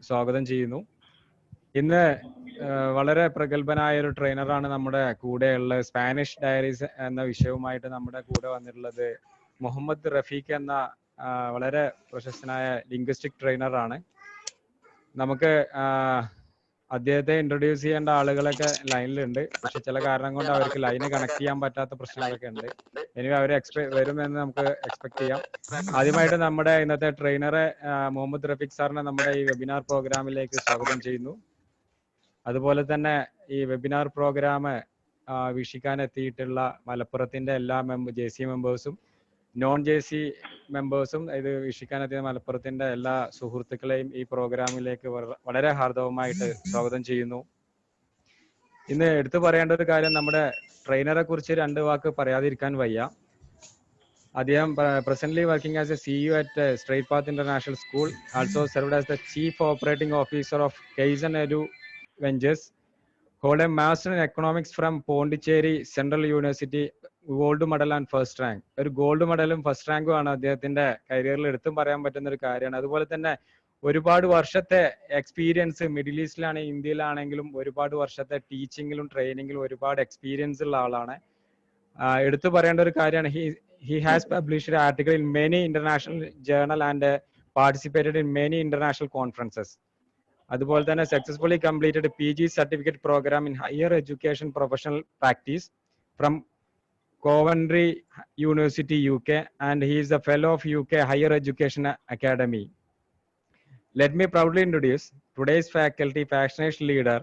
സ്വാഗതം ചെയ്യുന്നു. ഇന്ന് വളരെ പ്രഗത്ഭനായ ഒരു ട്രെയിനറാണ് നമ്മുടെ കൂടെയുള്ള സ്പാനിഷ് ഡയറീസ് എന്ന വിഷയവുമായിട്ട് നമ്മുടെ കൂടെ വന്നിട്ടുള്ളത് മുഹമ്മദ് റഫീഖ് എന്ന വളരെ പ്രശസ്തനായ ലിംഗ്വിസ്റ്റിക് ട്രെയിനറാണ്. നമുക്ക് അദ്ദേഹത്തെ ഇൻട്രൊഡ്യൂസ് ചെയ്യേണ്ട ആളുകളൊക്കെ ലൈനിലുണ്ട്, പക്ഷെ ചില കാരണം കൊണ്ട് അവർക്ക് ലൈന് കണക്ട് ചെയ്യാൻ പറ്റാത്ത പ്രശ്നങ്ങളൊക്കെ ഉണ്ട്. ഇനി അവർ വരുമെന്ന് നമുക്ക് എക്സ്പെക്ട് ചെയ്യാം. ആദ്യമായിട്ട് നമ്മുടെ ഇന്നത്തെ ട്രെയിനറെ മുഹമ്മദ് റഫീഖ് സാറിനെ നമ്മുടെ ഈ വെബിനാർ പ്രോഗ്രാമിലേക്ക് സ്വാഗതം ചെയ്യുന്നു. അതുപോലെ തന്നെ ഈ വെബിനാർ പ്രോഗ്രാം വീക്ഷിക്കാൻ എത്തിയിട്ടുള്ള മലപ്പുറത്തിന്റെ എല്ലാ JC മെമ്പേഴ്സും നോൺ JC മെമ്പേഴ്സും ഇത് വീക്ഷിക്കാനെത്തിയ മലപ്പുറത്തിന്റെ എല്ലാ സുഹൃത്തുക്കളെയും ഈ പ്രോഗ്രാമിലേക്ക് വളരെ ഹാർദവമായിട്ട് സ്വാഗതം ചെയ്യുന്നു. ഇന്ന് എടുത്തു പറയേണ്ട ഒരു കാര്യം, നമ്മുടെ ട്രെയിനറെ കുറിച്ച് 2 വാക്ക് പറയാതിരിക്കാൻ വയ്യ. അദ്ദേഹം presently working as a CEO at Straight Path International School, also served as the Chief Operating Officer of Kaizen Edu Ventures, hold a Master in Economics from Pondicherry Central University, gold medal and first rank. ഒരു gold മെഡലും first റാങ്കും ആണ് അദ്ദേഹത്തിന്റെ കരിയറിൽ എടുത്തും പറയാൻ പറ്റുന്ന ഒരു കാര്യമാണ്. അതുപോലെ തന്നെ ഒരുപാട് വർഷത്തെ എക്സ്പീരിയൻസ് മിഡിൽ ഈസ്റ്റിലാണെങ്കിൽ ഇന്ത്യയിലാണെങ്കിലും ഒരുപാട് വർഷത്തെ ടീച്ചിങ്ങിലും ട്രെയിനിങ്ങിലും ഒരുപാട് എക്സ്പീരിയൻസ് ഉള്ള ആളാണ്. എടുത്തു പറയേണ്ട ഒരു കാര്യമാണ്, he has published articles in many international journal and participated in many international conferences. അതുപോലെ തന്നെ successfully completed PG certificate program in higher education professional practice from Coventry University, UK, and he is a fellow of UK Higher Education Academy. Let me proudly introduce today's faculty, passionate leader,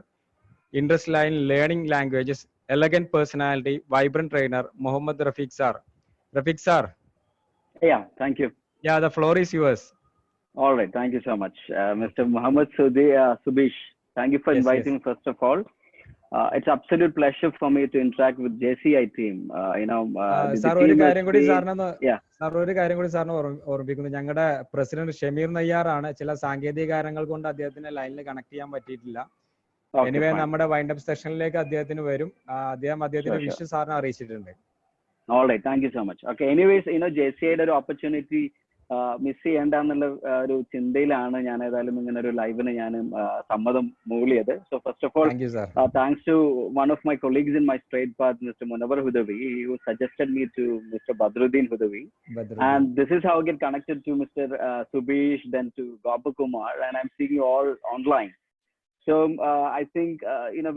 interest line learning languages, elegant personality, vibrant trainer, Muhammad Rafiq sir. Rafiq sir. Yeah, thank you. Yeah, the floor is yours. All right, thank you so much, Mr. Muhammad Subish. Thank you for inviting me, first of all. It's absolute pleasure for me to interact with JCI team. Sir ഒരു കാര്യം കൂടി സാറിന് ഓർമ്മിപ്പിക്കുന്നു. ഞങ്ങളുടെ president Shameer നയ്യാറാണ്. ചില സാങ്കേതിക കാരണങ്ങൾ കൊണ്ട് അദ്ദേഹത്തിന് ലൈനിൽ കണക്ട് ചെയ്യാൻ പറ്റിയിട്ടില്ല. എനിവേ നമ്മുടെ വൈൻഡപ്പ് സെഷനിലേക്ക് അദ്ദേഹത്തിന് വരും. അദ്ദേഹത്തിന്റെ വിഷ് സാറിനെ അറിയിച്ചിട്ടുണ്ട്. All right, thank you so much. Okay, anyways, JCIയുടെ ഒരു ഓപ്പർച്യൂണിറ്റി മിസ് ചെയ്യേണ്ടെന്നുള്ള ഒരു ചിന്തയിലാണ് ഞാൻ ഏതായാലും ഇങ്ങനെ ഒരു ലൈവിന് ഞാൻ സമ്മതം മൂളിയത്. So first of all thanks to one of my colleagues in my straight path, mister Munavar Hudavi, who suggested me to Mr. Badruddin Hudavi, and this is how I get connected to Mr. Subish, then to Gopakumar, and I'm seeing you all online. So I think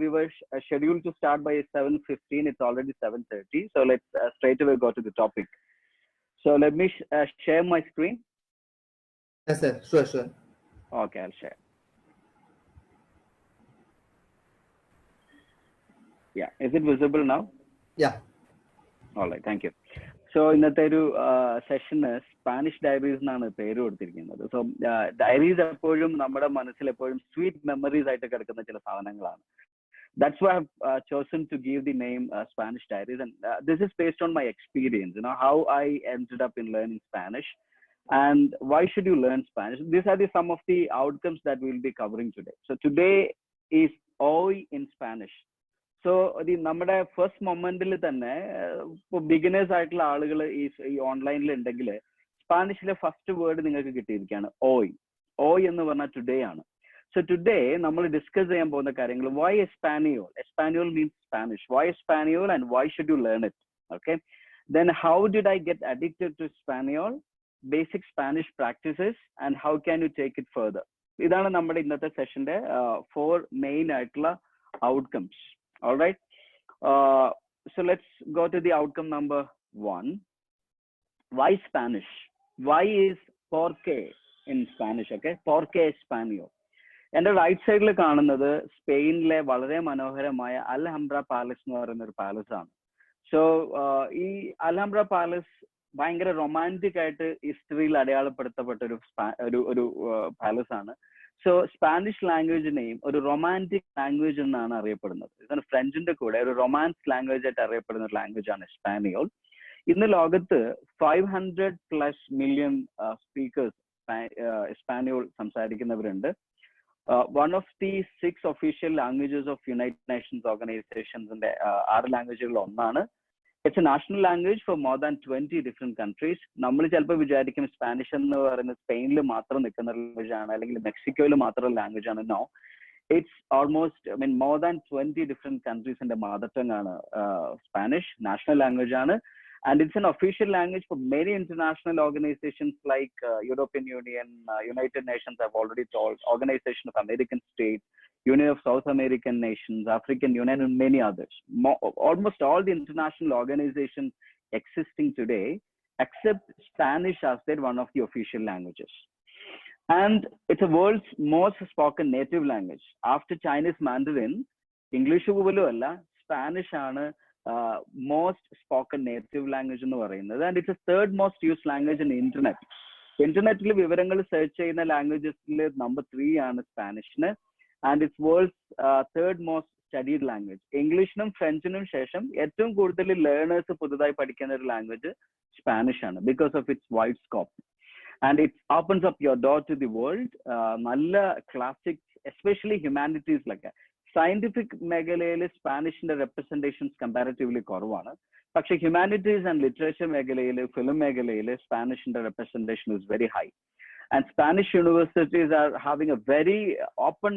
we were scheduled to start by 7:15. It's already 7:30. So let's straight away go to the topic. So let me share my screen. Yes, sir. Sure. Okay, I'll share. Yeah, is it visible now? Yeah. All right, thank you. So ഇന്നത്തെ ഒരു സെഷന് Spanish diaries എന്നാണ് പേര് കൊടുത്തിരിക്കുന്നത്. So diaries എപ്പോഴും നമ്മുടെ മനസ്സിൽ എപ്പോഴും sweet memories ആയിട്ട് കിടക്കുന്ന ചില സാധനങ്ങളാണ്. That's why I've chosen to give the name Spanish Diaries, and this is based on my experience, how I ended up in learning Spanish and why should you learn Spanish. These are some of the outcomes that we'll be covering today. So today is hoy in Spanish. So നമ്മുടെ first മൊമെന്റിൽ തന്നെ beginners ആയിട്ടുള്ള ആളുകൾ ഈ ഓൺലൈനിൽ ഉണ്ടെങ്കിൽ സ്പാനിഷിലെ first word നിങ്ങൾക്ക് കിട്ടിയിരിക്കുകയാണ് ഓയ് എന്ന് പറഞ്ഞാൽ ടുഡേ ആണ്. So today നമ്മൾ ഡിസ്കസ് ചെയ്യാൻ പോകുന്ന കാര്യങ്ങൾ, why Espanol? Espanol means Spanish. Why Espanol and why should you learn it? Okay. Then how did I get addicted to Espanol? Basic Spanish practices and how can you take it further? ഇതാണ് നമ്മുടെ ഇന്നത്തെ സെഷന്റെ 4 main ആയിട്ടുള്ള outcomes. All right. So let's go to the outcome number 1. Why Spanish? Why is por qué in Spanish? Okay. Por qué Espanol? എന്റെ right സൈഡിൽ കാണുന്നത് സ്പെയിനിലെ വളരെ മനോഹരമായ അൽഹംബ്ര പാലസ് എന്ന് പറയുന്ന ഒരു പാലസ് ആണ്. സോ ഈ അൽഹംബ്ര പാലസ് ഭയങ്കര റൊമാൻറ്റിക് ആയിട്ട് ഹിസ്റ്ററിയിൽ അടയാളപ്പെടുത്തപ്പെട്ട ഒരു പാലസ് ആണ്. സോ സ്പാനിഷ് ലാംഗ്വേജിനെയും ഒരു റൊമാൻറ്റിക് ലാംഗ്വേജ് എന്നാണ് അറിയപ്പെടുന്നത്. ഇതാണ് ഫ്രഞ്ചിന്റെ കൂടെ ഒരു റൊമാൻസ് ലാംഗ്വേജ് ആയിട്ട് അറിയപ്പെടുന്ന ഒരു ലാംഗ്വേജ് ആണ് എസ്പാനിയോൾ. ഇന്ന് ലോകത്ത് 500+ മില്യൺ സ്പീക്കേഴ്സ് എസ്പാനിയോൾ സംസാരിക്കുന്നവരുണ്ട്. One of the 6 official languages of United Nations organizations in 6 ലാംഗ്വേജുകളിൽ ഒന്നാണ്. It's a national language for more than 20 different countries. നമ്മൾ ചിലപ്പോൾ വിചാരിക്കും സ്പാനിഷ് എന്ന് പറയുന്നത് സ്പെയിനിൽ മാത്രം നിൽക്കുന്ന ലാംഗ്വേജ് ആണ്, അല്ലെങ്കിൽ മെക്സിക്കോയിൽ മാത്രം ലാംഗ്വേജ് ആണ്. No, it's almost, I mean, more than 20 different countries in the mother tongue ആണ് Spanish. National language ആണ്, and it's an official language for many international organizations like European Union, United Nations, I've already told, Organization of American States, Union of South American Nations, African Union, and many others. Almost all the international organizations existing today accept Spanish as their one of the official languages. And it's the world's most spoken native language. After Chinese Mandarin, English പോലും അല്ല, Spanish ആണ് most spoken native language എന്ന് പറയുന്നത്. And it's the third most used language in internet. ഇന്റർനെറ്റിൽ വിവരങ്ങൾ search ചെയ്യുന്ന ലാംഗ്വേജസിൽ number 3 ആണ് സ്പാനിഷിന്. And it's world's third most studied language. ഇംഗ്ലീഷിനും ഫ്രഞ്ചിനും ശേഷം ഏറ്റവും കൂടുതൽ ലേണേഴ്സ് പുതുതായി പഠിക്കുന്ന ഒരു ലാംഗ്വേജ് സ്പാനിഷ് ആണ്, because of its wide scope. And it opens up your door to the world. നല്ല classics, especially humanities, like scientific മേഖലയിൽ സ്പാനിഷിന്റെ റെപ്രസെന്റേഷൻസ് കമ്പാരിറ്റീവ്ലി കുറവാണ്. പക്ഷെ ഹ്യൂമാനിറ്റീസ് ആൻഡ് ലിറ്ററേച്ചർ മേഖലയിൽ, ഫിലിം മേഖലയിൽ സ്പാനിഷിന്റെ representation is very high. And Spanish universities are having a very open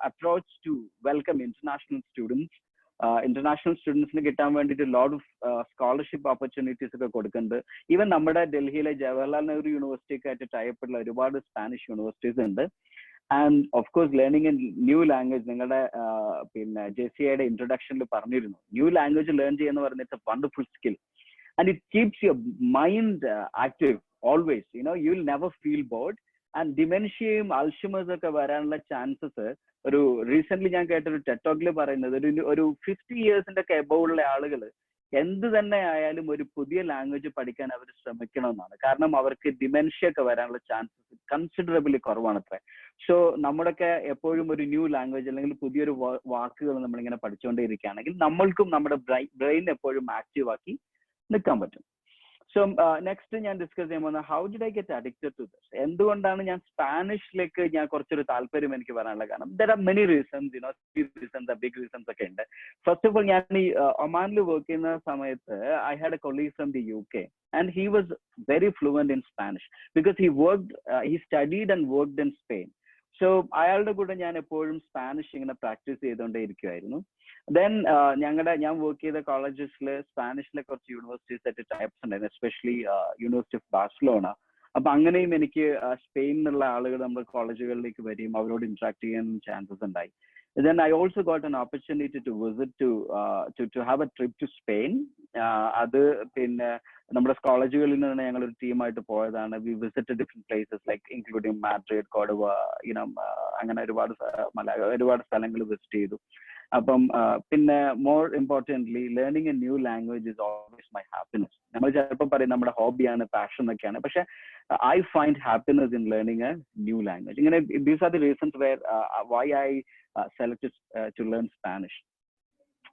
approach to welcome international students. International students കിട്ടാൻ വേണ്ടിയിട്ട് lot of scholarship opportunities ഒക്കെ കൊടുക്കുന്നുണ്ട്. ഈവൻ നമ്മുടെ ഡൽഹിയിലെ ജവഹർലാൽ നെഹ്റു യൂണിവേഴ്സിറ്റിക്ക് ആയിട്ട് ടൈപ്പ് ഉള്ള ഒരുപാട് സ്പാനിഷ് യൂണിവേഴ്സിറ്റീസ് ഉണ്ട്. And of course learning a new language, നിങ്ങളുടെ പിന്നെ JCIയുടെ ഇൻട്രൊഡക്ഷനിൽ പറഞ്ഞിരുന്നു, ന്യൂ ലാംഗ്വേജ് ലേൺ ചെയ്യുന്ന പറഞ്ഞ it's A wonderful skill. And it keeps your mind active always. You know, you will never feel bored. And dementia, Alzheimer's ഒക്കെ വരാനുള്ള chances ഒരു recent ഞാൻ കേട്ടൊരു ടെറ്റോക്കിൽ പറയുന്നത് ഒരു 50 ഇയേഴ്സിന്റെ ഒക്കെ എബോവ് ഉള്ള ആളുകൾ എന്ത് തന്നെ ആയാലും ഒരു പുതിയ ലാംഗ്വേജ് പഠിക്കാൻ അവർ ശ്രമിക്കണമെന്നാണ്. കാരണം അവർക്ക് ഡിമെൻഷ്യ ഒക്കെ വരാനുള്ള ചാൻസസ് കൺസിഡറബിളി കുറവാണ് അത്ര. സോ നമ്മുടെയൊക്കെ എപ്പോഴും ഒരു ന്യൂ ലാംഗ്വേജ് അല്ലെങ്കിൽ പുതിയൊരു വാക്കുകൾ നമ്മളിങ്ങനെ പഠിച്ചുകൊണ്ടേയിരിക്കുകയാണെങ്കിൽ നമ്മൾക്കും നമ്മുടെ ബ്രെയിൻ എപ്പോഴും ആക്റ്റീവ് ആക്കി നിൽക്കാൻ പറ്റും. സോ നെക്സ്റ്റ് ഞാൻ ഡിസ്കസ് ചെയ്യാൻ പോകുന്നത് how did I get addicted to this. എന്തുകൊണ്ടാണ് ഞാൻ സ്പാനിഷിലേക്ക് ഞാൻ കുറച്ചൊരു താല്പര്യം എനിക്ക് വരാനുള്ള കാരണം, there are many reasons, you know, reasons, big reasons ഒക്കെ ഉണ്ട്. ഫസ്റ്റ് ഓഫ് ഓൾ, ഞാൻ ഈ ഒമാനിൽ വർക്ക് ചെയ്യുന്ന സമയത്ത് I had A colleague from the UK and he was very fluent in Spanish because he studied and worked in Spain. So അയാളുടെ കൂടെ ഞാൻ എപ്പോഴും സ്പാനിഷ് ഇങ്ങനെ പ്രാക്ടീസ് ചെയ്തുകൊണ്ടേ ഇരിക്കുമായിരുന്നു. ദെൻ ഞാൻ വർക്ക് ചെയ്ത കോളേജസിൽ സ്പാനിഷിലെ കുറച്ച് യൂണിവേഴ്സിറ്റീസ് ആയിട്ട് ടൈപ്സ് ഉണ്ടായിരുന്നു, എസ്പെഷ്യലി യൂണിവേഴ്സിറ്റി ഓഫ് ബാഴ്സലോണ. അപ്പൊ അങ്ങനെയും എനിക്ക് സ്പെയിനിൽ നിന്നുള്ള ആളുകൾ നമ്മുടെ കോളേജുകളിലേക്ക് വരികയും അവരോട് ഇന്ററാക്ട് ചെയ്യാൻ ചാൻസസ് ഉണ്ടായി. Then I also got an opportunity to visit to have a trip to Spain. അത് പിന്നെ നമ്മുടെ കോളേജുകളിൽ നിന്ന് ഞങ്ങൾ ഒരു ടീമായിട്ട് പോയതാണ്. We visited different places like including Madrid, Cordova, അങ്ങനെ ഒരുപാട് സ്ഥലങ്ങൾ വിസിറ്റ് ചെയ്തു. അപ്പം പിന്നെ more importantly learning a new language is always my happiness. നമ്മൾ ചിലപ്പോൾ പറയും നമ്മുടെ ഹോബിയാണ്, പാഷൻ ഒക്കെയാണ്, പക്ഷെ I find happiness in learning a new language. ഇങ്ങനെ these are the reasons where why I selected to learn Spanish.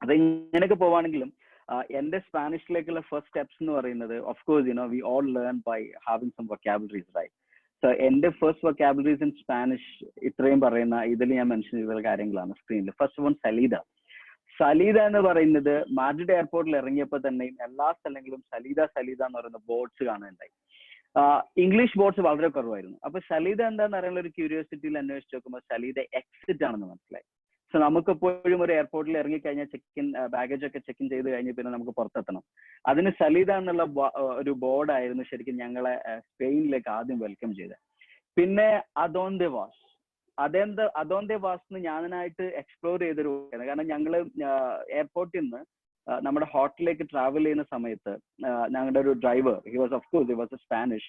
അത് ഇങ്ങനെയൊക്കെ പോവാണെങ്കിലും എന്റെ സ്പാനിഷിലേക്കുള്ള ഫസ്റ്റ് സ്റ്റെപ്സ് എന്ന് പറയുന്നത്, of course we all learn by having some vocabularies, right? So എന്റെ first vocabularies in Spanish ഇത്രയും പറയുന്ന ഇതിൽ ഞാൻ മെൻഷൻ ചെയ്ത കാര്യങ്ങളാണ് സ്ക്രീനിൽ. First one സലീദ. സലീദ എന്ന് പറയുന്നത് മാഡ്രിഡ് എയർപോർട്ടിൽ ഇറങ്ങിയപ്പോൾ തന്നെ എല്ലാ സ്ഥലങ്ങളിലും സലീദ എന്ന് പറയുന്ന ബോർഡ്സ് കാണുന്നുണ്ടായി. ഇംഗ്ലീഷ് ബോർഡ്സ് വളരെ കുറവായിരുന്നു. അപ്പൊ സലീദ എന്താന്ന് അറിയാനുള്ള ഒരു ക്യൂരിയോസിറ്റിയിൽ അന്വേഷിച്ച് നോക്കുമ്പോൾ സലീദ എക്സിറ്റ് ആണെന്ന് മനസ്സിലായി. സോ നമുക്കെപ്പോഴും ഒരു എയർപോർട്ടിൽ ഇറങ്ങിക്കഴിഞ്ഞാൽ ബാഗേജ് ഒക്കെ ചെക്ക് ഇൻ ചെയ്ത് കഴിഞ്ഞ് പിന്നെ നമുക്ക് പുറത്തെത്തണം. അതിന് സലീദ എന്നുള്ള ഒരു ബോർഡായിരുന്നു ശരിക്കും ഞങ്ങളെ സ്പെയിനിലേക്ക് ആദ്യം വെൽക്കം ചെയ്തത്. പിന്നെ അദോന്തെ വാസ് ഞാനായിട്ട് എക്സ്പ്ലോർ ചെയ്തൊരു, കാരണം ഞങ്ങള് എയർപോർട്ടിൽ നിന്ന് നമ്മുടെ ഹോട്ടലിലേക്ക് ട്രാവൽ ചെയ്യുന്ന സമയത്ത് ഞങ്ങളുടെ ഒരു driver, he was A Spanish.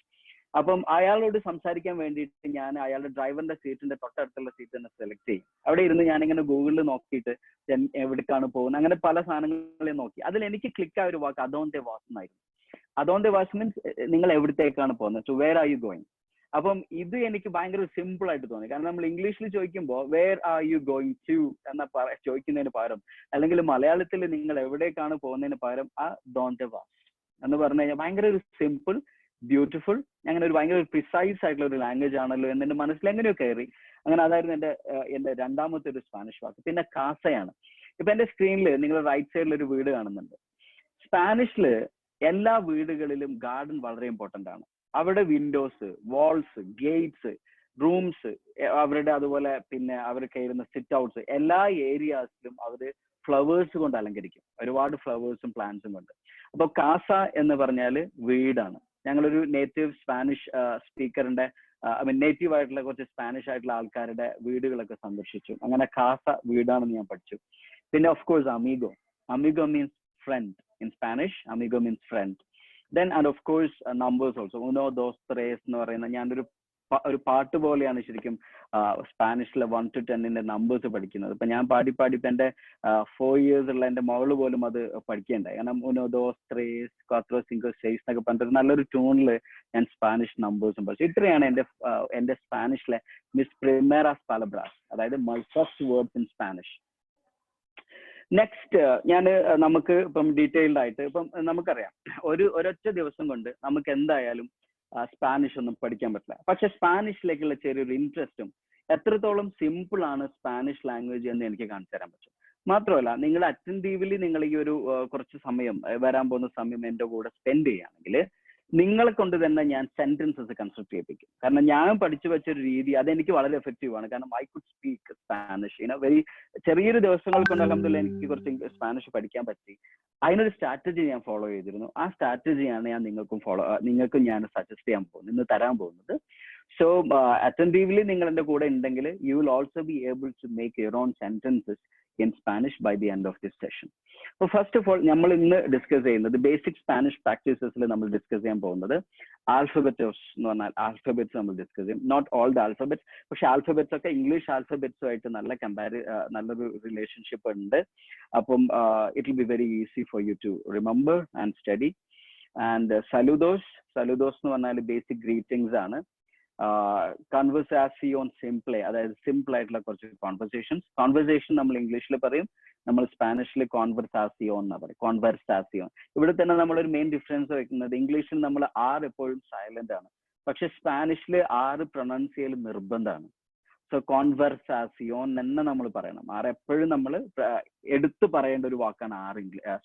അപ്പം അയാളോട് സംസാരിക്കാൻ വേണ്ടിയിട്ട് ഞാൻ അയാളുടെ ഡ്രൈവറിന്റെ സീറ്റിന്റെ തൊട്ടടുത്തുള്ള സീറ്റ് തന്നെ സെലക്ട് ചെയ്യും. അവിടെ ഇരുന്ന് ഞാനിങ്ങനെ ഗൂഗിളിൽ നോക്കിയിട്ട് എവിടേക്കാണ് പോകുന്നത്, അങ്ങനെ പല സാധനങ്ങളെയും നോക്കി. അതിൽ എനിക്ക് ക്ലിക്ക് ആയ ഒരു വാക്ക് അദോന്തെ വാസ് എന്നായിരുന്നു. അദോന്തെ വാസ് മീൻസ് നിങ്ങൾ എവിടത്തേക്കാണ് പോകുന്നത്, to where are you going. അപ്പം ഇത് എനിക്ക് ഭയങ്കര സിമ്പിൾ ആയിട്ട് തോന്നി. കാരണം നമ്മൾ ഇംഗ്ലീഷിൽ ചോദിക്കുമ്പോൾ where are you going to എന്ന ചോദിക്കുന്നതിന് പകരം, അല്ലെങ്കിൽ മലയാളത്തിൽ നിങ്ങൾ എവിടേക്കാണ് പോകുന്നതിന് പകരം അദോന്തെ വാസ് എന്ന് പറഞ്ഞു കഴിഞ്ഞാൽ ഭയങ്കര ഒരു സിമ്പിൾ, ബ്യൂട്ടിഫുൾ, അങ്ങനെ ഒരു ഭയങ്കര ഒരു പ്രിസൈസ് ആയിട്ടുള്ള ഒരു ലാംഗ്വേജ് ആണല്ലോ എന്ന് എന്റെ മനസ്സിൽ എങ്ങനെയോ കയറി. അങ്ങനെ അതായിരുന്നു എന്റെ രണ്ടാമത്തെ ഒരു സ്പാനിഷ് വാക്ക്. പിന്നെ കാസയാണ്. ഇപ്പൊ എന്റെ സ്ക്രീനിൽ നിങ്ങൾ റൈറ്റ് സൈഡിൽ ഒരു വീട് കാണുന്നുണ്ട്. സ്പാനിഷില് എല്ലാ വീടുകളിലും ഗാർഡൻ വളരെ ഇമ്പോർട്ടന്റ് ആണ്. അവിടെ വിൻഡോസ്, വാൾസ്, ഗേറ്റ്സ്, റൂംസ്, അവരുടെ അതുപോലെ പിന്നെ അവർ കയറുന്ന സിറ്റ് ഔട്ട്സ്, എല്ലാ ഏരിയാസിലും അവര് ഫ്ലവേഴ്സ് കൊണ്ട് അലങ്കരിക്കും. ഒരുപാട് ഫ്ലവേഴ്സും പ്ലാന്റ്സും കൊണ്ട്. അപ്പൊ കാസ എന്ന് പറഞ്ഞാല് വീടാണ്. ഞങ്ങളൊരു നേറ്റീവ് സ്പാനിഷ് സ്പീക്കറിന്റെ നേറ്റീവ് ആയിട്ടുള്ള കുറച്ച് സ്പാനിഷ് ആയിട്ടുള്ള ആൾക്കാരുടെ വീടുകളൊക്കെ സന്ദർശിച്ചു. അങ്ങനെ കാസ വീടാണെന്ന് ഞാൻ പഠിച്ചു. പിന്നെ of course amigo. Amigo means friend in Spanish. Amigo means friend. Then and of course numbers also. Uno dos tres എന്ന് പറയുന്ന ഞാനൊരു പാട്ട് പോലെയാണ് ശരിക്കും സ്പാനിഷിലെ 1 to 10 നമ്പേഴ്സ് പഠിക്കുന്നത്. ഇപ്പൊ ഞാൻ പാടി ഇപ്പൊ എന്റെ 4 years ഉള്ള എന്റെ മകള് പോലും അത് പഠിക്കേണ്ടായി. കാരണം ഉനോ ദോസ് ത്രേസ് ക്വാത്രോ സിങ്കോ സെയ്സ് എന്നൊക്കെ പറഞ്ഞിട്ട് നല്ലൊരു ട്യൂണില് ഞാൻ സ്പാനിഷ് നമ്പേഴ്സും പഠിച്ചു. ഇത്രയാണ് എന്റെ സ്പാനിഷിലെ മിസ് പ്രിമേറാസ് പാലബ്രാസ്, അതായത് my first words in Spanish. Next നമുക്ക് ഇപ്പം ഡീറ്റെയിൽഡ് ആയിട്ട് ഇപ്പം നമുക്കറിയാം ഒരൊറ്റ ദിവസം കൊണ്ട് നമുക്ക് എന്തായാലും സ്പാനിഷ് ഒന്നും പഠിക്കാൻ പറ്റില്ല. പക്ഷെ സ്പാനിഷിലേക്കുള്ള ചെറിയൊരു ഇൻട്രസ്റ്റും എത്രത്തോളം സിമ്പിൾ ആണ് സ്പാനിഷ് ലാംഗ്വേജ് എന്ന് എനിക്ക് കാണിച്ചു തരാൻ പറ്റും. മാത്രമല്ല, നിങ്ങൾ അറ്റൻറ്റീവ്ലി നിങ്ങൾ ഈ ഒരു കുറച്ച് സമയം വരാൻ പോകുന്ന സമയം എൻ്റെ കൂടെ സ്പെൻഡ് ചെയ്യുകയാണെങ്കിൽ നിങ്ങളെ കൊണ്ട് തന്നെ ഞാൻ സെന്റൻസസ് കൺസ്ട്രക്ട് ചെയ്യിപ്പിക്കും. കാരണം ഞാൻ പഠിച്ചു വെച്ചൊരു രീതി അതെനിക്ക് വളരെ എഫക്റ്റീവ് ആണ്. കാരണം I could speak Spanish very ചെറിയൊരു ദിവസങ്ങൾ കൊണ്ട് അൽഹംദുലില്ലാഹ് എനിക്ക് കുറച്ച് സ്പാനിഷ് പഠിക്കാൻ പറ്റി. അതിനൊരു സ്ട്രാറ്റജി ഞാൻ ഫോളോ ചെയ്തിരുന്നു. ആ സ്ട്രാറ്റജിയാണ് ഞാൻ നിങ്ങൾക്കും ഞാൻ സജസ്റ്റ് ചെയ്യാൻ പോകുന്നത്, ഇന്ന് തരാൻ പോകുന്നത്. സോ അറ്റൻറ്റീവ്ലി നിങ്ങൾ എൻ്റെ കൂടെ ഉണ്ടെങ്കിൽ you will also be able to make your own sentences in Spanish by the end of this session. So first of all, നമ്മൾ ഇന്ന് ഡിസ്കസ് ചെയ്യുന്നത് ബേസിക് സ്പാനിഷ് പ്രാക്ടീസസിൽ നമ്മൾ ഡിസ്കസ് ചെയ്യാൻ പോകുന്നത് ആൽഫബറ്റ്സ് എന്ന് പറഞ്ഞാൽ ആൽഫബറ്റ്സ് നമ്മൾ ഡിസ്കസ് ചെയ്യും. നോട്ട് ഓൾ ദ ആൽഫബറ്റ്സ്, പക്ഷെ ആൽഫബറ്റ്സ് ഒക്കെ ഇംഗ്ലീഷ് ആൽഫബറ്റ്സുമായിട്ട് നല്ലൊരു റിലേഷൻഷിപ്പ് ഉണ്ട്. അപ്പം it will be very easy for you to remember and study. And saludos എന്ന് പറഞ്ഞാൽ ബേസിക് ഗ്രീറ്റിംഗ്സ് ആണ്. കൺവെർസാസിയോൺ സിംപ്ലെ, അതായത് സിമ്പിൾ ആയിട്ടുള്ള കുറച്ച് കോൺവെർസേഷൻ നമ്മൾ ഇംഗ്ലീഷിൽ പറയും, നമ്മൾ സ്പാനിഷിൽ കോൺവെർസാസിയോൺ എന്നാ പറയും. കോൺവെർസാസിയോൺ. ഇവിടെ തന്നെ നമ്മളൊരു മെയിൻ ഡിഫറൻസ് വെക്കുന്നത്, ഇംഗ്ലീഷിൽ നമ്മൾ ആർ എപ്പോഴും സൈലന്റ് ആണ്, പക്ഷെ സ്പാനിഷിൽ ആറ് പ്രൊനൗൺസ് ചെയ്യൽ നിർബന്ധമാണ്. സോ കോൺവെർസാസിയോൺ തന്നെ നമ്മൾ പറയണം. ആർ എപ്പോഴും നമ്മൾ എടുത്തു പറയേണ്ട ഒരു വാക്കാണ് R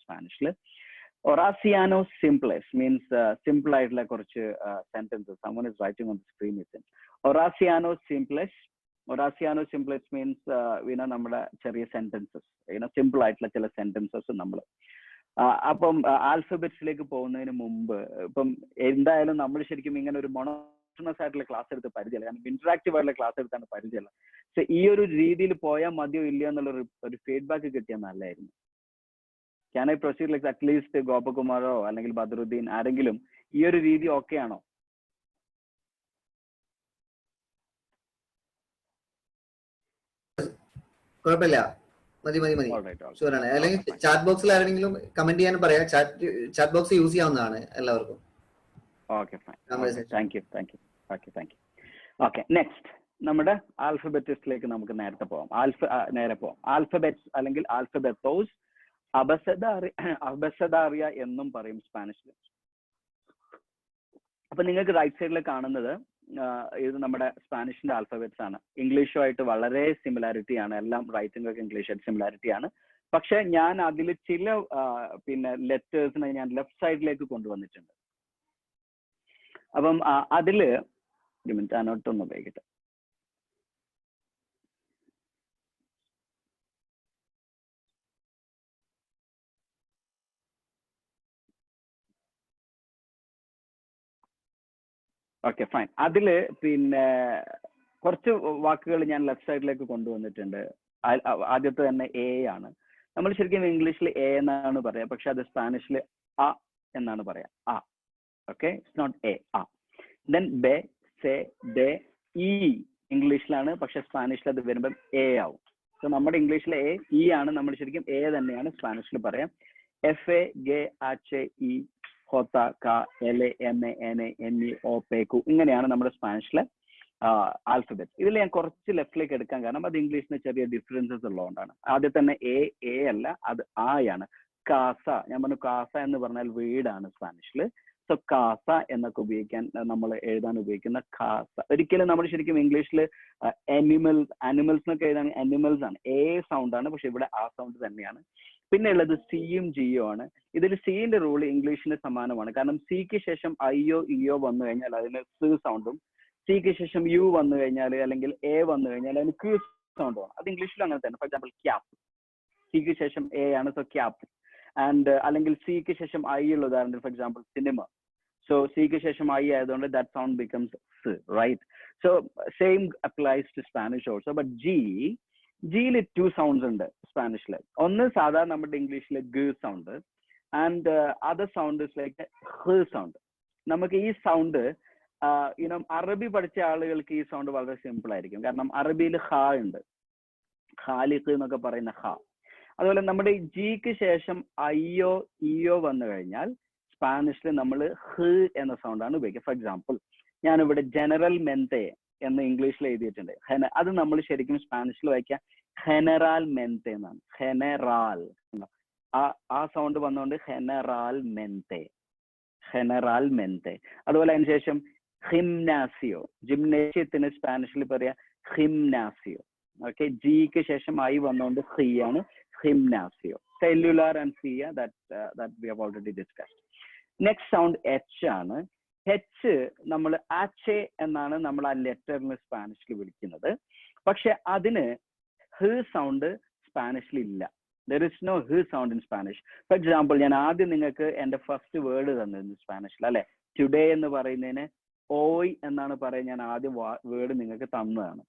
സ്പാനിഷിൽ. Oraciano simples means simple ആയിട്ടുള്ള കുറച്ച് sentences. Someone is writing on the screen with it. Oraciano simples means നമ്മുടെ ചെറിയ sentences, simple ആയിട്ടുള്ള ചില sentences നമ്മൾ. അപ്പം ആൽഫബറ്റ്സിലേക്ക് പോകുന്നതിന് മുമ്പ് ഇപ്പം എന്തായാലും നമ്മൾ ശരിക്കും ഇങ്ങനെ ഒരു മോണോട്ടണസ് ആയിട്ടുള്ള ക്ലാസ് എടുത്ത് പരിചയമില്ല, കാരണം ഇന്ററാക്റ്റീവ് ആയിട്ടുള്ള ക്ലാസ് എടുത്താണ് പരിചയമില്ല. സോ ഈ ഒരു രീതിയിൽ പോയാൽ മതിയോ ഇല്ലയോ എന്നുള്ള ഒരു ഫീഡ്ബാക്ക് കിട്ടിയാൽ നല്ലതായിരുന്നു. Can I proceed like at least ഗോപകുമാറോ അല്ലെങ്കിൽ ബദറുദ്ദീൻ ആരെങ്കിലും ഈ ഒരു രീതി ഓക്കെ ആണോ? കുഴപ്പമില്ല, മതി. ഷുവറാണ്. അല്ലെങ്കിൽ ചാറ്റ് ബോക്സിൽ ആരെങ്കിലും കമന്റ് ചെയ്യാൻ പറയാം. ചാറ്റ് ബോക്സ് യൂസ് ചെയ്യാവുന്നതാണ് എല്ലാവർക്കും. Okay, fine. Thank you. Okay, next നമ്മുടെ ആൽഫബറ്റിക്സിലേക്ക് നമുക്ക് നേരെ പോവാം. ആൽഫബറ്റ്സ് അല്ലെങ്കിൽ ആൽഫബത്തോസ്, അബസദാറിയ എന്നും പറയും സ്പാനിഷിൽ. അപ്പൊ നിങ്ങൾക്ക് റൈറ്റ് സൈഡിൽ കാണുന്നത് ഇത് നമ്മുടെ സ്പാനിഷിന്റെ ആൽഫബറ്റ്സ് ആണ്. ഇംഗ്ലീഷുമായിട്ട് വളരെ സിമിലാരിറ്റി ആണ്, എല്ലാം റൈറ്റിംഗ് ഒക്കെ ഇംഗ്ലീഷായിട്ട് സിമിലാരിറ്റി ആണ്. പക്ഷെ ഞാൻ അതിൽ ചില ലെറ്റേഴ്സിനെ ഞാൻ ലെഫ്റ്റ് സൈഡിലേക്ക് കൊണ്ടുവന്നിട്ടുണ്ട്. അപ്പം അതില് ഒരു മിനിറ്റ് അതിനോട്ടൊന്ന് ഉപയോഗിക്കട്ടെ. Okay, fine. അതില് കുറച്ച് വാക്കുകൾ ഞാൻ ലെഫ്റ്റ് സൈഡിലേക്ക് കൊണ്ടുവന്നിട്ടുണ്ട്. ആദ്യത്തെ തന്നെ എ ആണ്. നമ്മൾ ശരിക്കും ഇംഗ്ലീഷിൽ എ എന്നാണ് പറയാ, പക്ഷെ അത് സ്പാനിഷിൽ അ എന്നാണ് പറയാ. ആ, ഓക്കെ, ഇറ്റ്സ് നോട്ട് എ, ആ. ദെൻ ബെ, സെ, ഡെ, ഇ ഇംഗ്ലീഷിലാണ്, പക്ഷെ സ്പാനിഷിൽ അത് വരുമ്പം എ ആവും. സോ നമ്മുടെ ഇംഗ്ലീഷിലെ എ, ഇ ആണ്, നമ്മൾ ശരിക്കും എ തന്നെയാണ് സ്പാനിഷിൽ പറയാം. F A, ഗെ, H, E, Hotat, ക, L, M, N, N, E, O, പെ, കു, ഇങ്ങനെയാണ് നമ്മുടെ സ്പാനിഷിലെ ആൽഫബറ്റ്. ഇതിൽ ഞാൻ കുറച്ച് ലെഫ്റ്റിലേക്ക് എടുക്കാൻ കാരണം അത് ഇംഗ്ലീഷിന് ചെറിയ ഡിഫറൻസസ് ഉള്ളതുകൊണ്ടാണ്. ആദ്യം തന്നെ എ അല്ല, അത് ആയാണ്. കാസ, ഞാൻ പറഞ്ഞു കാസ എന്ന് പറഞ്ഞാൽ വീടാണ് സ്പാനിഷിൽ. സോ കാസ എന്നൊക്കെ ഉപയോഗിക്കാൻ നമ്മൾ എഴുതാൻ ഉപയോഗിക്കുന്ന കാസ. ഒരിക്കലും നമ്മൾ ശരിക്കും ഇംഗ്ലീഷിൽ ആനിമൽസ് എന്നൊക്കെ എഴുതാൻ ആനിമൽസ് ആണ്, എ സൗണ്ട് ആണ്, പക്ഷെ ഇവിടെ ആ സൗണ്ട് തന്നെയാണ്. പിന്നെ ഉള്ളത് സിയും ജിയോ ആണ്. ഇതിൽ സിന്റെ റൂൾ ഇംഗ്ലീഷിന് സമാനമാണ്. കാരണം സിക്ക് ശേഷം ഐയോ ഇയോ വന്നു കഴിഞ്ഞാൽ അതിന് സി സൗണ്ടും, സിക്ക് ശേഷം യു വന്നു കഴിഞ്ഞാൽ അല്ലെങ്കിൽ എ വന്നു കഴിഞ്ഞാൽ അതിന് ക്യൂ സൗണ്ടും ആണ്. അത് ഇംഗ്ലീഷിലും അങ്ങനെ തന്നെ. ഫോർ എക്സാമ്പിൾ ക്യാപ്, സിക്ക് ശേഷം എ ആണ്, സോ ക്യാപ്. ആൻഡ് അല്ലെങ്കിൽ സിക്ക് ശേഷം ഐ ഉള്ള ഉദാഹരണത്തിന് ഫോർ എക്സാമ്പിൾ സിനിമ. സോ സിക്ക് ശേഷം ഐ ആയതുകൊണ്ട് that sound becomes s, right? So same applies to Spanish also. But ജിയിൽ 2 സൗണ്ട്സ് ഉണ്ട് സ്പാനിഷിൽ. ഒന്ന് സാധാരണ നമ്മുടെ ഇംഗ്ലീഷിൽ ഗ sound, and other sound is like ഹ് സൗണ്ട്. നമുക്ക് ഈ സൗണ്ട് അറബി പഠിച്ച ആളുകൾക്ക് ഈ സൗണ്ട് വളരെ സിമ്പിൾ ആയിരിക്കും. കാരണം അറബിയിൽ ഹ ഉണ്ട്, ഖാലിഖ് എന്നൊക്കെ പറയുന്ന ഹ. അതുപോലെ നമ്മുടെ ഈ ജിക്ക് ശേഷം ഐയോ ഇയോ വന്നു കഴിഞ്ഞാൽ സ്പാനിഷിൽ നമ്മൾ ഹ് എന്ന സൗണ്ടാണ് ഉപയോഗിക്കുക. ഫോർ എക്സാമ്പിൾ ഞാനിവിടെ ജനറൽ മെൻതെ എന്ന് ഇംഗ്ലീഷിൽ എഴുതിയിട്ടുണ്ട്. അത് നമ്മൾ ശരിക്കും സ്പാനിഷിൽ വായിക്കുക ഹെനറാൽ മെൻതെ എന്നാണ്. ഹെനറാൽ, ആ സൗണ്ട് വന്നുകൊണ്ട് ഹെനറാൽ മെൻതെ, ഹെനറാൽ മെൻതെ. അതുപോലെ അതിന് ശേഷം ഹിംനാസിയോ, ജിംനേഷ്യത്തിന് സ്പാനിഷിൽ പറയാ ഹിംനാസിയോ. ഓക്കെ, ജിക്ക് ശേഷം ഐ വന്നുകൊണ്ട് ഹി ആണ്, ഹിംനാസിയോ. സെല്ലുലാർ ആൻഡ് സിയ, that we have already discussed. Next sound H ആണ്. എച്ച് നമ്മൾ ആച്ചെ എന്നാണ് നമ്മൾ ആ ലെറ്ററിന് സ്പാനിഷിൽ വിളിക്കുന്നത്. പക്ഷെ അതിന് ഹ് സൗണ്ട് സ്പാനിഷിൽ ഇല്ല. ദർ ഇസ് നോ ഹ് sound in Spanish. For example ഞാൻ ആദ്യം നിങ്ങൾക്ക് എന്റെ ഫസ്റ്റ് വേർഡ് തന്നിരുന്നു സ്പാനിഷിൽ, അല്ലെ? ടുഡേ എന്ന് പറയുന്നതിന് ഓയ് എന്നാണ് പറയുന്നത്. ഞാൻ ആദ്യം വേർഡ് നിങ്ങൾക്ക് തന്നതാണ്.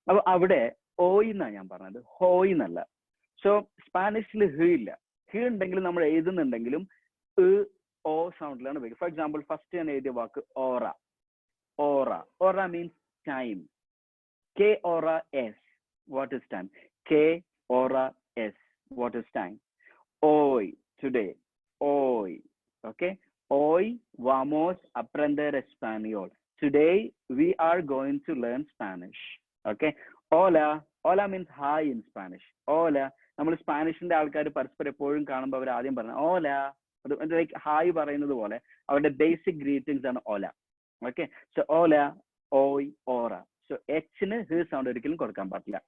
അപ്പൊ അവിടെ ഓയ് എന്നാണ് ഞാൻ പറഞ്ഞത്, ഹോയ് എന്നല്ല. സോ സ്പാനിഷിൽ ഹ് ഇല്ല. ഹ് ഉണ്ടെങ്കിലും നമ്മൾ എഴുതുന്നുണ്ടെങ്കിലും ഓ സൗണ്ടിലാണ് ഉപയോഗിക്കുക. ഫോർ എക്സാമ്പിൾ ഫസ്റ്റ് ഞാൻ എഴുതിയ വാക്ക് hora. Hora means time. Que hora es, what is time? Que hora es, what is time? Hoy, today, hoy. Okay, hoy vamos a aprender español. Today we are going to learn Spanish. Okay, hola. Hola means hi in Spanish. Hola. നമ്മൾ സ്പാനിഷിന്റെ ആൾക്കാർ പരസ്പരം എപ്പോഴും കാണുമ്പോൾ അവർ ആദ്യം പറഞ്ഞ ഓല, like hi പറയുന്നത് പോലെ അവരുടെ ബേസിക് ഗ്രീറ്റിംഗ്സ് ആണ് ഓല. ഓക്കെ, സോ ഓല, ഓയ്, ഓറ. സോ എച്ചിന് ഹ് സൗണ്ട് ഒരിക്കലും കൊടുക്കാൻ പാടില്ല.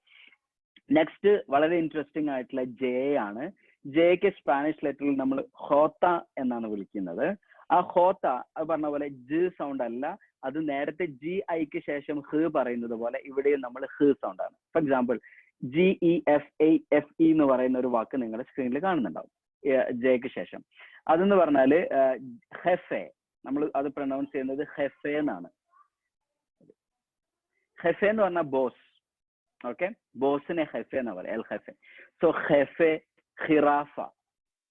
നെക്സ്റ്റ് വളരെ ഇൻട്രസ്റ്റിംഗ് ആയിട്ടുള്ള ജെ ആണ്. ജെക്ക് സ്പാനിഷ് ലെറ്ററിൽ നമ്മൾ ഹോത്ത എന്നാണ് വിളിക്കുന്നത്. ആ ഹോത്ത അത് പറഞ്ഞ പോലെ ജ് സൗണ്ട് അല്ല, അത് നേരത്തെ ജി ഐക്ക് ശേഷം ഹ് പറയുന്നത് പോലെ ഇവിടെയും നമ്മൾ ഹ് സൗണ്ട് ആണ്. ഫോർ എക്സാമ്പിൾ GEFAFE എന്ന് പറയുന്ന ഒരു വാക്ക് നിങ്ങളുടെ സ്ക്രീനിൽ കാണുന്നുണ്ടാവും ജെക്ക് ശേഷം. അതെന്ന് പറഞ്ഞാല് ഹെഫെ, നമ്മൾ അത് പ്രൊനൗൺസ് ചെയ്യുന്നത് ഹെഫെ എന്നാണ്. ഹെഫെ എന്ന് പറഞ്ഞാൽ ബോസ്. ഓക്കെ, ബോസിനെ ഹെഫെ എന്ന് പറയാം, എൽ ഹെഫെ. സോ ഹെഫെ, ഖിറാഫ.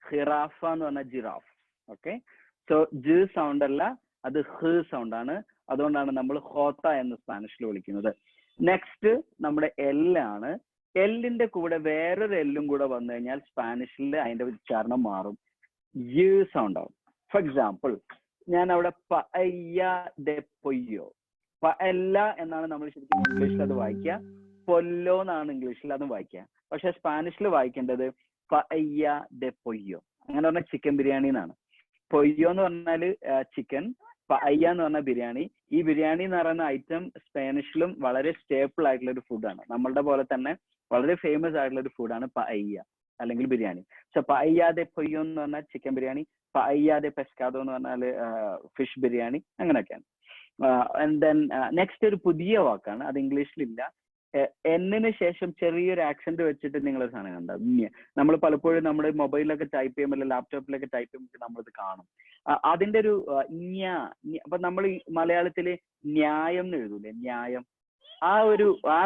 ഖിറാഫ എന്ന് പറഞ്ഞാൽ ജിറാഫ്. ഓക്കെ, സോ ജ് സൗണ്ട് അല്ല, അത് ഹ് സൗണ്ട് ആണ്. അതുകൊണ്ടാണ് നമ്മൾ ഹോത്ത എന്ന് സ്പാനിഷിൽ വിളിക്കുന്നത്. നെക്സ്റ്റ് നമ്മുടെ എൽ ആണ്. എല്ലിന്റെ കൂടെ വേറൊരു എല്ലും കൂടെ വന്നു കഴിഞ്ഞാൽ സ്പാനിഷിൽ അതിന്റെ ഉച്ചാരണം മാറും, യ് സൗണ്ട് ആവും. ഫോർ എക്സാമ്പിൾ ഞാൻ അവിടെ പയ്യ ദെ പൊയ്യോ, പല്ല എന്നാണ് നമ്മൾ ശരിക്കും ഇംഗ്ലീഷിൽ അത് വായിക്കുക, പൊല്ലോ എന്നാണ് ഇംഗ്ലീഷിൽ അത് വായിക്കുക. പക്ഷെ സ്പാനിഷിൽ വായിക്കേണ്ടത് പയ്യ ദെ പൊയ്യോ. അങ്ങനെ പറഞ്ഞാൽ ചിക്കൻ ബിരിയാണി എന്നാണ്. പൊയ്യോ എന്ന് പറഞ്ഞാല് ചിക്കൻ, പയ്യ എന്ന് പറഞ്ഞാൽ ബിരിയാണി. ഈ ബിരിയാണി എന്ന് പറയുന്ന ഐറ്റം സ്പാനിഷിലും വളരെ സ്റ്റേപ്പിൾ ആയിട്ടുള്ള ഒരു ഫുഡാണ്. നമ്മളുടെ പോലെ തന്നെ വളരെ ഫേമസ് ആയിട്ടുള്ള ഒരു ഫുഡാണ് പയ്യ അല്ലെങ്കിൽ ബിരിയാണി. സോ പയ്യ ദെ പൊയ്യോ എന്ന് പറഞ്ഞാൽ ചിക്കൻ ബിരിയാണി, പയ്യ ദെ പെസ്കാദോ എന്ന് പറഞ്ഞാൽ ഫിഷ് ബിരിയാണി, അങ്ങനെയൊക്കെയാണ്. ആൻഡ് ദെൻ നെക്സ്റ്റ് ഒരു പുതിയ വാക്കാണ്, അത് ഇംഗ്ലീഷിലില്ല. എന്നിന് ശേഷം ചെറിയൊരു ആക്സെന്റ് വെച്ചിട്ട് നിങ്ങളൊരു സാധനം കണ്ടാവും. നമ്മൾ പലപ്പോഴും നമ്മുടെ മൊബൈലിലൊക്കെ ടൈപ്പ് ചെയ്യുമ്പോൾ ലാപ്ടോപ്പിലൊക്കെ ടൈപ്പ് ചെയ്യുമ്പോൾ നമ്മളിത് കാണും. അതിന്റെ ഒരു അപ്പൊ നമ്മൾ ഈ മലയാളത്തില് ന്യായം എന്ന് എഴുതൂലേ, ന്യായം, ആ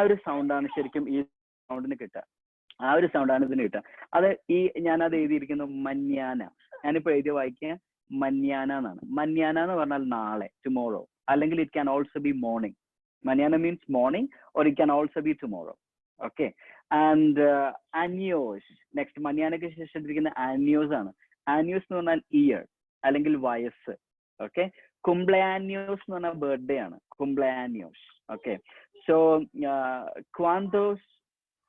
ഒരു സൗണ്ടാണ് ശരിക്കും ഈ സൗണ്ടിന് കിട്ടുക. ആ ഒരു സൗണ്ടാണ് ഇതിന് കിട്ടുക. അത് ഞാനത് എഴുതിയിരിക്കുന്നു മന്യാന. ഞാനിപ്പോ എഴുതി വായിക്കുക മന്യാന എന്നാണ്. മന്യാന എന്ന് പറഞ്ഞാൽ നാളെ, ടുമോറോ, അല്ലെങ്കിൽ it can also be morning. Mañana means morning, or it can also be tomorrow. Okay, and años. Next, mañana ke ശേഷം ഇരിക്കുന്ന años ആണ്. años എന്ന് പറഞ്ഞാൽ ഇയർ അല്ലെങ്കിൽ വയസ്സ്. Okay, cumpleaños എന്ന് പറഞ്ഞാൽ ബർത്ത്ഡേ ആണ്, cumpleaños. Okay, so cuántos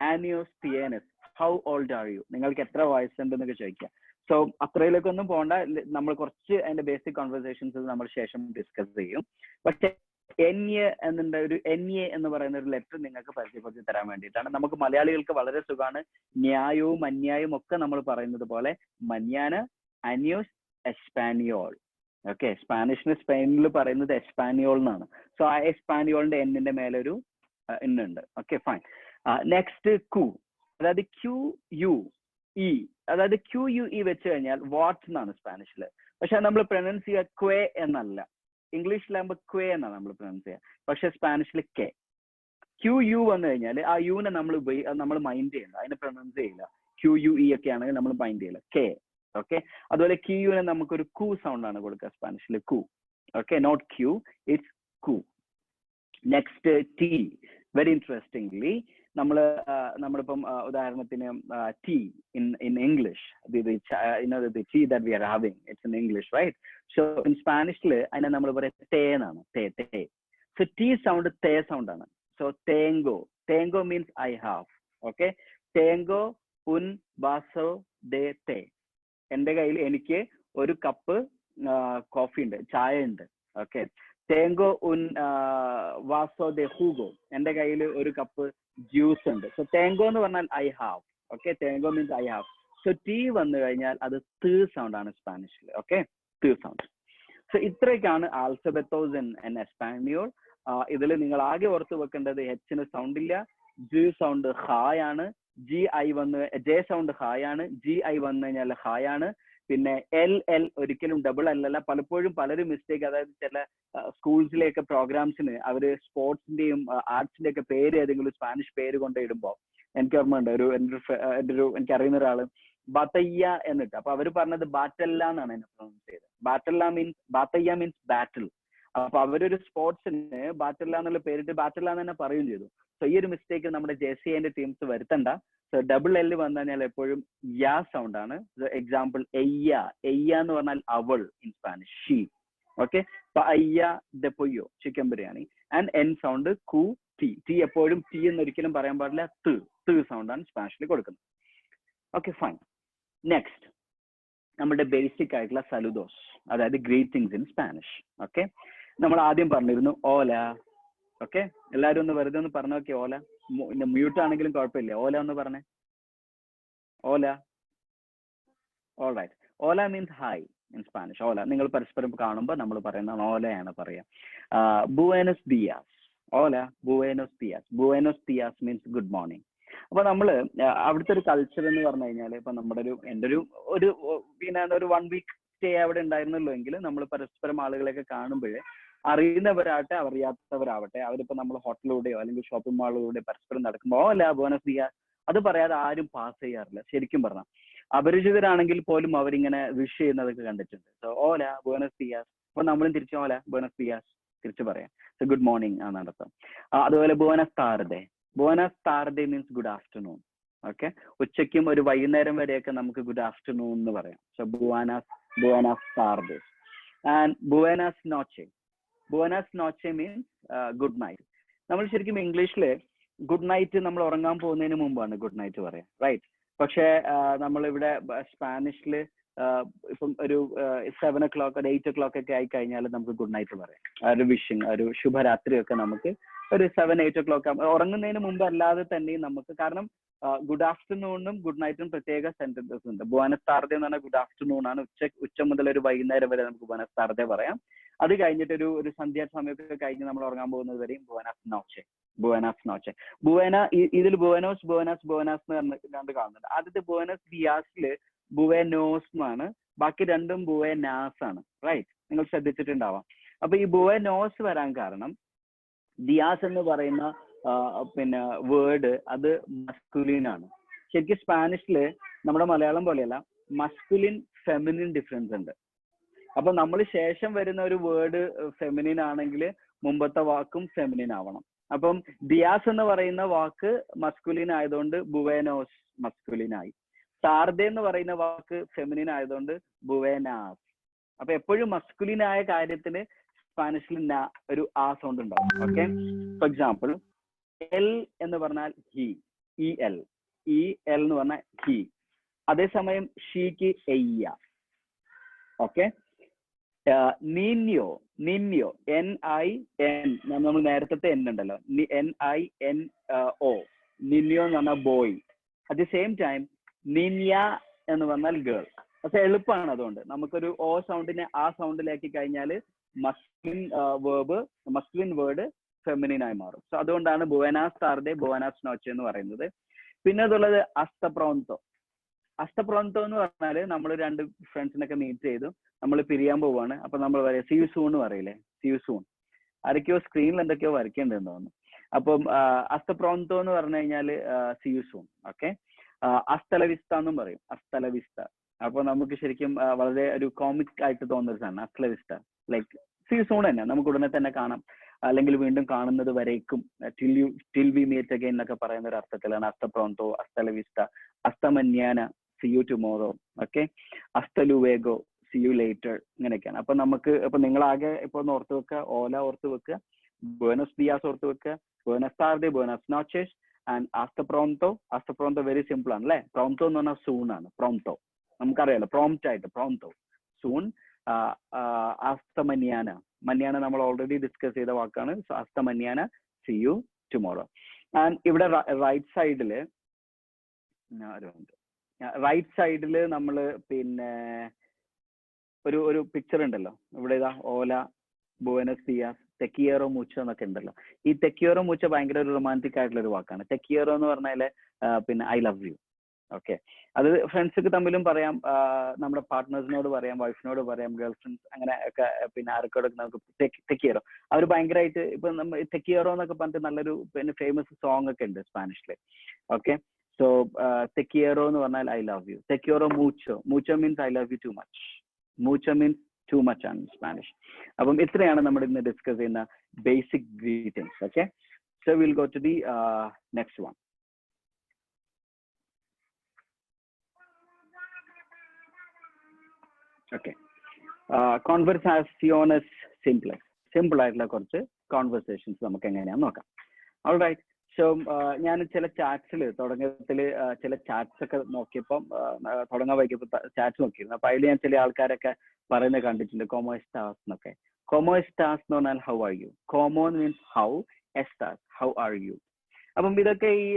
años tienes? How old are you? നിങ്ങൾക്ക് എത്ര വയസ്സുണ്ടെന്നൊക്കെ ചോദിക്കാം. സോ അത്രയിലേക്കൊന്നും പോകണ്ട, നമ്മൾ കുറച്ച് അതിന്റെ ബേസിക് കോൺവെർസേഷൻസ് നമ്മൾ ശേഷം ഡിസ്കസ് ചെയ്യും. പക്ഷെ NA എന്ന് പറയുന്ന ഒരു ലെറ്റർ നിങ്ങൾക്ക് പരിചയപ്പെടുത്തി തരാൻ വേണ്ടിയിട്ടാണ്. നമുക്ക് മലയാളികൾക്ക് വളരെ സുഖമാണ്, ന്യായവും അന്യായവും ഒക്കെ നമ്മൾ പറയുന്നത് പോലെ മന്യാന, അന്യോസ്, എസ്പാനിയോൾ. ഓക്കെ, സ്പാനിഷിന് സ്പെയിനിൽ പറയുന്നത് എസ്പാനിയോൾ എന്നാണ്. സോ ആ എസ്പാനിയോളിന്റെ എന്നിന്റെ മേലെ ഒരു എന്നുണ്ട്. Okay, fine. നെക്സ്റ്റ് കു, അതായത് QUE, അതായത് QUE വെച്ച് കഴിഞ്ഞാൽ വാട്ട് എന്നാണ് സ്പാനിഷില്. പക്ഷെ നമ്മൾ പ്രൊനൗൺസ് ചെയ്യുക ക്വേ എന്നല്ല. ഇംഗ്ലീഷിലാകുമ്പോൾ ക്വേ എന്നാണ് നമ്മൾ പ്രൊനൗൺസ് ചെയ്യുക, പക്ഷെ സ്പാനിഷിൽ കെ. QU വന്നു കഴിഞ്ഞാൽ ആ യുവിനെ നമ്മൾ മൈൻഡ് ചെയ്യില്ല, അതിനെ പ്രൊനൗൺസ് ചെയ്യില്ല. QUE ഒക്കെ ആണെങ്കിൽ നമ്മൾ മൈൻഡ് ചെയ്യില്ല, കെ. ഓക്കെ, അതുപോലെ ക്യൂവിനെ നമുക്കൊരു കു സൗണ്ട് ആണ് കൊടുക്കുക സ്പാനിഷിൽ, കു. ഓക്കെ, നോട്ട് ക്യൂ, ഇറ്റ്സ് കു. Next T. വെരി ഇൻട്രസ്റ്റിംഗ്ലി നമ്മളിപ്പം ഉദാഹരണത്തിന് T in English, the tea that we are having, it's in English, right? So in Spanish അതിനെ നമ്മൾ പറയുക തേ എന്നാണ്, തേ. So ടി സൗണ്ട് തേ സൗണ്ട് ആണ്. So tengo means I have. Okay, tengo un vaso de té. എന്റെ കയ്യിൽ എനിക്ക് ഒരു കപ്പ് കോഫി ഉണ്ട്, ചായ ഉണ്ട്. Okay, tengo un vaso de jugo. എന്റെ കയ്യിൽ ഒരു കപ്പ് ജ്യൂസ് ഉണ്ട്. സോ tengo എന്ന് പറഞ്ഞാൽ I have. Okay, tengo means I have. So T വന്നു കഴിഞ്ഞാൽ അത് ത് സൗണ്ട് ആണ് സ്പാനിഷിൽ. ഓക്കെ, ത് സൗണ്ട്. സോ ഇത്രയൊക്കെയാണ് ആൽഫബറ്റോസ് ഇൻ എസ്പാനിയോൾ. ഇതിൽ നിങ്ങൾ ആകെ ഓർത്ത് വെക്കേണ്ടത് എച്ചിന് സൗണ്ട് ഇല്ല, ജി സൗണ്ട് ഹായ് ആണ്, ജെ സൗണ്ട് ഹായ് ആണ്, GI വന്നു കഴിഞ്ഞാൽ ഹായ് ആണ്. പിന്നെ LL ഒരിക്കലും ഡബിൾ അല്ലല്ല. പലപ്പോഴും പലരും മിസ്റ്റേക്ക്, അതായത് ചില സ്കൂൾസിലെയൊക്കെ പ്രോഗ്രാംസിന് അവര് സ്പോർട്സിന്റെയും ആർട്സിന്റെ ഒക്കെ പേര് ഏതെങ്കിലും സ്പാനിഷ് പേര് കൊണ്ട് ഇടുമ്പോൾ, എനിക്ക് ഓർമ്മയുണ്ട് എനിക്കറിയുന്ന ഒരാള് ബാത്തയ്യ എന്നിട്ട്, അപ്പൊ അവര് പറഞ്ഞത് ബാറ്റല്ല എന്നാണ് എന്നെ പ്രൊനൗൺസ് ചെയ്തത്. ബാത്തയ്യ മീൻസ് ബാറ്റിൽ. അപ്പൊ അവരൊരു സ്പോർട്സിന് ബാറ്റല്ല എന്നുള്ള പേരിട്ട് ബാറ്റല്ല എന്ന് തന്നെ പറയുകയും ചെയ്തു. സോ ഈ ഒരു മിസ്റ്റേക്ക് നമ്മുടെ JCIന്റെ ടീംസ് വരുത്തണ്ട. സോ ഡബിൾ L വന്നു കഴിഞ്ഞാൽ എപ്പോഴും യാ സൗണ്ട് ആണ്. എക്സാമ്പിൾ എയ്യ എന്ന് പറഞ്ഞാൽ അവൾ ഇൻ സ്പാനിഷ്, ഷീ. ഓക്കെ, അയ്യ ദ പൊയ്യോ, chicken biryani. And N sound കു, ടി എപ്പോഴും ടി എന്ന് ഒരിക്കലും പറയാൻ പാടില്ല, ത് സൗണ്ട് ആണ് സ്പാനിഷിൽ കൊടുക്കുന്നത്. Okay, fine. നെക്സ്റ്റ് നമ്മുടെ ബേസിക് ആയിട്ടുള്ള സലുദോസ്, അതായത് ഗ്രീറ്റിംഗ്സ് ഇൻ സ്പാനിഷ്. ഓക്കെ, നമ്മൾ ആദ്യം പറഞ്ഞിരുന്നു ഓല. ഓക്കെ, എല്ലാവരും ഒന്ന് വെറുതെ ഒന്ന് പറഞ്ഞു നോക്കി, ഓല. മ്യൂട്ട് ആണെങ്കിലും കുഴപ്പമില്ല, ഓല ഒന്ന് പറഞ്ഞേ. ഓല. ഓൾറൈറ്റ്, ഓല മീൻസ് ഹായ് ഇൻ സ്പാനിഷ്. ഓല നിങ്ങൾ പരസ്പരം കാണുമ്പോൾ നമ്മൾ പറയുന്ന ഓലയാണ് പറയാ. ബുവേനസ് ദിയാസ്, ഓല ബുവേനോസ് ദിയാസ്. ബുവേനോസ് ദിയാസ് മീൻസ് ഗുഡ് മോർണിംഗ്. അപ്പൊ നമ്മള് അവിടുത്തെ ഒരു കൾച്ചർ എന്ന് പറഞ്ഞു കഴിഞ്ഞാൽ, ഇപ്പൊ നമ്മുടെ എൻ്റെ ഒരു 1 വീക്ക് സ്റ്റേ അവിടെ ഉണ്ടായിരുന്നല്ലോ എങ്കിൽ നമ്മൾ പരസ്പരം ആളുകളെയൊക്കെ കാണുമ്പോൾ അറിയുന്നവരാവട്ടെ അറിയാത്തവരാവട്ടെ, അവരിപ്പോ നമ്മൾ ഹോട്ടലിലൂടെയോ അല്ലെങ്കിൽ ഷോപ്പിംഗ് മാളിലൂടെ പരസ്പരം നടക്കുമ്പോൾ ഓല ബുവനസ് ദിയാസ് അത് പറയാതെ ആരും പാസ് ചെയ്യാറില്ല. ശരിക്കും പറഞ്ഞാൽ അപരിചിതരാണെങ്കിൽ പോലും അവരിങ്ങനെ വിഷ് ചെയ്യുന്നതൊക്കെ കണ്ടിട്ടുണ്ട്. സോ ഓല ബുവനസ് ദിയാസ്. അപ്പൊ നമ്മളും തിരിച്ചു ഓല ബുവനസ് ദിയാസ് തിരിച്ചു പറയാം. സോ ഗുഡ് മോർണിംഗ് ആണ് അർത്ഥം. അതുപോലെ ബുവനസ് താർദെ. ബുവനസ് താർദെ മീൻസ് ഗുഡ് ആഫ്റ്റർനൂൺ. ഓക്കെ, ഉച്ചയ്ക്കും ഒരു വൈകുന്നേരം വരെയൊക്കെ നമുക്ക് ഗുഡ് ആഫ്റ്റർനൂൺ എന്ന് പറയാം. സോ ബുവനസ് താർദെ. ആൻഡ് ബുവനസ് നോച്ചെ. ബുവനസ് നോച്ചെ മീൻസ് ഗുഡ് നൈറ്റ്. നമ്മൾ ശരിക്കും ഇംഗ്ലീഷില് ഗുഡ് നൈറ്റ് നമ്മൾ ഉറങ്ങാൻ പോകുന്നതിന് മുമ്പാണ് ഗുഡ് നൈറ്റ് പറയാം, റൈറ്റ്? പക്ഷെ നമ്മളിവിടെ സ്പാനിഷില് ഇപ്പം ഒരു 7 o'clock ഒരു 8 o'clock ഒക്കെ ആയി കഴിഞ്ഞാൽ നമുക്ക് ഗുഡ് നൈറ്റ് പറയാം. ഒരു വിഷിങ്, ഒരു ശുഭരാത്രി ഒക്കെ നമുക്ക് ഒരു 7-8 o'clock ഉറങ്ങുന്നതിന് മുമ്പ് അല്ലാതെ തന്നെയും നമുക്ക്, കാരണം ഗുഡ് ആഫ്റ്റർനൂണും ഗുഡ് നൈറ്റും പ്രത്യേക സെന്റൻസസ് ഉണ്ട്. ബുവനസ് താർദെ എന്ന് പറഞ്ഞാൽ ഗുഡ് ആഫ്റ്റർനൂൺ ആണ്. ഉച്ച മുതൽ ഒരു വൈകുന്നേരം വരെ നമുക്ക് ബുവനസ് താർദെ പറയാം. അത് കഴിഞ്ഞിട്ട് ഒരു സന്ധ്യാ സമയമൊക്കെ കഴിഞ്ഞ് നമ്മൾ ഉറങ്ങാൻ പോകുന്നത് വരെയും ബുവനസ് നോച്ചെ. ബുവനസ് നോച്ചെ. ഇതിൽ ബുവനോസ് എന്ന് കണ്ട് കാണുന്നുണ്ട്. ആദ്യത്തെ ബുവനസ് ദിയാസില് ബുവനോസ് എന്നാണ്, ബാക്കി രണ്ടും ബുവനാസ് ആണ്, റൈറ്റ്? നിങ്ങൾ ശ്രദ്ധിച്ചിട്ടുണ്ടാവാം. അപ്പൊ ഈ ബുവനോസ് വരാൻ കാരണം ദിയാസ് എന്ന് പറയുന്ന വേർഡ് അത് മസ്കുലിൻ ആണ്. ശരിക്കും സ്പാനിഷില് നമ്മുടെ മലയാളം പോലെയല്ല, മസ്കുലിൻ ഫെമിനിൻ ഡിഫറൻസ് ഉണ്ട്. അപ്പൊ നമ്മൾ ശേഷം വരുന്ന ഒരു വേർഡ് ഫെമിനിൻ ആണെങ്കിൽ മുമ്പത്തെ വാക്കും ഫെമിനിൻ ആവണം. അപ്പം ദിയാസ് എന്ന് പറയുന്ന വാക്ക് മസ്കുലിൻ ആയതുകൊണ്ട് ബുവേനോസ് മസ്കുലിൻ ആയി. താർദെ എന്ന് പറയുന്ന വാക്ക് ഫെമിനിൻ ആയതുകൊണ്ട് ബുവേനാസ്. അപ്പൊ എപ്പോഴും മസ്കുലിൻ ആയ കാര്യത്തിന് സ്പാനിഷിൽ ഒരു ആ സൗണ്ട് ഉണ്ടാവും. ഓക്കെ, ഫോർ എക്സാമ്പിൾ എൽ എന്ന് പറഞ്ഞാൽ ഹി, EL എന്ന് പറഞ്ഞാൽ ഹി. അതേസമയം ഷീക്ക് എയ്യ. ഓക്കെ. നിന്യോ, നിന്യോ NIN, നമ്മൾ നേരത്തെ N ഉണ്ടല്ലോ, NINO, നിന്യോ എന്ന് പറഞ്ഞാൽ boy. At the same time നിന്യ എന്ന് പറഞ്ഞാൽ ഗേൾ. പക്ഷെ എളുപ്പമാണ്. അതുകൊണ്ട് നമുക്കൊരു ഓ സൗണ്ടിനെ ആ സൗണ്ടിലാക്കി കഴിഞ്ഞാൽ മസ്കുലിൻ വേർഡ് ഫെമിനിൻ ആയി മാറും. സോ അതുകൊണ്ടാണ് ബുവനാസ് താർഡെ, ബുവനാസ് നോച്ചെ എന്ന് പറയുന്നത്. പിന്നെ അതുള്ളത് അസ്തപ്രോന്തോ. അസ്തപ്രോന്തോ എന്ന് പറഞ്ഞാല് നമ്മൾ 2 ഫ്രണ്ട്സിനൊക്കെ മീറ്റ് ചെയ്തു, നമ്മൾ പിരിയാൻ പോവാണ്. അപ്പൊ നമ്മൾ പറയാം സി യു സൂൺ എന്ന് പറയില്ലേ, സി യു സൂൺ. ആരൊക്കെയോ സ്ക്രീനിൽ എന്തൊക്കെയോ വരയ്ക്കേണ്ടതെന്ന് തോന്നുന്നു. അപ്പം അസ്തപ്രോന്തോ എന്ന് പറഞ്ഞു കഴിഞ്ഞാല് സി യു സൂൺ. ഓക്കെ. അസ്തലവിസ്ത എന്നും പറയും, അസ്തലവിസ്ത. അപ്പൊ നമുക്ക് ശരിക്കും വളരെ ഒരു കോമിക് ആയിട്ട് തോന്നുന്ന ഒരു സാധനം അസ്തലവിസ്ത. ലൈക്ക് സി യു സൂൺ തന്നെ, നമുക്ക് ഉടനെ തന്നെ കാണാം, അല്ലെങ്കിൽ വീണ്ടും കാണുന്നത് വരേക്കും, ടിൽ വി മീറ്റ് അഗൈൻ എന്നൊക്കെ പറയുന്ന ഒരു അർത്ഥത്തിലാണ് അസ്തപ്രോന്തോ, അസ്തലവിസ്ത, അസ്തമന്യാന, സി യു ടുമോറോ. ഓക്കെ. അസ്തലുവേഗോ, സി യു ലേറ്റർ, ഇങ്ങനെയൊക്കെയാണ്. അപ്പൊ നമുക്ക് ഇപ്പൊ നിങ്ങളാകെ ഇപ്പൊ ഒന്ന് ഓർത്ത് വെക്കുക, ഓല ഓർത്ത് വെക്കുക, ബുവനസ് ദിയാസ് ഓർത്ത് വെക്കുക, ബുവനസ് താർഡെ, ബുവനസ് നോച്ചെസ് ആൻഡ് അസ്തപ്രോന്തോ. അസ്തപ്രോന്തോ വെരി സിമ്പിൾ ആണ് അല്ലെ. പ്രോംതോ എന്ന് പറഞ്ഞാൽ സൂൺ ആണ്. പ്രോംതോ നമുക്കറിയാലോ, പ്രോംപ്റ്റ് ആയിട്ട് പ്രോംതോ, സൂൺ. അസ്തമന്യാന, മന്യാന നമ്മൾ ഓൾറെഡി ഡിസ്കസ് ചെയ്ത വാക്കാണ്. സോ അസ്തമന്യാന, സി യു ടുമോറോ. ആൻഡ് ഇവിടെ റൈറ്റ് സൈഡില് നമ്മള് പിന്നെ ഒരു പിക്ചർ ഉണ്ടല്ലോ ഇവിടെ, ഇതാ ഓല, ബുവനസ് ദിയാസ്, തെക്കിയേറോ മൂച്ചോ എന്നൊക്കെ ഉണ്ടല്ലോ. ഈ തെക്കിയേറോ മൂച്ചോ ഭയങ്കര ഒരു റൊമാൻറ്റിക് ആയിട്ടുള്ള ഒരു വാക്കാണ്. തെക്കിയേറോ എന്ന് പറഞ്ഞാല് പിന്നെ ഐ ലവ് യു. ഓക്കെ. അത് ഫ്രണ്ട്സൊക്കെ തമ്മിലും പറയാം, നമ്മുടെ പാർട്ട്നേഴ്സിനോട് പറയാം, വൈഫിനോട് പറയാം, ഗേൾ ഫ്രണ്ട്സ് അങ്ങനെ ഒക്കെ. പിന്നെ ആർക്കോടൊക്കെ നമുക്ക് തെക്കിയേറോ, അവർ ഭയങ്കരമായിട്ട് ഇപ്പൊ നമ്മൾ തെക്കിയേറോ എന്നൊക്കെ പറഞ്ഞിട്ട് നല്ലൊരു പിന്നെ ഫേമസ് സോങ് ഒക്കെ ഉണ്ട് സ്പാനിഷില്. ഓക്കെ. സോ തെക്കിയേറോ എന്ന് പറഞ്ഞാൽ ഐ ലവ് യു. തെക്കിയേറോ മൂച്ചോ, മൂച്ചോ means I love you too much. മൂച്ചോ മീൻസ് ടു മച്ച് ആണ് സ്പാനിഷ്. അപ്പം ഇത്രയാണ് നമ്മൾ ഇന്ന് ഡിസ്കസ് ചെയ്യുന്ന basic greetings. Okay. So will go to the next one. Okay. കോൺവെർസാസിയോണസ് സിംപ്ലസ്, സിമ്പിൾ ആയിട്ടുള്ള കുറച്ച് കോൺവെർസേഷൻസ് നമുക്ക് എങ്ങനെയാണെന്ന് നോക്കാം. ഓൾറൈറ്റ്. സോ ഞാൻ ചില ചാറ്റ്സിൽ തുടക്കത്തിൽ ചില ചാറ്റ്സ് ഒക്കെ നോക്കിയപ്പം തുടങ്ങാൻ വൈകിയപ്പോൾ ചാറ്റ്സ് നോക്കിയിരുന്നു. അപ്പൊ അതിൽ ഞാൻ ചില ആൾക്കാരൊക്കെ പറയുന്നത് കണ്ടിട്ടുണ്ട്, കോമോ എസ്റ്റാസ് എന്നൊക്കെ. കോമോ എസ്റ്റാസ് എന്ന് പറഞ്ഞാൽ ഹൗ ആർ യു. കോമോ മീൻസ് ഹൗ, എസ്റ്റാസ് ഹൗ ആർ യു. അപ്പം ഇതൊക്കെ ഈ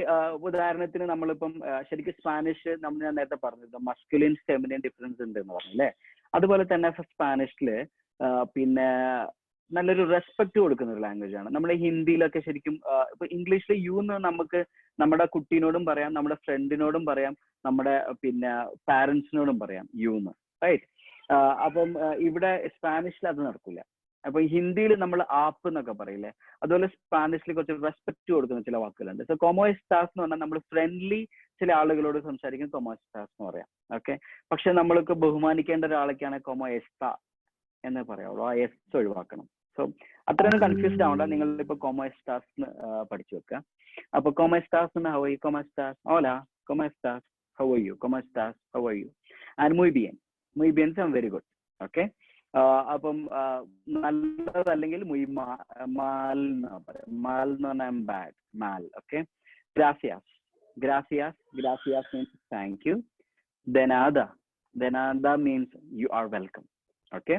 ഉദാഹരണത്തിന് നമ്മളിപ്പം ശരിക്കും സ്പാനിഷ് ഞാൻ നേരത്തെ പറഞ്ഞത് മസ്കുലിൻ ഫെമിനിൻ ഡിഫറൻസ് ഉണ്ട് എന്ന് പറഞ്ഞു അല്ലേ. അതുപോലെ തന്നെ സ്പാനിഷില് പിന്നെ നല്ലൊരു റെസ്പെക്ട് കൊടുക്കുന്ന ഒരു ലാംഗ്വേജ് ആണ്. നമ്മുടെ ഹിന്ദിയിലൊക്കെ ശരിക്കും ഇപ്പൊ ഇംഗ്ലീഷിൽ യു എന്ന് നമുക്ക് നമ്മുടെ കുട്ടീനോടും പറയാം, നമ്മുടെ ഫ്രണ്ടിനോടും പറയാം, നമ്മുടെ പിന്നെ പാരന്റ്സിനോടും പറയാം യു എന്ന്, റൈറ്റ്. അപ്പം ഇവിടെ സ്പാനിഷിൽ അത് നടക്കില്ല. അപ്പൊ ഹിന്ദിയിൽ നമ്മൾ ആപ്പ് എന്നൊക്കെ പറയില്ലേ, അതുപോലെ സ്പാനിഷിൽ കുറച്ച് റെസ്പെക്ട് കൊടുക്കുന്ന ചില വാക്കുകളുണ്ട്. സോ കോമോ എസ്റ്റാസ് എന്ന് പറഞ്ഞാൽ നമ്മൾ ഫ്രണ്ട്ലി ചില ആളുകളോട് സംസാരിക്കും കോമോ എസ്റ്റാസ് എന്ന് പറയാം. ഓക്കെ. പക്ഷെ നമ്മൾക്ക് ബഹുമാനിക്കേണ്ട ഒരാളൊക്കെയാണ് കോമോ എസ്ത എന്ന് പറയാവുള്ളൂ. ആ എസ് ഒഴിവാക്കണം. സോ അത്രയൊന്നും കൺഫ്യൂസ്ഡ് ആവണ്ട, നിങ്ങൾ ഇപ്പൊ കോമോ എസ്റ്റാസ് പഠിച്ചു വെക്കുക. അപ്പൊ കോമോ എസ്റ്റാസ് ഹൗ ആർ യു, കോമോ എസ്റ്റാസ്, ഹോല, കോമോ എസ്റ്റാസ്, ഹൗ ആർ യു, കോമോ എസ്റ്റാസ്, how are you. And muy bien, muy bien sound very good. Okay. അപ്പം നല്ലതല്ലെങ്കിൽ മാൽ എന്ന് പറയാം. മാൽ എന്ന് പറഞ്ഞാൽ ബാഡ്, മാൽ. ഓക്കെ. ഗ്രാസിയാസ്, ഗ്രാസിയാസ്, ഗ്രാസിയാസ് മീൻസ് താങ്ക് യു. ദനാദ, ദനാദ means you are welcome. Okay.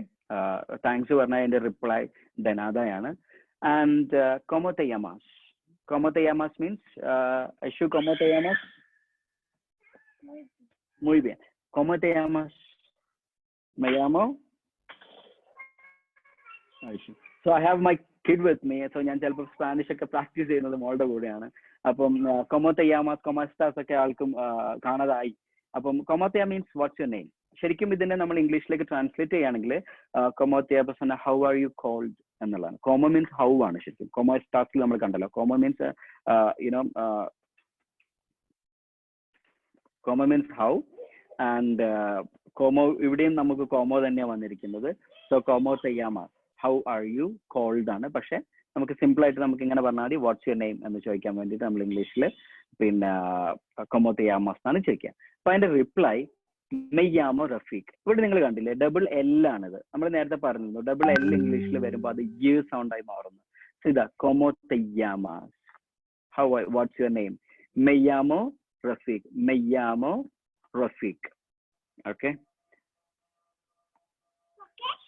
Thanks പറഞ്ഞാൽ അതിന്റെ റിപ്ലൈ ദനാദയാണ്. ആൻഡ് കോമോ te llamas, കോമോ te llamas മീൻസ് ഐഷു, കോമോ te llamas, muy bien, കോമോ te llamas, me llamo Aishu. So I have my kid with me. So ഞാൻ ചിലപ്പോൾ സ്പാനിഷ് ഒക്കെ പ്രാക്ടീസ് ചെയ്യുന്നത് മോളുടെ കൂടെയാണ്. അപ്പം കോമോ te llamas, കോമോ estás ഒക്കെ ആൾക്കും കാണാതായി. അപ്പം കോമോ te means what's your name. ശരിക്കും ഇതിനെ നമ്മൾ ഇംഗ്ലീഷിലേക്ക് ട്രാൻസ്ലേറ്റ് ചെയ്യുകയാണെങ്കിൽ കോമോ te llamas how are you called എന്നുള്ളതാണ്. കോമോ മീൻസ് ഹൗ ആണ് ശരിക്കും. കോമോ എസ്റ്റാസിൽ നമ്മൾ കണ്ടല്ലോ. കോമോ മീൻസ് യുനോ, കോമോ മീൻസ് ഹൗ. ആൻഡ് കോമോ ഇവിടെയും നമുക്ക് കോമോ തന്നെയാണ് വന്നിരിക്കുന്നത്. സോ കോമോ te llamas, how are you called ആണ്. പക്ഷെ നമുക്ക് സിമ്പിൾ ആയിട്ട് നമുക്ക് ഇങ്ങനെ പറഞ്ഞാൽ മതി, വാട്ട്സ് യുവർ നെയിം എന്ന് ചോദിക്കാൻ വേണ്ടിയിട്ട് നമ്മൾ ഇംഗ്ലീഷിൽ പിന്നെ കോമോ te llamas എന്നാണ് ചോദിക്കുക. അപ്പൊ അതിന്റെ റിപ്ലൈ me llamo റഫീഖ്. ഇവിടെ നിങ്ങൾ കണ്ടില്ലേ, ഡബിൾ എൽ ആണിത്. നമ്മൾ നേരത്തെ പറഞ്ഞിരുന്നു ഡബിൾ എൽ ഇംഗ്ലീഷിൽ വരുമ്പോൾ അത് യു സൗണ്ട് ആയി മാറുന്നു. ഇതാ കോമോ te llamas, how, watts your name, me llamo Rafeeq, me llamo Rafeeq. Okay,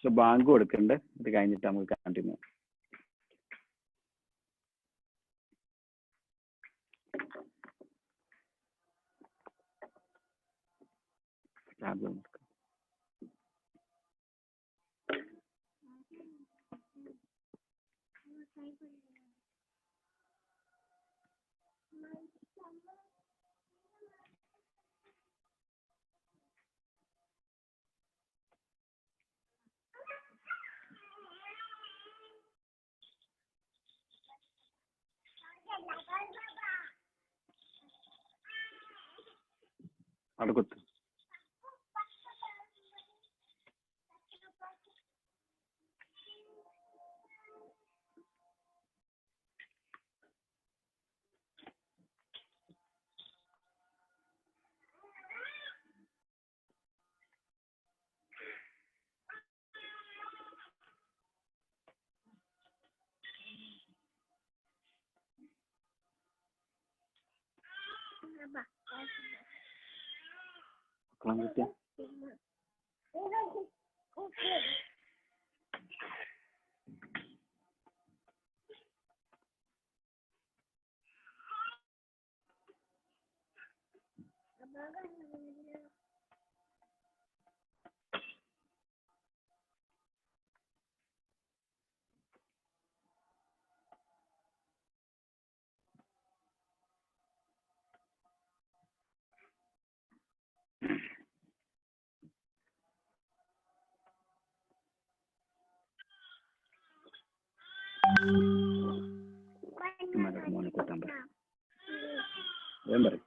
so bank കൊടുക്കുന്നുണ്ട്, ഇത് കഴിഞ്ഞിട്ട് നമുക്ക് കണ്ടിന്യൂ. അവിടെ കുത്ത്. മോനെ കുത്താൻ പറ, വേഗം പറയും.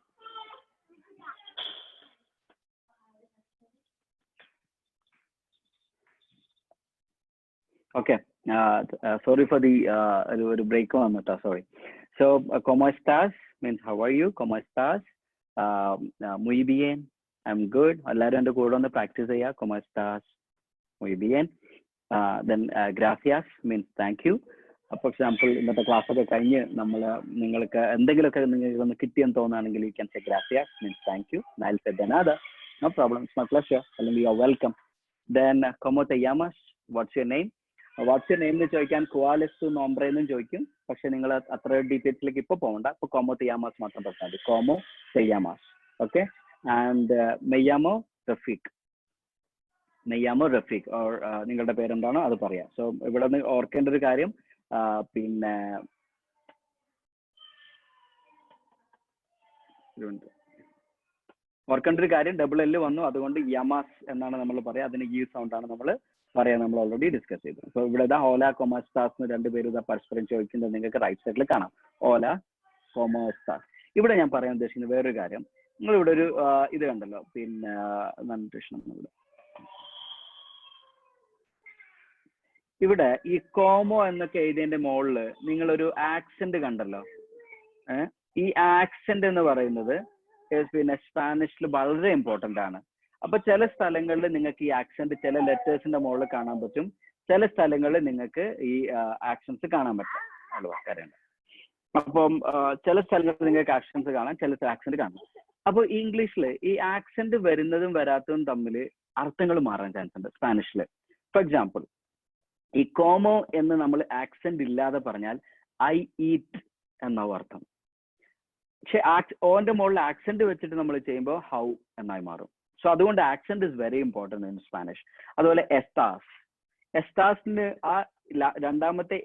Okay, sorry for the break on that, sorry. So, ¿cómo estás? Means how are you? ¿Cómo estás? Muy bien. I'm good. എല്ലാവരും എൻ്റെ കൂടെ ഒന്ന് പ്രാക്ടീസ് ചെയ്യുക. ¿Cómo estás? Muy bien. Then gracias means thank you. For example, ഇന്നത്തെ class ഒക്കെ കഴിഞ്ഞ് നിങ്ങൾക്ക് എന്തെങ്കിലുമൊക്കെ നിങ്ങൾക്ക് ഒന്ന് കിട്ടിയെന്ന് തോന്നുകയാണെങ്കിൽ you can say gracias means thank you. I'll say de nada. No problem. It's my pleasure. അല്ലെങ്കിൽ you are welcome. Then ¿cómo te llamas? What's your name? Watts your name എന്ന് ചോദിക്കാൻ കുവാലെസ് നോംബ്രെ എന്നും ചോദിക്കും. പക്ഷെ നിങ്ങൾ അത്ര ഡീറ്റെയിൽസിലേക്ക് ഇപ്പൊ പോകണ്ട. ഇപ്പൊ കോമോ തെയ്യാമാസ് മാത്രം പറഞ്ഞാൽ മതി. കോമോ തെയ്യാമാസ്. ഓക്കെ. ആൻഡ് മെയ്യാമോ റഫീഖ്. മെയ്യാമോ റഫീഖ് ഓർ നിങ്ങളുടെ പേരെന്താണോ അത് പറയാം. സോ ഇവിടെ നിന്ന് ഓർക്കേണ്ട ഒരു കാര്യം, പിന്നെ ഓർക്കേണ്ട ഒരു കാര്യം, ഡബിൾ എല്ല് വന്നു, അതുകൊണ്ട് യമാസ് എന്നാണ് നമ്മൾ പറയാം. അതിന് ഈ സൗണ്ട് ആണ് നമ്മൾ പറയാൻ നമ്മൾ ഓൾറെഡി ഡിസ്കസ് ചെയ്തു. സോ ഇവിടെ ഇതാ ഓല കൊമോസ്റ്റാസ് എന്ന് രണ്ടുപേരും ഇതാ പരസ്പരം ചോദിക്കുന്നത് നിങ്ങൾക്ക് റൈറ്റ് സൈഡിൽ കാണാം. ഓല കൊമോസ്റ്റാസ്. ഇവിടെ ഞാൻ പറയാൻ ഉദ്ദേശിക്കുന്നത് വേറൊരു കാര്യം, നിങ്ങൾ ഇവിടെ ഒരു ഇത് കണ്ടല്ലോ, പിന്നെ ഇവിടെ ഈ കോമോ എന്നൊക്കെ എഴുതിയതിന്റെ മുകളില് നിങ്ങളൊരു ആക്സെന്റ് കണ്ടല്ലോ. ഈ ആക്സെന്റ് എന്ന് പറയുന്നത് പിന്നെ സ്പാനിഷിൽ വളരെ ഇമ്പോർട്ടന്റ് ആണ്. അപ്പൊ ചില സ്ഥലങ്ങളിൽ നിങ്ങൾക്ക് ഈ ആക്സെന്റ് ചില ലെറ്റേഴ്സിന്റെ മുകളിൽ കാണാൻ പറ്റും, ചില സ്ഥലങ്ങളിൽ നിങ്ങൾക്ക് ഈ ആക്ഷൻസ് കാണാൻ പറ്റും. അറിയണ്ട. അപ്പം ചില സ്ഥലങ്ങളിൽ നിങ്ങൾക്ക് ആക്ഷൻസ് കാണാം, ചില ആക്സെന്റ് കാണാം. അപ്പൊ ഇംഗ്ലീഷിൽ ഈ ആക്സെന്റ് വരുന്നതും വരാത്തതും തമ്മിൽ അർത്ഥങ്ങൾ മാറാൻ ചാൻസ് ഉണ്ട് സ്പാനിഷില്. ഫോർ എക്സാമ്പിൾ, ഈ കോമോ എന്ന് നമ്മൾ ആക്സെന്റ് ഇല്ലാതെ പറഞ്ഞാൽ ഐ ഈറ്റ് എന്നാവും അർത്ഥം. പക്ഷെ ഓന്റെ മുകളിൽ ആക്സെന്റ് വെച്ചിട്ട് നമ്മൾ ചെയ്യുമ്പോൾ ഹൗ എന്നായി മാറും. സോ അതുകൊണ്ട് accent is very important in Spanish. അതുപോലെ എസ്താസ്. എസ്താസിന് ആ രണ്ടാമത്തെ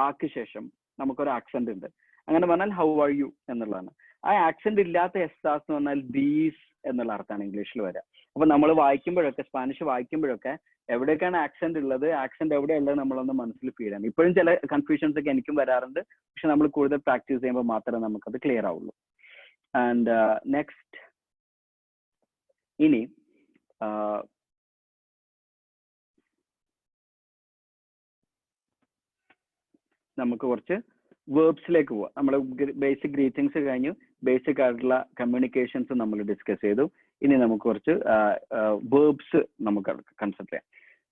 ആക്ക് ശേഷം നമുക്കൊരു ആക്സെന്റ് ഉണ്ട്. അങ്ങനെ പറഞ്ഞാൽ ഹൗ ആർ യു എന്നുള്ളതാണ്. ആ ആക്സെന്റ് ഇല്ലാത്ത എസ്താസ് എന്ന് പറഞ്ഞാൽ ദീസ് എന്നുള്ള അർത്ഥമാണ് ഇംഗ്ലീഷിൽ വരിക. അപ്പൊ നമ്മൾ വായിക്കുമ്പോഴൊക്കെ, സ്പാനിഷ് വായിക്കുമ്പോഴൊക്കെ എവിടെയൊക്കെയാണ് ആക്സെന്റ് ഉള്ളത്, ആക്സെന്റ് എവിടെയുള്ളത് നമ്മളൊന്ന് മനസ്സിൽ ഫീൽ ചെയ്യണം. ഇപ്പോഴും ചില കൺഫ്യൂഷൻസ് ഒക്കെ എനിക്കും വരാറുണ്ട്. പക്ഷെ നമ്മൾ കൂടുതൽ പ്രാക്ടീസ് ചെയ്യുമ്പോൾ മാത്രമേ നമുക്കത് ക്ലിയർ ആവുള്ളൂ. ആൻഡ് നെക്സ്റ്റ്, ഇനി നമുക്ക് കുറച്ച് വേർബ്സിലേക്ക് പോവാം. നമ്മൾ ബേസിക് ഗ്രീറ്റിംഗ്സ് കഴിഞ്ഞു, ബേസിക് ആയിട്ടുള്ള കമ്മ്യൂണിക്കേഷൻസ് നമ്മൾ ഡിസ്കസ് ചെയ്തു. ഇനി നമുക്ക് കുറച്ച് വേർബ്സ് നമുക്ക് കൺസിഡർ ചെയ്യാം.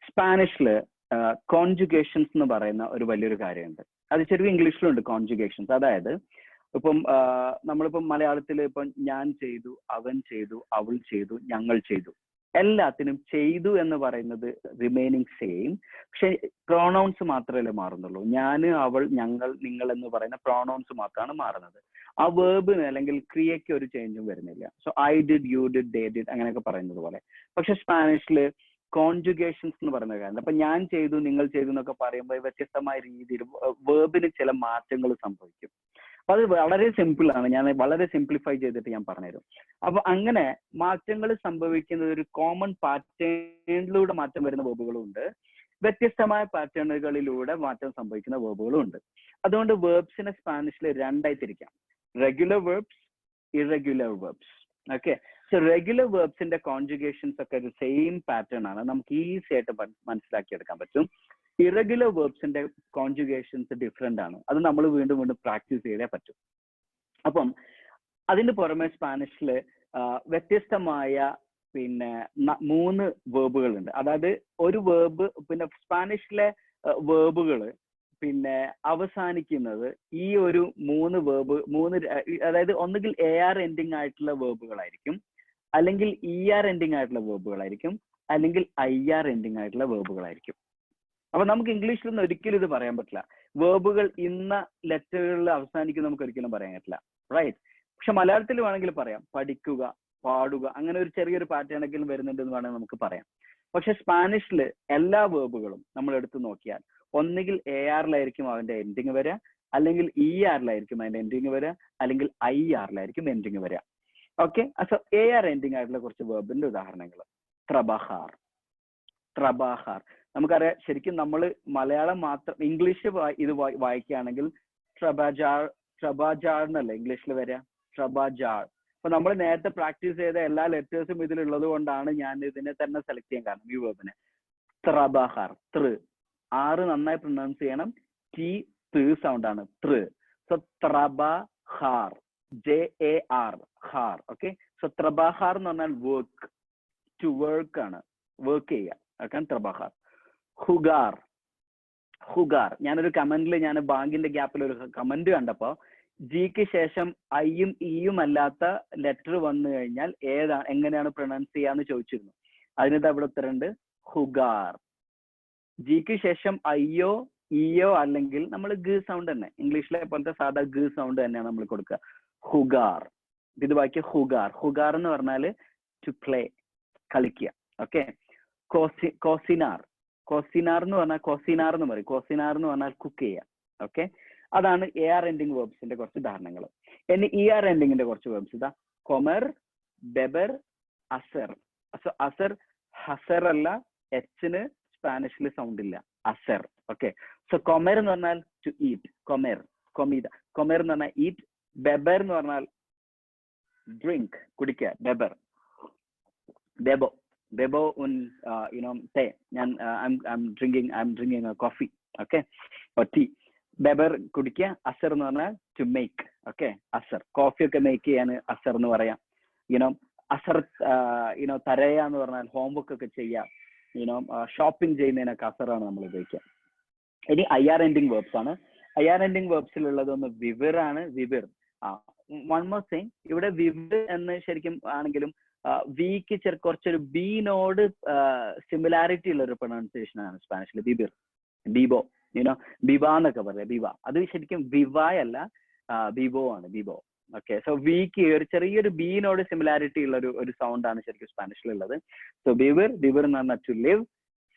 സ്പാനിഷില് കോൺജുഗേഷൻസ് എന്ന് പറയുന്ന ഒരു വലിയൊരു കാര്യമുണ്ട്. അത് ശരിക്കും ഇംഗ്ലീഷിലുണ്ട് കോൺജുഗേഷൻസ്. അതായത് ഇപ്പം നമ്മളിപ്പം മലയാളത്തിൽ ഇപ്പം ഞാൻ ചെയ്തു, അവൻ ചെയ്തു, അവൾ ചെയ്തു, ഞങ്ങൾ ചെയ്തു, എല്ലാത്തിനും ചെയ്തു എന്ന് പറയുന്നത് റിമൈനിങ് സെയിം. പക്ഷെ പ്രോണൗൺസ് മാത്രമല്ലേ മാറുന്നുള്ളൂ. ഞാൻ, അവൾ, ഞങ്ങൾ, നിങ്ങൾ എന്ന് പറയുന്ന പ്രോണൗൺസ് മാത്രമാണ് മാറുന്നത്. ആ വേർബിന് അല്ലെങ്കിൽ ക്രിയയ്ക്ക് ഒരു ചേഞ്ചും വരുന്നില്ല. So I did, you did, they did അങ്ങനെയൊക്കെ പറയുന്നത് പോലെ. പക്ഷെ സ്പാനിഷില് കോൺജുഗേഷൻസ് എന്ന് പറയുന്ന കാര്യം, അപ്പൊ ഞാൻ ചെയ്തു, നിങ്ങൾ ചെയ്തു എന്നൊക്കെ പറയുമ്പോൾ വ്യത്യസ്തമായ രീതിയിൽ വേർബിന് ചില മാറ്റങ്ങൾ സംഭവിക്കും. അപ്പൊ അത് വളരെ സിമ്പിൾ ആണ്. ഞാൻ വളരെ സിംപ്ലിഫൈ ചെയ്തിട്ട് ഞാൻ പറഞ്ഞുതരും. അപ്പൊ അങ്ങനെ മാറ്റങ്ങൾ സംഭവിക്കുന്നത് ഒരു കോമൺ പാറ്റേണിലൂടെ മാറ്റം വരുന്ന വേർബുകളും ഉണ്ട്, വ്യത്യസ്തമായ പാറ്റേണുകളിലൂടെ മാറ്റം സംഭവിക്കുന്ന വേർബുകളും ഉണ്ട്. അതുകൊണ്ട് വേർബ്സിനെ സ്പാനിഷിൽ രണ്ടായി തിരിക്കാം: regular verbs, irregular verbs. Okay, so regular വേർബ്സിന്റെ കോൺജുഗേഷൻസ് ഒക്കെ ഒരു സെയിം പാറ്റേൺ ആണ്, നമുക്ക് ഈസി ആയിട്ട് മനസ്സിലാക്കിയെടുക്കാൻ പറ്റും. ഇറഗുലർ വേർബ്സിന്റെ കോൺജുഗേഷൻസ് ഡിഫറെന്റ് ആണ്, അത് നമ്മൾ വീണ്ടും വീണ്ടും പ്രാക്ടീസ് ചെയ്തേ പറ്റും. അപ്പം അതിന് പുറമെ സ്പാനിഷില് വ്യത്യസ്തമായ പിന്നെ 3 വേർബുകൾ ഉണ്ട്. അതായത് ഒരു വേർബ്, പിന്നെ സ്പാനിഷിലെ വേർബുകൾ പിന്നെ അവസാനിക്കുന്നത് ഈ ഒരു 3 വേർബ്, അതായത് ഒന്നുകിൽ AR എൻഡിങ് ആയിട്ടുള്ള വേർബുകളായിരിക്കും, അല്ലെങ്കിൽ ER എൻഡിങ് ആയിട്ടുള്ള വേർബുകളായിരിക്കും, അല്ലെങ്കിൽ IR എൻഡിങ് ആയിട്ടുള്ള വേർബുകളായിരിക്കും. അപ്പൊ നമുക്ക് ഇംഗ്ലീഷിലൊന്നും ഒരിക്കലും ഇത് പറയാൻ പറ്റില്ല. വേർബുകൾ ഇന്ന ലെറ്ററുകളിൽ അവസാനിക്കും നമുക്ക് ഒരിക്കലും പറയാൻ പറ്റില്ല, റൈറ്റ്? പക്ഷെ മലയാളത്തിൽ വേണമെങ്കിൽ പറയാം, പഠിക്കുക, പാടുക, അങ്ങനെ ഒരു ചെറിയൊരു പാറ്റേണെങ്കിലും വരുന്നുണ്ടെന്ന് വേണമെങ്കിൽ നമുക്ക് പറയാം. പക്ഷെ സ്പാനിഷിൽ എല്ലാ വേർബുകളും നമ്മൾ എടുത്തു നോക്കിയാൽ ഒന്നുകിൽ ARലായിരിക്കും അതിന്റെ എൻഡിങ് വരിക, അല്ലെങ്കിൽ ERലായിരിക്കും അതിന്റെ എൻഡിങ് വരിക, അല്ലെങ്കിൽ IRലായിരിക്കും എൻഡിങ് വരിക. ഓക്കെ, സോ AR എൻഡിങ് ആയിട്ടുള്ള കുറച്ച് വേർബിന്റെ ഉദാഹരണങ്ങൾ: ട്രബഹാർ. ട്രബഹാർ നമുക്കറിയാം, ശരിക്കും നമ്മൾ മലയാളം മാത്രം, ഇംഗ്ലീഷ് ഇത് വായിക്കുകയാണെങ്കിൽ ട്രബാജാർ എന്നല്ലേ ഇംഗ്ലീഷിൽ വരിക, ട്രബാജാർ. അപ്പൊ നമ്മൾ നേരത്തെ പ്രാക്ടീസ് ചെയ്ത എല്ലാ ലെറ്റേഴ്സും ഇതിലുള്ളത് കൊണ്ടാണ് ഞാൻ ഇതിനെ തന്നെ സെലക്ട് ചെയ്യാൻ കാരണം, ഈ വേർബിനെ. ട്രബഹാർ, ആറ് നന്നായി പ്രൊനൗൺസ് ചെയ്യണം, ട് സൗണ്ട് ആണ്, സോ ട്രബഹാർ, JAR, ഹാർ. ഓക്കെ, സോ ട്രബഹാർ എന്ന് പറഞ്ഞാൽ വർക്ക്, ടു വർക്ക് ആണ്, വർക്ക് ചെയ്യുക. ഓക്കെ, ട്രബഹാർ. ഹുഗാർ. ഹുഗാർ, ഞാനൊരു കമന്റിൽ, ഞാൻ ബാങ്കിന്റെ ഗ്യാപ്പിൽ ഒരു കമന്റ് കണ്ടപ്പോ ജിക്ക് ശേഷം ഐയും ഇയും അല്ലാത്ത ലെറ്റർ വന്നു കഴിഞ്ഞാൽ എങ്ങനെയാണ് പ്രൊനൗൺസ് ചെയ്യാന്ന് ചോദിച്ചിരുന്നു. അതിനകത്ത് അവിടെ ഉത്തരമുണ്ട് ഹുഗാർ. ജിക്ക് ശേഷം ഐയോ ഇയോ അല്ലെങ്കിൽ നമ്മൾ ഗ സൗണ്ട് തന്നെ, ഇംഗ്ലീഷിലെ പോലത്തെ സാധാ ഗ സൗണ്ട് തന്നെയാണ് നമ്മൾ കൊടുക്കുക, ഹുഗാർ. ഇത് ബാക്കി ഹുഗാർ. ഹുഗാർ എന്ന് പറഞ്ഞാൽ ടു പ്ലേ, കളിക്കുക. ഓക്കെ, കോസിനാർ. കോസിനാർ എന്ന് പറഞ്ഞാൽ കോസിനാർ എന്ന് പറയും, കോസിനാർ എന്ന് പറഞ്ഞാൽ കുക്ക് ചെയ്യുക. ഓക്കെ, അതാണ് AR എൻഡിങ് വേർബ്സിന്റെ കുറച്ച് ഉദാഹരണങ്ങൾ. ഇനി ER എൻഡിങ്ങിന്റെ കുറച്ച് വേർബ്സ് ഇതാ: കൊമർ, ബെബർ, അസർ. അസർ ഹസർ അല്ല, എച്ചിന് സ്പാനിഷിൽ സൗണ്ട് ഇല്ല, അസർ. ഓക്കെ, സോ കൊമർ എന്ന് പറഞ്ഞാൽ ടു ഈറ്റ്, കൊമർ, കൊമീദ. കൊമർ എന്ന് പറഞ്ഞാൽ ഈറ്റ്. ബെബർ എന്ന് പറഞ്ഞാൽ ഡ്രിങ്ക്, കുടിക്കുക, ബെബർ. ബെബോ, ബെബോ ഉൻ ടേ. ഞാൻ I'm drinking a coffee. Okay, tea. ബെബർ, കുടിക്കുക. അസർ എന്ന് പറഞ്ഞാൽ ടു മേക്ക്. ഓക്കെ, അസർ, കോഫി ഒക്കെ മേക്ക് ചെയ്യാൻ അസർ എന്ന് പറയാം. അസർ തരയ എന്ന് പറഞ്ഞാൽ ഹോംവർക്ക് ഒക്കെ ചെയ്യാം, ഷോപ്പിംഗ് ചെയ്യുന്നതിനൊക്കെ അസറാണ് നമ്മൾ ഉപയോഗിക്കുക. ഇനി IR എൻഡിങ് വേർബ്സ് ആണ്. IR എൻഡിങ് വേർബ്സിലുള്ളത് ഒന്ന് വിവിർ ആണ്, വിവിർ. വൺ മോർ തിങ്, ഇവിടെ വിവിർ എന്ന് ശരിക്കും ആണെങ്കിലും വിക്ക് കുറച്ചൊരു ബീനോട് സിമിലാരിറ്റി ഉള്ള ഒരു പ്രൊനൗൺസിയേഷൻ ആണ് സ്പാനിഷിൽ, വിവിർ. ബിബോ, ബിവ എന്നൊക്കെ പറയാം, ബിവ. അത് ശരിക്കും വിവായ് അല്ല, ബിബോ ആണ്, ബിബോ. ഓക്കെ, സോ വിക്ക് ഒരു ചെറിയൊരു ബീനോട് സിമിലാരിറ്റി ഉള്ള ഒരു സൗണ്ട് ആണ് ശരിക്കും സ്പാനിഷിലുള്ളത്. സോ വിവിർ, വിവിർ എന്ന് പറഞ്ഞാൽ ടു ലിവ്.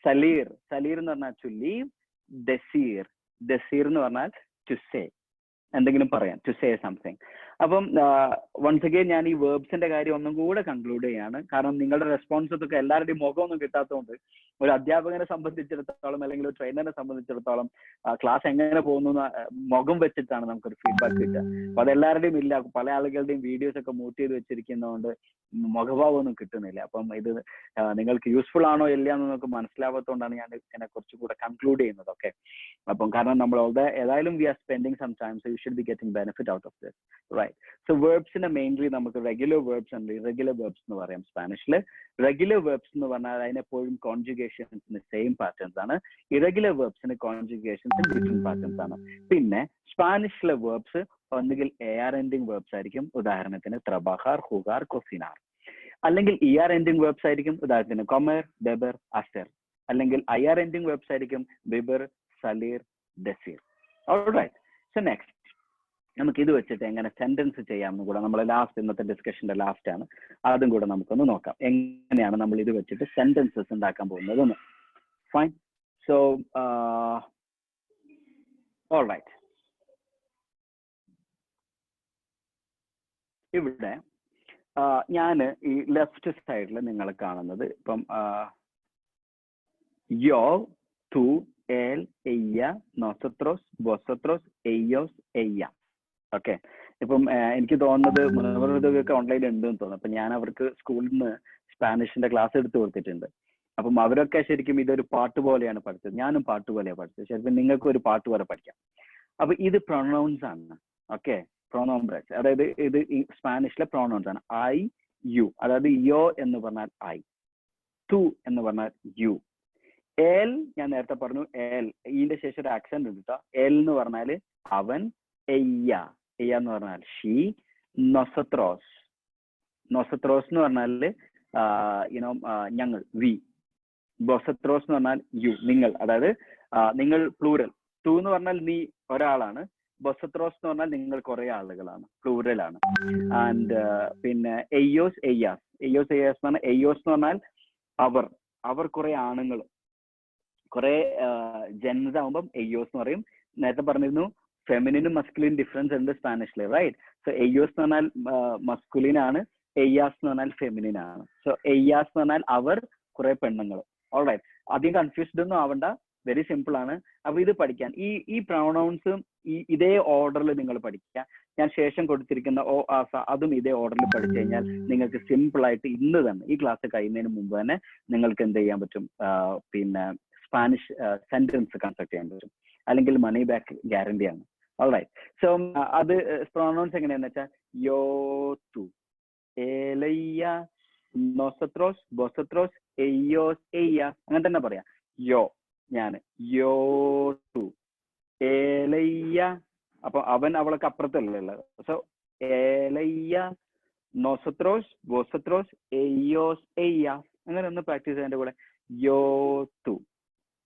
സലീർ, സലീർ എന്ന് പറഞ്ഞാൽ ടു ലീവ്. ഡെസീർ, ഡെസീർ എന്ന് പറഞ്ഞാൽ ടു സേ, എന്തെങ്കിലും പറയാം, ടു സേ സംതിങ്. അപ്പം വൺസ് അഗെയിൻ ഞാൻ ഈ വേർബ്സിന്റെ കാര്യം ഒന്നും കൂടെ കൺക്ലൂഡ് ചെയ്യാണ്. കാരണം നിങ്ങളുടെ റെസ്പോൺസസ് ഒക്കെ എല്ലാവരുടെയും മുഖമൊന്നും കിട്ടാത്തതുകൊണ്ട്, ഒരു അധ്യാപകനെ സംബന്ധിച്ചിടത്തോളം അല്ലെങ്കിൽ ഒരു ട്രെയിനറെ സംബന്ധിച്ചിടത്തോളം ക്ലാസ് എങ്ങനെ പോകുന്നു മുഖം വെച്ചിട്ടാണ് നമുക്കൊരു ഫീഡ്ബാക്ക് കിട്ടുക. അപ്പൊ അതെല്ലാവരുടെയും ഇല്ല. പല ആളുകളുടെയും വീഡിയോസ് ഒക്കെ മ്യൂട്ട് ചെയ്ത് വെച്ചിരിക്കുന്നതുകൊണ്ട് മുഖഭാവമൊന്നും കിട്ടുന്നില്ല. അപ്പം ഇത് നിങ്ങൾക്ക് യൂസ്ഫുൾ ആണോ ഇല്ല എന്ന് നമുക്ക് മനസ്സിലാവാത്തതുകൊണ്ടാണ് ഞാൻ ഇതിനെ കുറച്ചുകൂടെ കൺക്ലൂഡ് ചെയ്യുന്നത്. ഓക്കെ, അപ്പം കാരണം നമ്മൾ ഏതായാലും we are spending some time, so you should be getting benefit out of this, right? So വേർബ്സിനെ മെയിൻലി നമുക്ക് റെഗുലർ വേർബ്സ് ഉണ്ട്, ഇറഗുലർ വേർബ്സ് എന്ന് പറയാം സ്പാനിഷിൽ. റെഗുലർ വേർബ്സ് എന്ന് പറഞ്ഞാൽ അതിനെപ്പോഴും കോൺജുഗേഷൻസിന് സെയിം പാറ്റേൺസ് ആണ്. ഇറഗുലർ വേർബ്സിന് കോൺജുഗേഷൻസിന് ഡിഫറെന്റ് പാറ്റേൺസ് ആണ്. പിന്നെ സ്പാനിഷിലെ വേർബ്സ് ഒന്നുകിൽ AR എൻഡിങ് വേർബ്സ് ആയിരിക്കും, ഉദാഹരണത്തിന് ത്രബഹാർ, ഹുഗാർ, കൊസിനാർ. അല്ലെങ്കിൽ ER എൻഡിങ് വേർബ്സ് ആയിരിക്കും, ഉദാഹരണത്തിന് കൊമർ, ബെബർ, അസർ. അല്ലെങ്കിൽ IR എൻഡിങ് വേർബ്സ് ആയിരിക്കും, ബിബർ, സലീർ, ദസീർ. ഓൾറൈറ്റ്. സോ നെക്സ്റ്റ് നമുക്ക് ഇത് വെച്ചിട്ട് എങ്ങനെ സെന്റൻസ് ചെയ്യാമെന്ന് കൂടെ നമ്മൾ ലാസ്റ്റ്, ഇന്നത്തെ ഡിസ്കഷന്റെ ലാസ്റ്റ് ആണ്, അതും കൂടെ നമുക്കൊന്ന് നോക്കാം. എങ്ങനെയാണ് നമ്മൾ ഇത് വെച്ചിട്ട് സെന്റൻസസ് ഉണ്ടാക്കാൻ പോകുന്നതെന്ന്. ഫൈൻ. So alright. ഇവിടെ ഞാൻ ഈ ലെഫ്റ്റ് സൈഡിൽ നിങ്ങൾ കാണുന്നത് ഇപ്പം യോ, തു, él, ella, nosotros, vosotros, ellos, ella. Okay. ഇപ്പം എനിക്ക് തോന്നുന്നത് മുനവറുകൾക്ക് ഓൺലൈനിൽ ഉണ്ടെന്ന് തോന്നുന്നു. അപ്പൊ ഞാൻ അവർക്ക് സ്കൂളിൽ നിന്ന് സ്പാനിഷിന്റെ ക്ലാസ് എടുത്തു കൊടുത്തിട്ടുണ്ട്. അപ്പം അവരൊക്കെ ശരിക്കും ഇതൊരു പാട്ട് പോലെയാണ് പഠിച്ചത്. ഞാനും പാട്ട് പോലെയാണ് പഠിച്ചത്. ശരിക്കും നിങ്ങൾക്ക് ഒരു പാട്ട് പോലെ പഠിക്കാം. അപ്പൊ ഇത് പ്രൊണൗൺസ് ആണ്. Okay, pronouns. അതായത് ഇത് ഈ സ്പാനിഷിലെ പ്രൊണൗൺസ് ആണ്. I, you. അതായത് യോ എന്ന് പറഞ്ഞാൽ ഐ, തു എന്ന് പറഞ്ഞാൽ യു. എൽ ഞാൻ നേരത്തെ പറഞ്ഞു, എൽ ഈന്റെ ശേഷം ഒരു ആക്സെന്റ് ഉണ്ട് കേട്ടോ. എൽ എന്ന് പറഞ്ഞാല് അവൻ, എയ്യ, എയ്യ എന്ന് പറഞ്ഞാൽ ഷീ, നൊസത്രോസ്, നൊസത്രോസ് എന്ന് പറഞ്ഞാല് ഞങ്ങൾ, വി. ബൊസത്രോസ് എന്ന് പറഞ്ഞാൽ യു, നിങ്ങൾ. അതായത് നിങ്ങൾ പ്ലൂറൽ. ടു എന്ന് പറഞ്ഞാൽ നീ ഒരാളാണ്. ബൊസത്രോസ് എന്ന് പറഞ്ഞാൽ നിങ്ങൾ കുറെ ആളുകളാണ്, പ്ലൂറൽ ആണ്. ആൻഡ് പിന്നെ എയ്യോസ്, എയ്യാസ്. എയ്യോസ്, എയ്യാസ് എന്ന് പറഞ്ഞാൽ, എയ്യോസ് എന്ന് പറഞ്ഞാൽ അവർ, അവർ കുറെ ആണുങ്ങൾ. കുറെ ജെൻസ് ആകുമ്പം എയ്യോസ് എന്ന് പറയും. നേരത്തെ പറഞ്ഞിരുന്നു ഫെമിനിനും മസ്കുലിൻ ഡിഫറൻസ് ഉണ്ട് സ്പാനിഷില്, റൈറ്റ്? സോ എയ്യോസ് എന്ന് പറഞ്ഞാൽ മസ്കുലിൻ ആണ്, എയ്യാസ് എന്ന് പറഞ്ഞാൽ ഫെമിനിൻ ആണ്. സോ എയ്യാസ് എന്ന് പറഞ്ഞാൽ അവർ, കുറെ പെണ്ണുങ്ങൾ. ഓൾറൈറ്റ്. അധികം കൺഫ്യൂസ്ഡ് ഒന്നും ആവണ്ട, വെരി സിമ്പിൾ ആണ്. അപ്പൊ ഇത് പഠിക്കാൻ ഈ പ്രൊണൗൺസും ഇതേ ഓർഡറിൽ നിങ്ങൾ പഠിക്കുക. ഞാൻ ശേഷം കൊടുത്തിരിക്കുന്ന ഓ, ആസ അതും ഇതേ ഓർഡറിൽ പഠിച്ചു കഴിഞ്ഞാൽ നിങ്ങൾക്ക് സിമ്പിൾ ആയിട്ട് ഇന്ന് തന്നെ ഈ ക്ലാസ് കഴിയുന്നതിന് മുമ്പ് തന്നെ നിങ്ങൾക്ക് എന്ത് ചെയ്യാൻ പറ്റും, പിന്നെ സ്പാനിഷ് സെന്റൻസ് കൺസ്ട്രക്ട് ചെയ്യാൻ പറ്റും. അല്ലെങ്കിൽ മണി ബാക്ക് ഗ്യാരണ്ടി ആണ്. ഓൾറൈറ്റ്. സോ അത് പ്രൊണൗൺസ് എങ്ങനെയാന്ന് വെച്ചാൽ യോ, തു, ഏലയ്യ, നോസത്രോസ്, ബൊസത്രോസ്, എയ്യോസ്, എയ്യ, അങ്ങനെ തന്നെ പറയാം. യോ ഞാന്, യോ, തു, ഏലയ്യ, അപ്പൊ അവൻ അവൾക്ക് അപ്പുറത്തല്ലേ ഉള്ളത്. സോ ഏലയ്യ, നോസത്രോസ്, ബൊസത്രോസ്, എയ്യോസ്, എയ്യ. അങ്ങനെ ഒന്ന് പ്രാക്ടീസ് ചെയ്യാൻ കൂടെ. യോ, തു,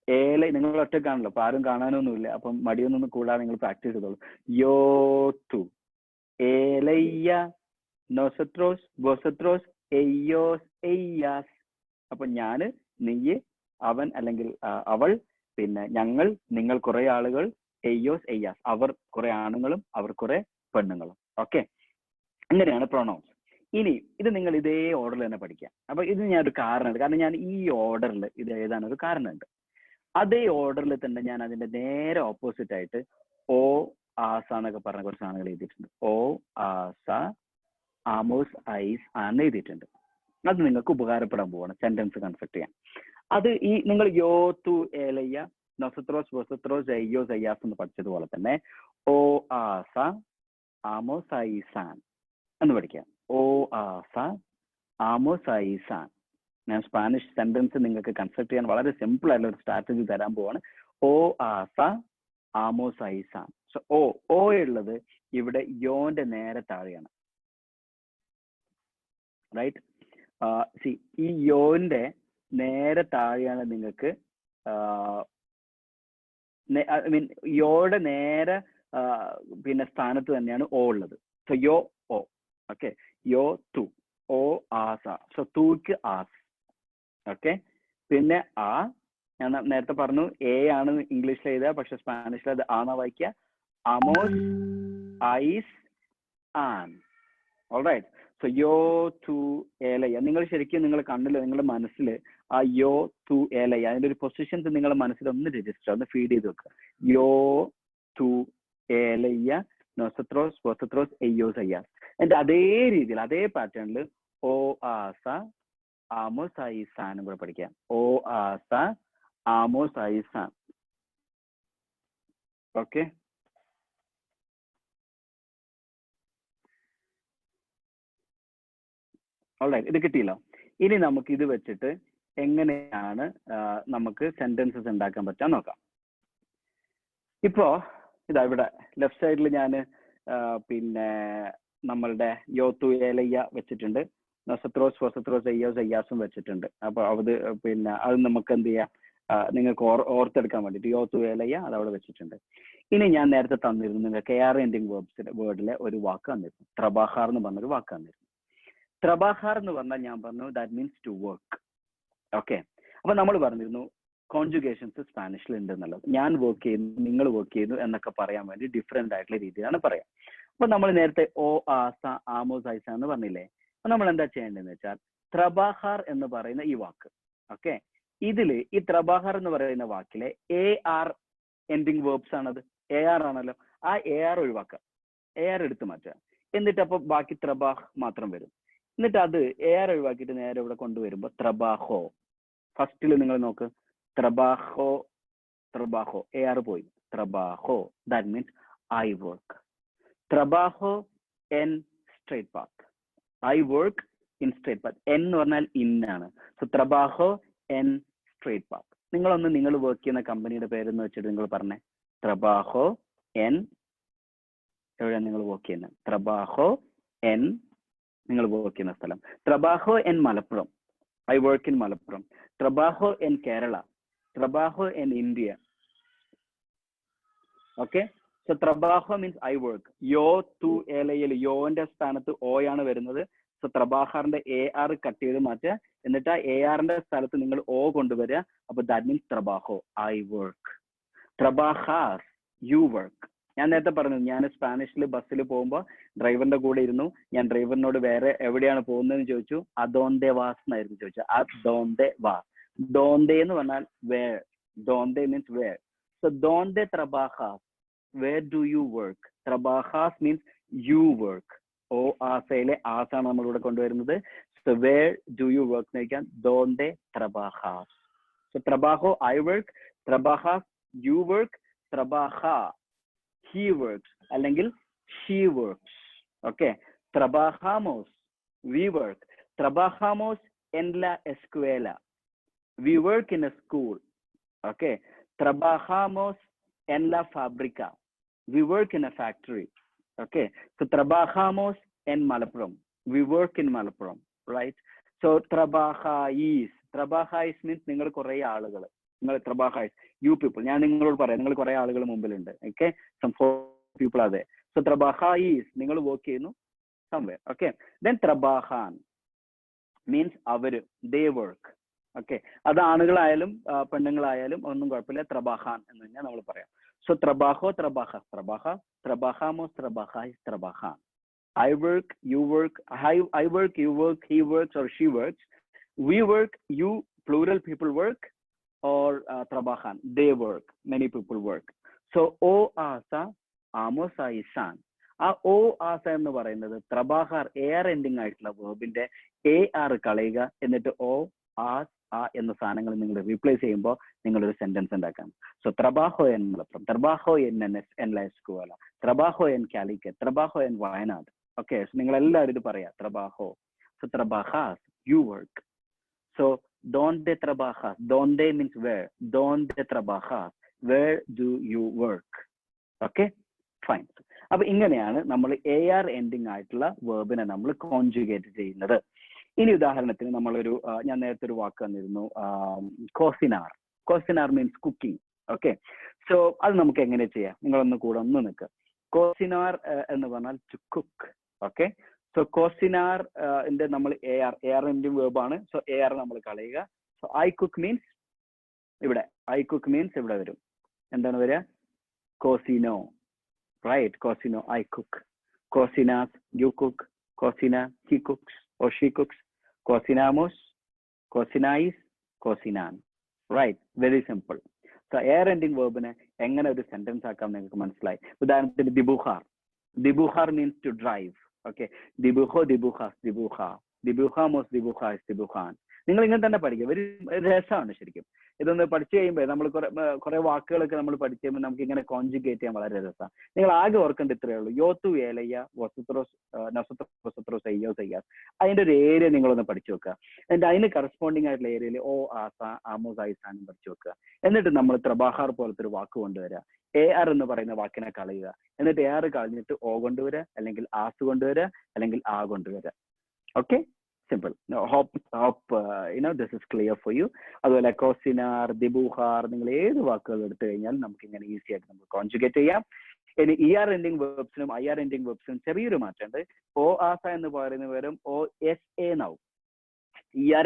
ഏല. നിങ്ങൾ ഒറ്റക്കാണല്ലോ, അപ്പൊ ആരും കാണാനൊന്നുമില്ല, അപ്പം മടിയൊന്നും കൂടാതെ നിങ്ങൾ പ്രാക്ടീസ് ചെയ്തോളൂ. യോ, തു, ഏലയ്യ, നോസത്രോസ്, ബൊസത്രോസ്, എയ്യോസ്, എയ്യാസ്. അപ്പൊ ഞാന്, നീ, അവൻ അല്ലെങ്കിൽ അവൾ, പിന്നെ ഞങ്ങൾ, നിങ്ങൾ കുറെ ആളുകൾ, എയ്യോസ്, എയ്യാസ് അവർ കുറെ ആണുങ്ങളും അവർ കുറെ പെണ്ണുങ്ങളും. ഓക്കെ, അങ്ങനെയാണ് പ്രൊണൗൺസ്. ഇനി ഇത് നിങ്ങൾ ഇതേ ഓർഡറിൽ തന്നെ പഠിക്കാം. അപ്പൊ ഇത് ഞാൻ ഒരു കാരണമുണ്ട്, കാരണം ഞാൻ ഈ ഓർഡറിൽ ഇത് എഴുതാനൊരു കാരണമുണ്ട്. അതേ ഓർഡറിൽ തന്നെ ഞാൻ അതിന്റെ നേരെ ഓപ്പോസിറ്റ് ആയിട്ട് ഓ, ആസ എന്നൊക്കെ പറഞ്ഞ കുറച്ച് സാധനങ്ങൾ എഴുതിയിട്ടുണ്ട്. ഓ, ആസ, ആമോസ്, ഐസ് ആണ് എഴുതിയിട്ടുണ്ട്. അത് നിങ്ങൾക്ക് ഉപകാരപ്പെടാൻ പോവാണ് സെന്റൻസ് കൺസ്ട്രക്ട് ചെയ്യാൻ. അത് ഈ നിങ്ങൾ യോ, തു, ഏലയ്യ, നൊസത്രോസ്, ബൊസത്രോസ്, എയ്യോസ്, എയ്യാസ് എന്ന് പഠിച്ചതുപോലെ തന്നെ ഓ, ആസ, ആമോസ്, ഐസാൻ എന്ന് പഠിക്കാം. ഓ, ആസ, ആമോസ്, ഐസാൻ. ഞാൻ സ്പാനിഷ് സെന്റൻസ് നിങ്ങൾക്ക് കൺസ്ട്രക്ട് ചെയ്യാൻ വളരെ സിമ്പിൾ ആയിട്ടുള്ള ഒരു സ്ട്രാറ്റജി തരാൻ പോവാണ്. ഓ, ആസ, ആമോസ്, ഐസാൻ. സോ ഓ ഉള്ളത് ഇവിടെ യോന്റെ നേരെ താഴെയാണ്, റൈറ്റ്? സി, ഈ യോന്റെ നേരെ താഴെയാണ് നിങ്ങൾക്ക് ഐ മീൻ യോയുടെ നേരെ പിന്നെ സ്ഥാനത്ത് തന്നെയാണ് ഓ ഉള്ളത്. സോ യോ, ഓ. ഓക്കെ, യോ, തു, ഓ, ആസ. സോ തൂക്ക് ആസ്. ഓക്കെ, പിന്നെ ആ ഞാൻ നേരത്തെ പറഞ്ഞു എ ആണ് ഇംഗ്ലീഷിൽ എഴുതുക, പക്ഷെ സ്പാനിഷിൽ അത് ആണ വായിക്കുക. ആമോസ്, ഐസ്, ആൻ. ഓൾറൈറ്റ്. സോ യോ, തു, ഏലയ്യ. നിങ്ങൾ ശരിക്കും നിങ്ങൾ കണ്ണിൽ, നിങ്ങളുടെ മനസ്സിൽ ആ യോ, തു, ഏലയ്യ അതിന്റെ ഒരു പൊസിഷൻസ് നിങ്ങളുടെ മനസ്സിൽ ഒന്ന് രജിസ്റ്റർ, ഒന്ന് ഫീഡ് ചെയ്ത് വെക്കുക. യോ, തു, ഏലയ്യ, നോസത്രോസ്, ബൊസത്രോസ്, എയ്യോസ്, എയ്യാസ്. എന്റെ അതേ രീതിയിൽ, അതേ പാറ്റേണിൽ ഓ, ആസ, ആമോസ്, ഐസാനും കൂടെ പഠിക്കാം. ഓ, ആസ, ആമോസ്, ഐസാൻ. Okay, all right. ഇത് കിട്ടിയല്ലോ. ഇനി നമുക്ക് ഇത് വെച്ചിട്ട് എങ്ങനെയാണ് നമുക്ക് സെന്റൻസസ് ഉണ്ടാക്കാൻ പറ്റാൻ നോക്കാം. ഇപ്പോ ഇതാ ഇവിടെ ലെഫ്റ്റ് സൈഡിൽ ഞാൻ പിന്നെ നമ്മളുടെ യോത്തു ഏലയ്യ വെച്ചിട്ടുണ്ട്, നസത്രോസ് വസത്രോസ് അയ്യോസ് അയ്യാസും വെച്ചിട്ടുണ്ട്. അപ്പൊ അത് പിന്നെ അത് നമുക്ക് എന്ത് ചെയ്യാം, നിങ്ങൾക്ക് ഓർത്തെടുക്കാൻ വേണ്ടിയിട്ട് യോത്തു ഏലയ്യ അത് അവിടെ വെച്ചിട്ടുണ്ട്. ഇനി ഞാൻ നേരത്തെ തന്നിരുന്നു നിങ്ങൾക്ക് AR എൻഡിങ് വേർഡിലെ ഒരു വാക്ക് തന്നിരുന്നു, ത്രബാഹാർ എന്ന് പറഞ്ഞൊരു വാക്ക് തന്നിരുന്നു. ത്രബാഹാർ എന്ന് പറഞ്ഞാൽ ഞാൻ പറഞ്ഞു that means to work. Okay, അപ്പൊ നമ്മൾ പറഞ്ഞിരുന്നു കോൺജുഗേഷൻസ് സ്പാനിഷിൽ ഉണ്ട് എന്നുള്ളത്. ഞാൻ വർക്ക് ചെയ്യുന്നു, നിങ്ങൾ വർക്ക് ചെയ്യുന്നു എന്നൊക്കെ പറയാൻ വേണ്ടി ഡിഫറെന്റ് ആയിട്ടുള്ള രീതിയിലാണ് പറയാം. അപ്പൊ നമ്മൾ നേരത്തെ ഓ ആസ ആമോസ് ഐസ എന്ന് പറഞ്ഞില്ലേ, അപ്പൊ നമ്മൾ എന്താ ചെയ്യേണ്ടതെന്ന് വെച്ചാൽ ത്രബാഹാർ എന്ന് പറയുന്ന ഈ വാക്ക്, ഓക്കെ, ഇതില് ഈ ത്രബാഹാർ എന്ന് പറയുന്ന വാക്കിലെ AR എൻഡിങ് വേർബ്സ് ആണത്, AR ആണല്ലോ. ആ AR ഒഴിവാക്കുക, AR എടുത്തു മാറ്റുക. എന്നിട്ട് അപ്പൊ ബാക്കി ത്രബാഹ് മാത്രം വരും. എന്നിട്ട് അത് AR ഒഴിവാക്കിയിട്ട് നേരെ ഇവിടെ കൊണ്ടുവരുമ്പോ ത്രബാഹോ. ഫസ്റ്റിൽ നിങ്ങൾ നോക്ക്, ത്രബാഹോ ത്രബാഹോ, AR പോയി, ത്രബാഹോ, ദാറ്റ് മീൻസ് ഐ വർക്ക്. ത്രബാഹോ എൻ straight path, I work in straight path. എൻ എന്ന് പറഞ്ഞാൽ ഇൻ ആണ്. സോ ത്രബാഹോ എൻ സ്ട്രേറ്റ് പാത്ത്. നിങ്ങൾ വർക്ക് ചെയ്യുന്ന കമ്പനിയുടെ പേരെന്ന് വെച്ചിട്ട് നിങ്ങൾ പറഞ്ഞേ, ത്രബാഹോ എൻ, എവിടെയാണ് നിങ്ങൾ വർക്ക് ചെയ്യുന്നത്? ത്രബാഹോ എൻ, നിങ്ങൾ വർക്ക് ചെയ്യുന്ന സ്ഥലം. ത്രബാഹോ എൻ Malappuram, I work in Malappuram. ത്രബാഹോ എൻ കേരള, ത്രബാഹോ എൻ ഇന്ത്യ. ഓക്കെ, സോ ത്രബാഹോ മീൻസ് ഐ വർക്ക്. യോ തു ഏലയിൽ യോന്റെ സ്ഥാനത്ത് ഓയാണ് വരുന്നത്. സോ ത്രബാഹാറിന്റെ AR കട്ട് ചെയ്ത് മാറ്റുക, എന്നിട്ട് ആ ARന്റെ സ്ഥലത്ത് നിങ്ങൾ O കൊണ്ടുവരിക. അപ്പൊ ദാറ്റ് മീൻസ് ത്രബാഹോ, ഐ വർക്ക്. ത്രബാഹാർ, യു വർക്ക്. ഞാൻ നേരത്തെ പറഞ്ഞു, ഞാൻ സ്പാനിഷിൽ ബസ്സിൽ പോകുമ്പോൾ ഡ്രൈവറിന്റെ കൂടെ ഇരുന്നു. ഞാൻ ഡ്രൈവറിനോട് വേറെ എവിടെയാണ് പോകുന്നതെന്ന് ചോദിച്ചു. അദോന്തെ വാസ് എന്നായിരുന്നു ചോദിച്ചു. അദോന്തെ വാസ്. ഡോന്തെ എന്ന് പറഞ്ഞാൽ വേർ, ഡോന്തെ മീൻസ് വേർ. സോ ഡോന്തെ ത്രബാഹാസ്, വേർ ഡു യു വർക്ക്. ത്രബാഹാസ് മീൻസ് യു വർക്ക്. ഓ ആസയിലെ ആസാണ് നമ്മളിവിടെ കൊണ്ടുവരുന്നത്. So where do you work എന്ന് ചോദിക്കാൻ ഡോന്തെ ത്രബാഹാസ്. സോ ത്രബാഹോ ഐ വർക്ക്, ത്രബാഹാസ് യു വർക്ക്, ത്രബാഹ he works അല്ലെങ്കിൽ she works. Okay, trabajamos, we work. Trabajamos en la escuela, we work in a school. Okay, trabajamos en la fábrica, we work in a factory. Okay, so trabajamos en Malappuram, we work in Malappuram, right? So trabajais means നിങ്ങൾ കുറെ ആളുകൾ, നിങ്ങൾ ത്രബാഹായ്സ്, you people. ഞാൻ നിങ്ങളോട് പറയാം, നിങ്ങൾ കുറെ ആളുകൾ മുമ്പിലുണ്ട്. Okay, some 4 people are there. So ത്രബാഹായ്സ്, നിങ്ങൾ വർക്ക് ചെയ്യുന്നു somewhere. Okay, then ത്രബാഹാൻ means അവര്, they work. ഓക്കെ, അത് ആണുങ്ങളായാലും പെണ്ണുങ്ങളായാലും ഒന്നും കുഴപ്പമില്ല, ത്രബാഹാൻ എന്ന് തന്നെ നമ്മൾ പറയാം. So ത്രബാഹോ ത്രബാഹ, ത്രബാഹ, ത്രബാഹാമോസ് ത്രബാഹായ്സ്, ത്രബാഹാൻ. I work, you work, I work, you work, he works or she works, we work, you plural people work, or trabajan, they work, many people work. So o asa amos aisan, ആ ഓ ആസ എന്ന് പറയുന്നത് ത്രബാഹാർ AR ending ആയിട്ടുള്ള വേർബിന്റെ AR കളയുക, എന്നിട്ട് ഓ as ആ എന്ന സാധനങ്ങൾ നിങ്ങൾ റീപ്ലേസ് ചെയ്യുമ്പോൾ നിങ്ങളൊരു സെന്റൻസ് ഉണ്ടാക്കാം. സോ ത്രബാഹോ എൻ മലപ്പുറം, ത്രബാഹോ എൻ ലാ എസ്കുവല, ത്രബാഹോ എൻ കാലിക്കറ്റ്, ത്രബാഹോ എൻ വയനാട്. ഓക്കെ, സോ നിങ്ങൾ എല്ലാവരും ഇത് പറയാ, ത്രബാഹോ. സോ ത്രബാഹാസ്, you work. So donde trabajas, donde means where, donde trabajas, where do you work. Okay, fine. അപ്പൊ ഇങ്ങനെയാണ് നമ്മൾ AR എൻഡിങ് ആയിട്ടുള്ള വേർബിനെ നമ്മൾ കോൺജുഗേറ്റ് ചെയ്യുന്നത്. ഇനി ഉദാഹരണത്തിന് നമ്മളൊരു ഞാൻ നേരത്തെ ഒരു വാക്ക് തന്നിരുന്നു, കോസിനാർ. കോസിനാർ മീൻസ് കുക്കിംഗ്. ഓക്കെ, സോ അത് നമുക്ക് എങ്ങനെ ചെയ്യാം? നിങ്ങളൊന്ന് കൂടെ ഒന്ന് നിൽക്കുക. കോസിനാർ എന്ന് പറഞ്ഞാൽ ടു കുക്ക്. ഓക്കെ, സോ കോസിനാർ നമ്മൾ AR എൻഡിങ് വേർബ് ആണ്. സോ AR നമ്മൾ കളയുക. സോ ഐ കുക്ക് മീൻസ് ഇവിടെ, ഐ കുക്ക് മീൻസ് ഇവിടെ വരും. എന്താണ് വരിക? കോസിനോ, റൈറ്റ്? കോസിനോ, ഐ കുക്ക്. കോസിനാസ്, യു കുക്ക്. കോസിന, he cooks or she cooks. കോസിനാമോസ്, കോസിനായിസ്, കോസിനാൻ. Right, very simple. So AR ending വേർബിനെ എങ്ങനെ ഒരു സെന്റൻസ് ആക്കാം നിങ്ങൾക്ക് മനസ്സിലായി. ഉദാഹരണത്തിന് ദിബുഹാർ. ദിബുഹാർ means to drive. Okay, dibujo, dibujas, dibuja. ദിബുഹാമോസ് ദിബുഹാസ് ദിബുഹാൻ. നിങ്ങൾ ഇങ്ങനെ തന്നെ പഠിക്കുക. ഒരു രസമാണ് ശരിക്കും. ഇതൊന്ന് പഠിച്ചു കഴിയുമ്പോൾ നമ്മൾ കുറെ വാക്കുകളൊക്കെ നമ്മൾ പഠിച്ചു കഴിയുമ്പോൾ നമുക്ക് ഇങ്ങനെ കോൺജുഗേറ്റ് ചെയ്യാൻ വളരെ രസമാണ്. നിങ്ങൾ ആകെ ഓർക്കേണ്ട ഇത്രയേ ഉള്ളൂ. യോത്തു ഏലയ്യ വസുത്രോസ് നസുത്രോസ് അയ്യോ സയ്യാസ്. അതിന്റെ ഒരു ഏരിയ നിങ്ങളൊന്ന് പഠിച്ചു വെക്കുക. എന്നിട്ട് അതിന് കറസ്പോണ്ടിങ് ആയിട്ടുള്ള ഏരിയയിൽ ഓ ആസ ആമോസ് ഐസാനും പഠിച്ചു വെക്കുക. എന്നിട്ട് നമ്മൾ ത്രബാഹാർ പോലത്തെ ഒരു വാക്ക് കൊണ്ടുവരിക. AR എന്ന് പറയുന്ന വാക്കിനെ കളയുക. എന്നിട്ട് AR കളഞ്ഞിട്ട് ഓ കൊണ്ടുവരിക, അല്ലെങ്കിൽ ആസ് കൊണ്ടുവരിക, അല്ലെങ്കിൽ ആ കൊണ്ടുവരിക. Okay, simple. Hope this is clear for you. അതുപോലെ കോസിനാർ, ദിബുഹാർ, നിങ്ങൾ ഏത് വാക്കുകൾ എടുത്തു കഴിഞ്ഞാൽ നമുക്ക് ഇങ്ങനെ ഈസി ആയിട്ട് നമുക്ക് കോൺജുഗേറ്റ് ചെയ്യാം. ഇനി ER എൻഡിങ് വെർബ്സിനും IR എൻഡിങ് വെർബ്സിനും ചെറിയൊരു മാറ്റമുണ്ട്. ഓ ആസ എന്ന് പറയുന്ന പകരം OSA എന്നാവും. ER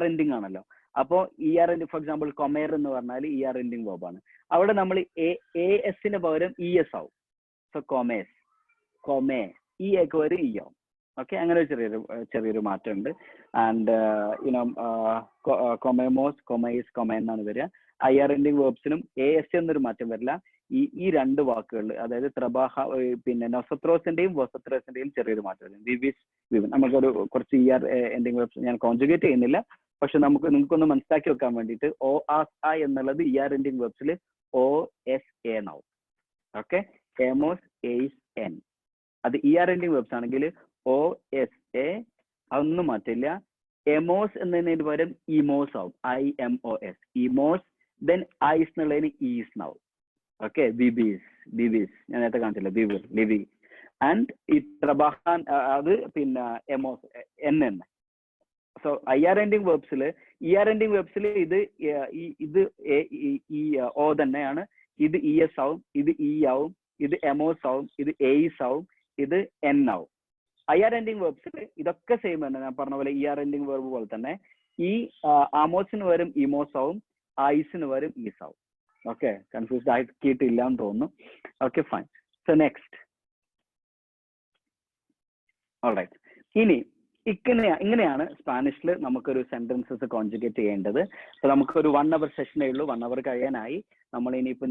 എൻഡിങ് ആണല്ലോ. അപ്പോ ER എൻഡിങ്, ഫോർ എക്സാമ്പിൾ കൊമേർ എന്ന് പറഞ്ഞാൽ ER എൻഡിങ് വെർബ് ആണ്. അവിടെ നമ്മൾ ASന് പകരം ES ആവും. സോ കൊമേസ്, കൊമേ, ഒക്കെ വരും E ആവും. ഓക്കെ, അങ്ങനെ ഒരു ചെറിയൊരു മാറ്റമുണ്ട്. ആൻഡ് കൊമേമോസ്, കൊമൈസ്, കൊമേ എന്നാണ് വരിക. IR എൻഡിങ് വേർബ്സിനും AS എന്നൊരു മാറ്റം വരില്ല. ഈ രണ്ട് വാക്കുകളിൽ, അതായത് ത്രബാഹ, പിന്നെ നൊസത്രോസിന്റെയും വൊസത്രോസിന്റെയും ചെറിയൊരു മാറ്റം വരും. വിവിസ്, വിവൻ. നമുക്കൊരു കുറച്ച് ER എൻഡിങ് വേർബ്സ് ഞാൻ കോൺജുഗേറ്റ് ചെയ്യുന്നില്ല, പക്ഷെ നിങ്ങൾക്കൊന്ന് മനസ്സിലാക്കി വെക്കാൻ വേണ്ടിയിട്ട് O ആസ് I എന്നുള്ളത് ER എൻഡിങ് വേർബ്സിൽ OSA എന്നാവും. ഓക്കെ, എമോസ്, എയ്സ്, എൻ. അത് ER എൻഡിങ് വേർബ്സ് ആണെങ്കിൽ OSA, അതൊന്നും മാറ്റില്ല. എമോസ് എന്നതിന് പകരം ഇമോസ് ആവും. IMOS, ഇമോസ്. ദെൻ ഐസ് എന്നുള്ളതിന് ഈസ് എന്നാവും. ഓക്കെ, ബിബീസ് ഞാൻ നേരത്തെ കാണിച്ചില്ല, ബിബിർ, ലിബി. ആൻഡ് ഈ ട്രബാഹാൻ, അത് പിന്നെ എമോസ്, എൻ. സോ IR എൻഡിങ് വേർബ്സിൽ, ER എൻഡിങ് വേർബ്സിൽ ഇത് ഓ തന്നെയാണ്. ഇത് ES ആവും, ഇത് E ആവും, ഇത് എമോസ് ആവും, ഇത് എയ്സ് ആവും, ഇത് എൻ ആവും. IR എൻഡിങ് വേർബ്സിൽ ഇതൊക്കെ സെയിം തന്നെ. ഞാൻ പറഞ്ഞ പോലെ ER എൻഡിങ് വേർബ് പോലെ തന്നെ ഈ ആമോസിന് വരും ഇമോസ് ആവും, ഐസിന് വരും ഈസ് ആവും. ഓക്കെ, കൺഫ്യൂസ്ഡ് ആക്കിയിട്ടില്ല എന്ന് തോന്നുന്നു. Okay, fine. So next, alright. ഇനി ഇങ്ങനെയാണ് സ്പാനിഷിൽ നമുക്കൊരു സെന്റൻസസ് കോൺജുഗേറ്റ് ചെയ്യേണ്ടത്. അപ്പൊ നമുക്കൊരു 1 hour സെഷനേ ഉള്ളൂ. 1 hour കഴിയാനായി. നമ്മൾ ഇനിയിപ്പോ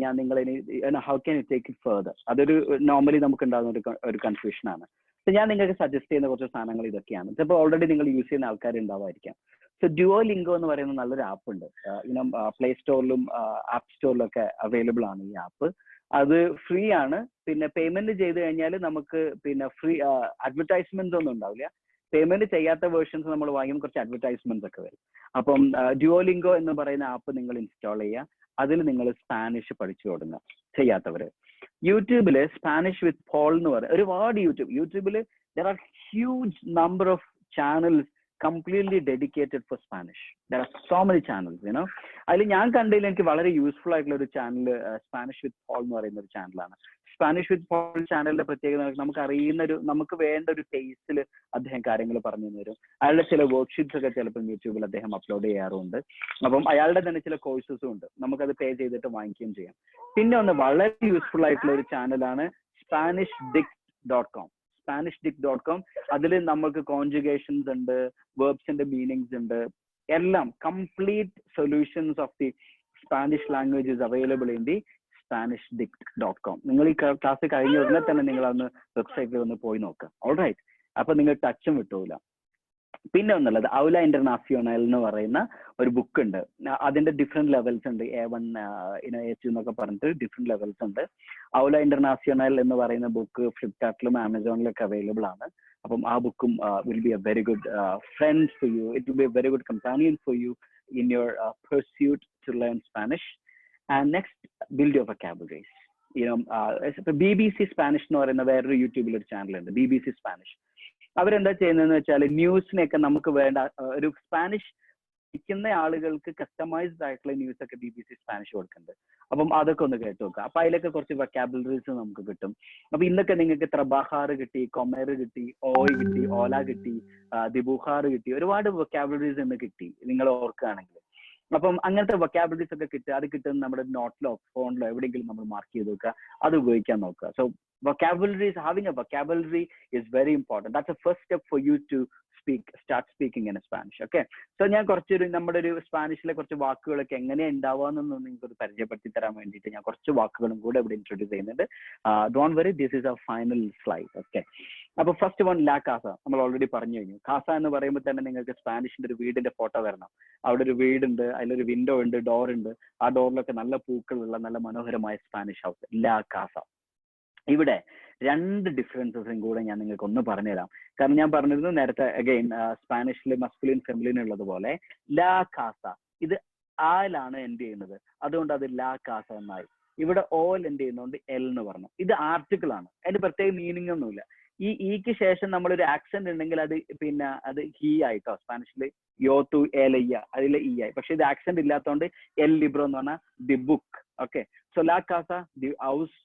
how can you take it further, അതൊരു നോർമലി നമുക്ക് ഉണ്ടാകുന്ന ഒരു കൺഫ്യൂഷൻ ആണ്. സോ ഞാൻ നിങ്ങൾക്ക് സജസ്റ്റ് ചെയ്യുന്ന കുറച്ച് സാധനങ്ങൾ ഇതൊക്കെയാണ്. ചിലപ്പോൾ ഓൾറെഡി നിങ്ങൾ യൂസ് ചെയ്യുന്ന ആൾക്കാർ ഉണ്ടാവായിരിക്കാം. സോ ഡ്യുവോലിംഗോ എന്ന് പറയുന്ന നല്ലൊരു ആപ്പ് ഉണ്ട്. പ്ലേ സ്റ്റോറിലും ആപ്പ് സ്റ്റോറിലും ഒക്കെ അവൈലബിൾ ആണ് ഈ ആപ്പ്. അത് ഫ്രീ ആണ്. പിന്നെ പേയ്മെന്റ് ചെയ്ത് കഴിഞ്ഞാൽ നമുക്ക് പിന്നെ ഫ്രീ അഡ്വർടൈസ്മെന്റ്സ് ഒന്നും ഉണ്ടാവില്ല. പേയ്മെന്റ് ചെയ്യാത്ത വേർഷൻസ് നമ്മൾ വാങ്ങിക്കുമ്പോൾ കുറച്ച് അഡ്വർടൈസ്മെന്റ്സ് ഒക്കെ വരും. അപ്പം ഡ്യുവോലിംഗോ എന്ന് പറയുന്ന ആപ്പ് നിങ്ങൾ ഇൻസ്റ്റാൾ ചെയ്യുക. അതിൽ നിങ്ങൾ സ്പാനിഷ് പഠിച്ചു തുടങ്ങുക ചെയ്യാത്തവര്. യൂട്യൂബില് സ്പാനിഷ് വിത്ത് പോൾ എന്ന് പറയുക ഒരുപാട് യൂട്യൂബില് there are huge number of channels completely dedicated for Spanish. There are so many channels, you know. അതിൽ ഞാൻ കണ്ടതിൽ എനിക്ക് വളരെ യൂസ്ഫുൾ ആയിട്ടുള്ള ഒരു ചാനൽ സ്പാനിഷ് വിത്ത് പോൾ എന്ന് പറയുന്ന ഒരു ചാനലാണ്. സ്പാനിഷ് വിത്ത് പോൾ ചാനലിന്റെ പ്രത്യേകത നമുക്ക് വേണ്ട ഒരു ടേസ്റ്റിൽ അദ്ദേഹം കാര്യങ്ങൾ പറഞ്ഞു തരും. അയാളുടെ ചില വർക്ക്ഷീറ്റ്സ് ഒക്കെ ചിലപ്പോൾ യൂട്യൂബിൽ അദ്ദേഹം അപ്ലോഡ് ചെയ്യാറുണ്ട്. അപ്പം അയാളുടെ തന്നെ ചില കോഴ്സസും ഉണ്ട്. നമുക്കത് പേ ചെയ്തിട്ട് വാങ്ങിക്കുകയും ചെയ്യാം. പിന്നെ ഒന്ന് വളരെ യൂസ്ഫുൾ ആയിട്ടുള്ള ഒരു ചാനലാണ് SpanishDict.com. SpanishDict.com. അതിൽ നമുക്ക് കോൺജുഗേഷൻസ് ഉണ്ട്, വേർബ്സിന്റെ മീനിങ്സ് ഉണ്ട്, എല്ലാം complete solutions of the Spanish language is available in the SpanishDict.com. നിങ്ങൾ ഈ ക്ലാസ് കഴിഞ്ഞ ഉടനെ തന്നെ നിങ്ങൾ അന്ന് വെബ്സൈറ്റിൽ ഒന്ന് പോയി നോക്കുക. ഓൾറൈറ്റ്, അപ്പൊ നിങ്ങൾ ടച്ചും വിട്ടൂല. പിന്നെ ഒന്നുള്ളത് ഔല ഇന്റർനാഷണൽ എന്ന് പറയുന്ന ഒരു ബുക്ക് ഉണ്ട്. അതിന്റെ ഡിഫറെന്റ് ലെവൽസ് ഉണ്ട്. A1 A2 എന്നൊക്കെ പറഞ്ഞിട്ട് ഡിഫറെന്റ് ലെവൽസ് ഉണ്ട്. ഔല ഇന്റർനാഷണൽ എന്ന് പറയുന്ന ബുക്ക് ഫ്ലിപ്കാർട്ടിലും ആമസോണിലൊക്കെ അവൈലബിൾ ആണ്. അപ്പം ആ ബുക്കും will be A very good friend for you. It will B A very good companion for you in your pursuit to learn Spanish. And next, build your vocabularies. BBC Spanish എന്ന് പറയുന്ന വേറൊരു യൂട്യൂബിൽ ഒരു channel ഉണ്ട്, BBC Spanish. അവരെന്താ ചെയ്യുന്നതെന്ന് വെച്ചാൽ ന്യൂസിനെയൊക്കെ നമുക്ക് വേണ്ട ഒരു സ്പാനിഷ് പഠിക്കുന്ന ആളുകൾക്ക് കസ്റ്റമൈസ്ഡ് ആയിട്ടുള്ള ന്യൂസ് ഒക്കെ BBC സ്പാനിഷ് കൊടുക്കുന്നുണ്ട്. അപ്പം അതൊക്കെ ഒന്ന് കേട്ട് നോക്കുക. അപ്പൊ അതിലൊക്കെ കുറച്ച് വൊക്കാബുലറീസ് നമുക്ക് കിട്ടും. അപ്പൊ ഇന്നൊക്കെ നിങ്ങൾക്ക് ത്രബാഹാർ കിട്ടി, കൊമേർ കിട്ടി, ഓയ് കിട്ടി, ഓല കിട്ടി, ദിബുഹാർ കിട്ടി, ഒരുപാട് വൊക്കാബുലറീസ് ഇന്ന് കിട്ടി നിങ്ങൾ ഓർക്കുകയാണെങ്കിൽ. അപ്പം അങ്ങനത്തെ വൊക്കാബുലറീസ് ഒക്കെ കിട്ടുക. അത് കിട്ടുന്ന നമ്മുടെ നോട്ടിലോ ഫോണിലോ എവിടെയെങ്കിലും നമ്മൾ മാർക്ക് ചെയ്ത് വെക്കുക. അത് ഉപയോഗിക്കാൻ നോക്കുക. So vocabularies, having a vocabulary is very important. That's the first step for you to start speaking in Spanish. Okay, so ഞാൻ നമ്മുടെ ഒരു സ്പാനിഷിലെ കുറച്ച് വാക്കുകളൊക്കെ എങ്ങനെയാണ് ഉണ്ടാവാന്നൊന്ന് നിങ്ങൾക്ക് പരിചയപ്പെടുത്തി തരാൻ വേണ്ടിയിട്ട് ഞാൻ കുറച്ച് വാക്കുകളും കൂടെ ഇവിടെ ഇൻട്രൊഡ്യൂസ് ചെയ്യുന്നുണ്ട്. Don't worry, this is a final slide. Okay, അപ്പൊ ഫസ്റ്റ് വൺ ലാ കാസ നമ്മൾ ഓൾറെഡി പറഞ്ഞു കഴിഞ്ഞു. കാസ എന്ന് പറയുമ്പോൾ തന്നെ നിങ്ങൾക്ക് സ്പാനിഷിന്റെ ഒരു വീടിന്റെ ഫോട്ടോ വരണം. അവിടെ ഒരു വീടുണ്ട്, അതിലൊരു വിൻഡോ ഉണ്ട്, ഡോർ ഉണ്ട്. ആ ഡോറിലൊക്കെ നല്ല പൂക്കളുള്ള നല്ല മനോഹരമായ സ്പാനിഷ് ഹൗസ്, ലാ കാസ. ഇവിടെ 2 ഡിഫറൻസസും കൂടെ ഞാൻ നിങ്ങൾക്ക് ഒന്ന് പറഞ്ഞുതരാം. കാരണം ഞാൻ പറഞ്ഞിരുന്നു നേരത്തെ അഗൈൻ സ്പാനിഷിൽ മസ്കുലിൻ ഫെമിലിൻ ഉള്ളതുപോലെ ലാ കാസ ഇത് ആലാണ് എൻഡ് ചെയ്യുന്നത്, അതുകൊണ്ട് അത് ലാ കാസ എന്നായി. ഇവിടെ ഓൽ എൻഡ് ചെയ്യുന്നതുകൊണ്ട് എൽ എന്ന് പറഞ്ഞു. ഇത് ആർട്ടിക്കിൾ ആണ്, അതിന് പ്രത്യേക മീനിങ് ഒന്നുമില്ല. ഈ ഇക്ക് ശേഷം നമ്മളൊരു ആക്സെന്റ് ഉണ്ടെങ്കിൽ അത് പിന്നെ അത് ഹീ ആയിട്ടോ, സ്പാനിഷിൽ യോ ടു എലയ്യ അതിലെ ഇ ആയി. പക്ഷെ ഇത് ആക്സെന്റ് ഇല്ലാത്തതുകൊണ്ട് എൽ ലിബ്രോ എന്ന് പറഞ്ഞാൽ ദി ബുക്ക്. ഓക്കെ, സോ ലാ കാസ ദി ഹൗസ്,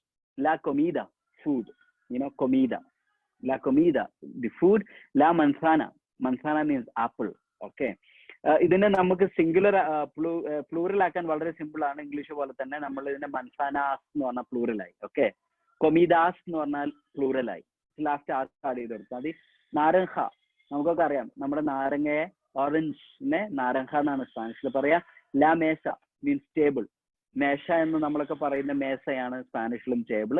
ലാ കൊമീദ ഫുഡ്, കൊമീദ, ലാ കൊമീദ ദി ഫുഡ്, ലാ മൻസാന, മൻസാന മീൻസ് ആപ്പിൾ. ഓക്കെ, ഇതിനെ നമുക്ക് സിംഗുലർ പ്ലൂറൽ ആക്കാൻ വളരെ സിമ്പിൾ ആണ്. ഇംഗ്ലീഷ് പോലെ തന്നെ നമ്മൾ ഇതിനെ മൻസാനാസ് എന്ന് പറഞ്ഞാൽ പ്ലൂറലായി. ഓക്കെ, കൊമീദാസ് എന്ന് പറഞ്ഞാൽ പ്ലൂറലായി. ലാസ്റ്റ് ആഡ് ചെയ്ത് കൊടുത്താൽ മതി. നാരങ്ങ നമുക്കൊക്കെ അറിയാം, നമ്മുടെ നാരങ്ങയെ ഓറഞ്ചിനെ നാരങ്ങ എന്നാണ് സ്പാനിഷിൽ പറയാ. ലാ മേസ മീൻസ് ടേബിൾ, മേശ എന്ന് നമ്മളൊക്കെ പറയുന്ന മേസയാണ് സ്പാനിഷിലും ടേബിൾ.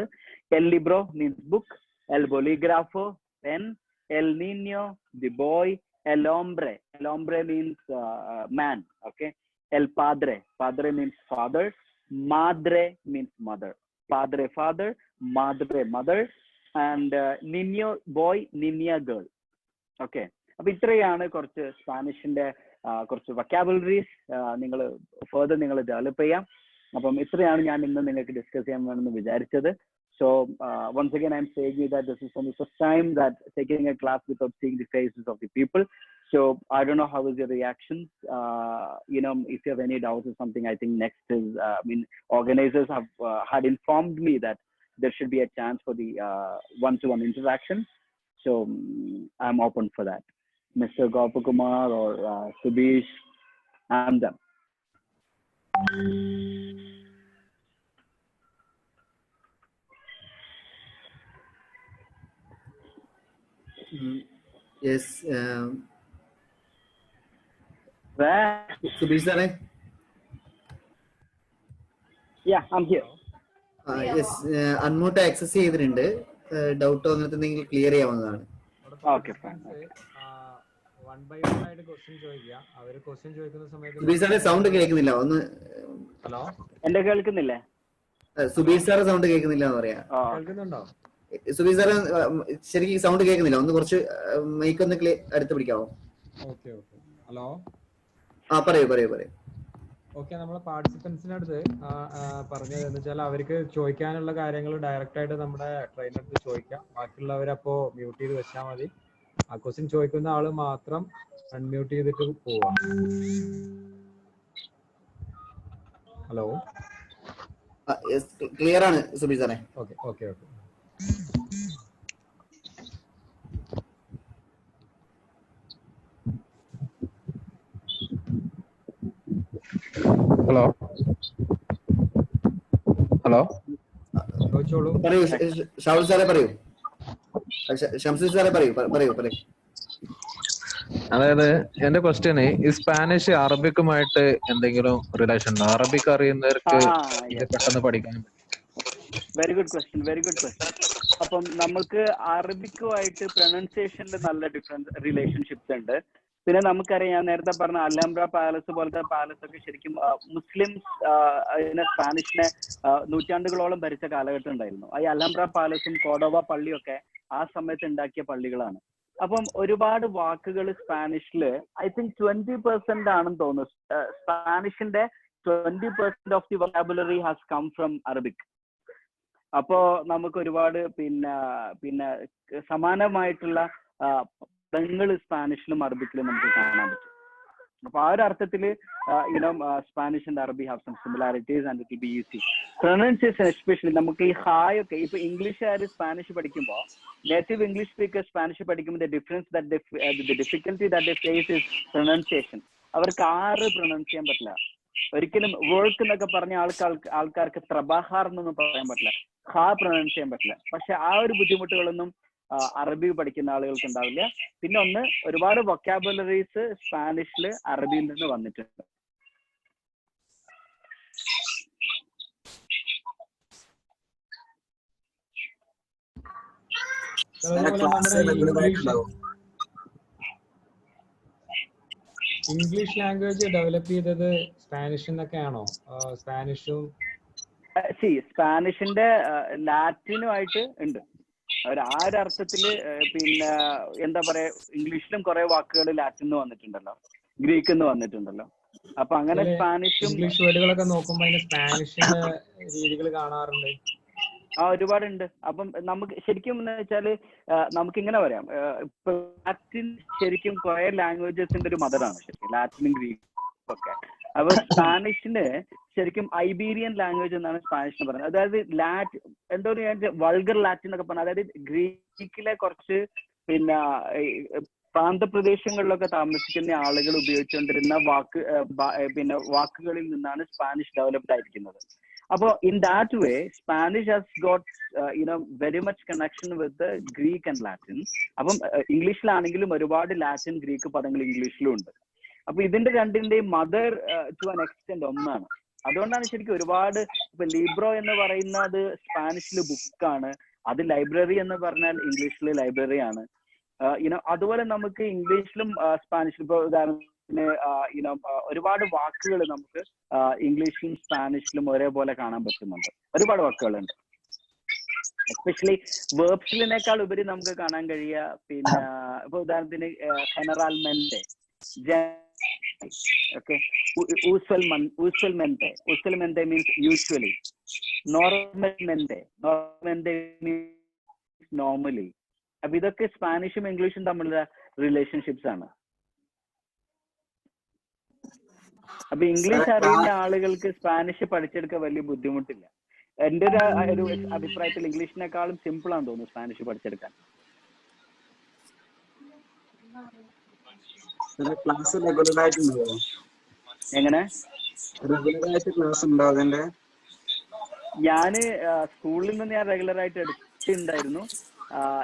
എൽ ലിബ്രോ മീൻസ് ബുക്ക്, എൽ ബൊളിഗ്രാഫോ പെൻ, എൽ നീഞ്ഞോ the boy, el hombre means man. Okay, el padre means father, madre means mother, padre father, madre mother, and niño boy, niña girl. Okay, അപ്പൊ ഇത്രയാണ് കുറച്ച് സ്പാനിഷിന്റെ കുറച്ച് വൊക്കാബുലറീസ്. നിങ്ങൾ ഫർദർ നിങ്ങൾ ഡെവലപ്പ് ചെയ്യാം. അപ്പം ഇത്രയാണ് ഞാൻ ഇന്ന് നിങ്ങൾക്ക് ഡിസ്കസ് ചെയ്യാൻ വേണമെന്ന് വിചാരിച്ചത്. So once again, I'm saying you that this is for the first time that taking a class without seeing the faces of the people. So I don't know how is your reactions. If you have any doubts or something, I think next is, organizers have had informed me that there should be a chance for the one-to-one interaction. So I'm open for that. Mr. Gopakumar or Subish, I'm done. Yes. Subish sir? Yeah, I'm here. Yes, unmute access ചെയ്തിട്ടുണ്ട്. Doubt വന്നിട്ടുണ്ടെങ്കിൽ clear ചെയ്യാവുന്നതാണ്. Okay, fine. One by one ആയിട്ട് question ചോദിക്കുക. അവര് question ചോദിക്കുന്ന സമയത്ത് സുബീഷ് സാറെ sound കേൾക്കുന്നില്ല. ഒന്ന് ഹലോ, എന്റെ കേൾക്കുന്നില്ലേ? സുബീഷ് സാറെ സൗണ്ട് കേൾക്കുന്നില്ല എന്ന് പറയാ. കേൾക്കുന്നുണ്ടോ? സുബീഷ് സാറ് ശരിക്കും സൗണ്ട് കേൾക്കുന്നില്ല. ഒന്ന് കുറച്ച് മൈക്ക് ഒന്ന് അടുത്ത് പിടിക്കാവോ? Okay okay. ഹലോ, പറയൂ. ഓക്കെ, നമ്മളെ പാർട്ടിസിപ്പൻസിന്റെ അടുത്ത് പറഞ്ഞത് എന്ന് വെച്ചാൽ അവർക്ക് ചോദിക്കാനുള്ള കാര്യങ്ങൾ ഡയറക്റ്റ് ആയിട്ട് നമ്മുടെ ട്രെയിനർക്ക് ചോദിക്കാം. ബാക്കിയുള്ളവരപ്പോ മ്യൂട്ട് ചെയ്ത് വെച്ചാൽ മതി. ആ ക്വസ്റ്റ്യൻ ചോദിക്കുന്ന ആള് മാത്രം അൺമ്യൂട്ട് ചെയ്തിട്ട് പോവാം. ഹലോ, ക്ലിയർ ആണ് സുബീഷ് സാറേ. ഓക്കെ. ഹലോ ചോദിച്ചോളൂ. പറയൂ ഷാവുൽ സാറേ, പറയൂ. ഷംസുൽ സാറേ പറയൂ. അതായത് എന്റെ ക്വസ്റ്റ്യന് ഈ സ്പാനിഷ് അറബിക്കുമായിട്ട് എന്തെങ്കിലും റിലേഷൻ ഉണ്ടോ? അറബിക് അറിയുന്നവർക്ക് ഇത് പെട്ടെന്ന് പഠിക്കാൻ? Very good question. അപ്പം നമുക്ക് അറബിക്കുമായിട്ട് പ്രൊനൗൺസിയേഷനിൽ നല്ല റിലേഷൻഷിപ്സ് ഉണ്ട്. പിന്നെ നമുക്കറിയാം, ഞാൻ നേരത്തെ പറഞ്ഞ അൽഹംബ്ര പാലസ് പോലത്തെ പാലസ് ഒക്കെ ശരിക്കും മുസ്ലിംസ് അതിനെ സ്പാനിഷിനെ നൂറ്റാണ്ടുകളോളം ഭരിച്ച കാലഘട്ടം ഉണ്ടായിരുന്നു. ഈ അൽഹംബ്ര പാലസും കോഡോവ പള്ളിയൊക്കെ ആ സമയത്ത് ഉണ്ടാക്കിയ പള്ളികളാണ്. അപ്പം ഒരുപാട് വാക്കുകൾ സ്പാനിഷില് I think 20% ആണെന്ന് തോന്നുന്നു. സ്പാനിഷിന്റെ 20% of the vocabulary has come from Arabic. അപ്പോ നമുക്ക് ഒരുപാട് പിന്നെ സമാനമായിട്ടുള്ള പദങ്ങൾ സ്പാനിഷിലും അറബിക്കിലും നമുക്ക് കാണാൻ പറ്റും. അപ്പൊ ആ ഒരു അർത്ഥത്തില് സ്പാനിഷ് ആൻഡ് അറബി have some similarities and it will be easy. Pronunciation especially നമുക്ക് ഈ ഹായ് ഒക്കെ ഇപ്പൊ ഇംഗ്ലീഷുകാർ സ്പാനിഷ് പഠിക്കുമ്പോൾ, നേറ്റീവ് ഇംഗ്ലീഷ് സ്പീക്കേഴ്സ് സ്പാനിഷ് പഠിക്കുമ്പോൾ the difficulty that they face is pronunciation. അവർക്ക് പ്രൊനൗൺസ് ചെയ്യാൻ പറ്റില്ല. ഒരിക്കലും വർക്ക് എന്നൊക്കെ പറഞ്ഞ ആൾക്കാർക്ക് ത്രബാഹാർ എന്നൊന്നും പറയാൻ പറ്റില്ല, പ്രൊനൗൺസ് ചെയ്യാൻ പറ്റില്ല. പക്ഷെ ആ ഒരു ബുദ്ധിമുട്ടുകളൊന്നും അറബി പഠിക്കുന്ന ആളുകൾക്ക് ഉണ്ടാവില്ല. പിന്നെ ഒന്ന്, ഒരുപാട് വൊക്കാബുലറീസ് സ്പാനിഷില് അറബിയിൽ നിന്ന് വന്നിട്ടുണ്ട്. ഇംഗ്ലീഷ് ലാംഗ്വേജ് ഡെവലപ്പ് ചെയ്തത് സ്പാനിഷിൽ നിന്നൊക്കെയാണോ? സ്പാനിഷും സ്പാനിഷിന്റെ ലാറ്റിനുമായിട്ട് ഉണ്ട്. ആ ഒരു അർത്ഥത്തില് പിന്നെ എന്താ പറയാ, ഇംഗ്ലീഷിലും കുറെ വാക്കുകൾ ലാറ്റിൻ വന്നിട്ടുണ്ടല്ലോ, ഗ്രീക്കിൽ നിന്ന് വന്നിട്ടുണ്ടല്ലോ. അപ്പൊ അങ്ങനെ സ്പാനിഷും ഇംഗ്ലീഷ് വേർഡുകളൊക്കെ നോക്കുമ്പോ അതിന് സ്പാനിഷിന്റെ രീതികൾ കാണാറുണ്ട്. ഒരുപാടുണ്ട്. അപ്പം നമുക്ക് ശരിക്കും എന്ന് വെച്ചാല് നമുക്ക് ഇങ്ങനെ പറയാം, ഇപ്പൊ ലാറ്റിൻ ശരിക്കും കുറെ ലാംഗ്വേജസിന്റെ ഒരു മദറാണ് ശരിക്കും, ലാറ്റിനും ഗ്രീക്കും ഒക്കെ. അപ്പൊ സ്പാനിഷിന് ശരിക്കും ഐബീരിയൻ ലാംഗ്വേജ് എന്നാണ് സ്പാനിഷ് എന്ന് പറയുന്നത്. അതായത് എന്തോ വൾഗർ ലാറ്റിൻ എന്നൊക്കെ പറഞ്ഞാൽ, അതായത് ഗ്രീക്കിലെ കുറച്ച് പിന്നെ പ്രാന്തപ്രദേശങ്ങളിലൊക്കെ താമസിക്കുന്ന ആളുകൾ ഉപയോഗിച്ചുകൊണ്ടിരുന്ന വാക്കുകളിൽ നിന്നാണ് സ്പാനിഷ് ഡെവലപ്ഡ് ആയിരിക്കുന്നത്. അപ്പോൾ in that way Spanish has got very much connection with Greek and Latin. അപ്പം ഇംഗ്ലീഷിലാണെങ്കിലും ഒരുപാട് ലാറ്റിൻ ഗ്രീക്ക് പദങ്ങൾ ഇംഗ്ലീഷിലും ഉണ്ട്. അപ്പൊ ഇതിന്റെ രണ്ടിന്റെയും മദർ ടു ആൻ എക്സ്റ്റെന്റ് ഒന്നാണ്. അതുകൊണ്ടാണ് ശരിക്കും ഒരുപാട്, ഇപ്പൊ ലിബ്രോ എന്ന് പറയുന്നത് സ്പാനിഷില് ബുക്കാണ്, അത് ലൈബ്രറി എന്ന് പറഞ്ഞാൽ ഇംഗ്ലീഷില് ലൈബ്രറി ആണ്. അതുപോലെ നമുക്ക് ഇംഗ്ലീഷിലും സ്പാനിഷിലും ഇപ്പൊ ഉദാഹരണത്തിന് ഒരുപാട് വാക്കുകൾ നമുക്ക് ഇംഗ്ലീഷിലും സ്പാനിഷിലും ഒരേപോലെ കാണാൻ പറ്റുന്നുണ്ട്. ഒരുപാട് വാക്കുകളുണ്ട്. എസ്പെഷ്യലി വേർബ്സിനേക്കാൾ ഉപരി നമുക്ക് കാണാൻ കഴിയുക പിന്നെ ഇപ്പൊ ഉദാഹരണത്തിന് ജനറാൽമെന്റ്, okay, usualmente means usually, normalmente means normally. അപ്പൊ ഇതൊക്കെ സ്പാനിഷും ഇംഗ്ലീഷും തമ്മിലുള്ള റിലേഷൻഷിപ്സ് ആണ്. അപ്പൊ ഇംഗ്ലീഷ് അറിയുന്ന ആളുകൾക്ക് സ്പാനിഷ് പഠിച്ചെടുക്കാൻ വലിയ ബുദ്ധിമുട്ടില്ല. എന്റെ ഒരു അഭിപ്രായത്തിൽ ഇംഗ്ലീഷിനേക്കാളും സിമ്പിൾ ആണെന്ന് തോന്നുന്നു സ്പാനിഷ് പഠിച്ചെടുക്കാൻ. ക്ലാസ് റെഗുലർ ആയിട്ടുണ്ടോ? എങ്ങനെ റെഗുലർ ആയിട്ട് ക്ലാസ് ഉണ്ടോ അതിന്റെ? ഞാന് സ്കൂളിൽ നിന്ന് ഞാൻ റെഗുലർ ആയിട്ട് എടുത്തിട്ടുണ്ടായിരുന്നു.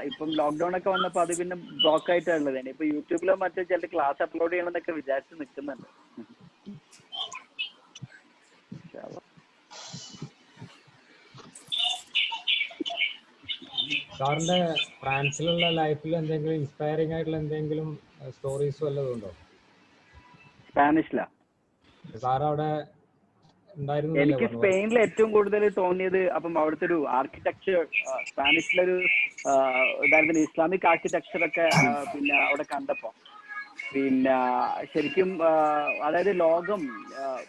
ഇപ്പം ലോക്ക്ഡൌൺ ഒക്കെ വന്നപ്പോ അത് പിന്നെ ബ്ലോക്ക് ആയിട്ടുള്ളത്. ഇപ്പൊ യൂട്യൂബിലോ മറ്റോ ചില ക്ലാസ് അപ്ലോഡ് ചെയ്യണമെന്നൊക്കെ വിചാരിച്ച് നിൽക്കുന്നുണ്ട്. സാറിന്റെ ഫ്രാൻസിലുള്ള ലൈഫിൽ എന്തെങ്കിലും ഇൻസ്പയറിംഗ് ആയിട്ടുള്ള എന്തെങ്കിലും സ്റ്റോറീസ് വല്ലതും ഉണ്ടോ? സ്പാനിഷിലാ സാർ അവിടെ ഉണ്ടായിരുന്നു? എനിക്ക് സ്പെയിനിൽ ഏറ്റവും കൂടുതൽ തോന്നിയത്, അപ്പം അവിടുത്തെ ഒരു ആർക്കിടെക്ചർ, സ്പാനിഷിലൊരു ഉദാഹരണത്തിന് ഇസ്ലാമിക് ആർക്കിടെക്ചർ ഒക്കെ പിന്നെ അവിടെ കണ്ടപ്പോ പിന്നെ ശരിക്കും അതായത് ലോകം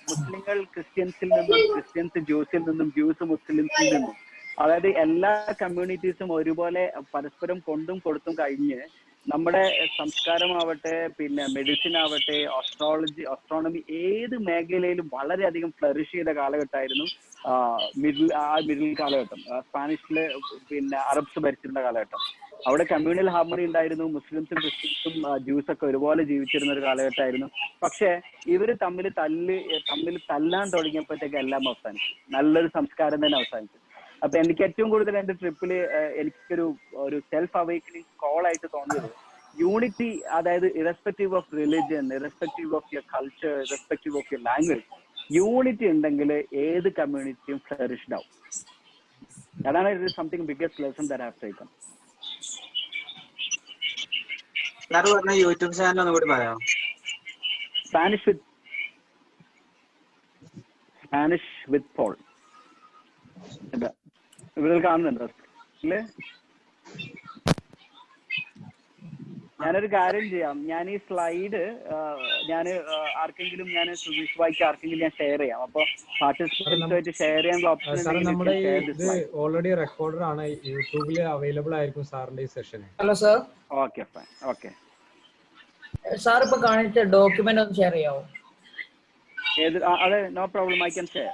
മുസ്ലിങ്ങൾ ക്രിസ്ത്യൻസിൽ നിന്നും, ക്രിസ്ത്യൻസ് ജ്യൂസിൽ നിന്നും, ജ്യൂസ് മുസ്ലിംസിൽ നിന്നും, അതായത് എല്ലാ കമ്മ്യൂണിറ്റീസും ഒരുപോലെ പരസ്പരം കൊണ്ടും കൊടുത്തും കഴിഞ്ഞ് നമ്മുടെ സംസ്കാരമാവട്ടെ, പിന്നെ മെഡിസിൻ ആവട്ടെ, അസ്ട്രോണമി, ഏത് മേഖലയിലും വളരെയധികം ഫ്ലറിഷ് ചെയ്ത കാലഘട്ടമായിരുന്നു മിഡിൽ കാലഘട്ടം. സ്പാനിഷില് പിന്നെ അറബ്സ് ഭരിച്ചിരുന്ന കാലഘട്ടം. അവിടെ കമ്മ്യൂണൽ ഹാർമണി ഉണ്ടായിരുന്നു. മുസ്ലിംസും ക്രിസ്ത്യൻസും ജ്യൂസൊക്കെ ഒരുപോലെ ജീവിച്ചിരുന്ന ഒരു കാലഘട്ടമായിരുന്നു. പക്ഷെ ഇവര് തമ്മിൽ തല്ലാൻ തുടങ്ങിയപ്പോഴത്തേക്ക് എല്ലാം അവസാനിച്ചു. നല്ലൊരു സംസ്കാരം തന്നെ അവസാനിച്ചു. അപ്പൊ എനിക്ക് ഏറ്റവും കൂടുതൽ എന്റെ ട്രിപ്പില് എനിക്കൊരു സെൽഫ് അവേക്കനിങ് കോൾ ആയിട്ട് തോന്നിയത് യൂണിറ്റി. അതായത് irrespective of religion, irrespective of your culture, irrespective of your language, unity ഉണ്ടെങ്കിൽ ഏത് കമ്മ്യൂണിറ്റിയും ഫ്ലറിഷ്ഡ് ആവും. അതാണ് something biggest lesson that I have taken. Sir പറഞ്ഞ യൂട്യൂബ് ചാനൽ ഒന്നുകൂടി പറയാമോ? സ്പാനിഷ് വിത്ത് പോൾ. ഇവിടെ കാണുന്നുണ്ടോ അല്ലേ? ഞാനൊരു കാര്യം ചെയ്യാം, ഞാൻ ഈ സ്ലൈഡ് ഞാൻ ആർക്കെങ്കിലും, ഞാൻ സുധീഷ് ഭായിക്ക് ആർക്കെങ്കിലും ഞാൻ ഷെയർ ചെയ്യാം. അപ്പൊ പാർട്ടിസിപ്പൻസുമായിട്ട് ഷെയർ ചെയ്യാനുള്ള ഓപ്ഷൻ നമ്മുടെ ഇത് ഓൾറെഡി റെക്കോർഡർ ആണ്, യൂട്യൂബിൽ അവൈലബിൾ ആയിരിക്കും സാറിന്റെ ഈ session. Hello sir. Okay fine. Okay sir ഇപ്പൊ കാണിച്ച ഡോക്യുമെന്റ് ഒന്ന് ഷെയർ ചെയ്യാമോ? അതെ, no problem, I can share.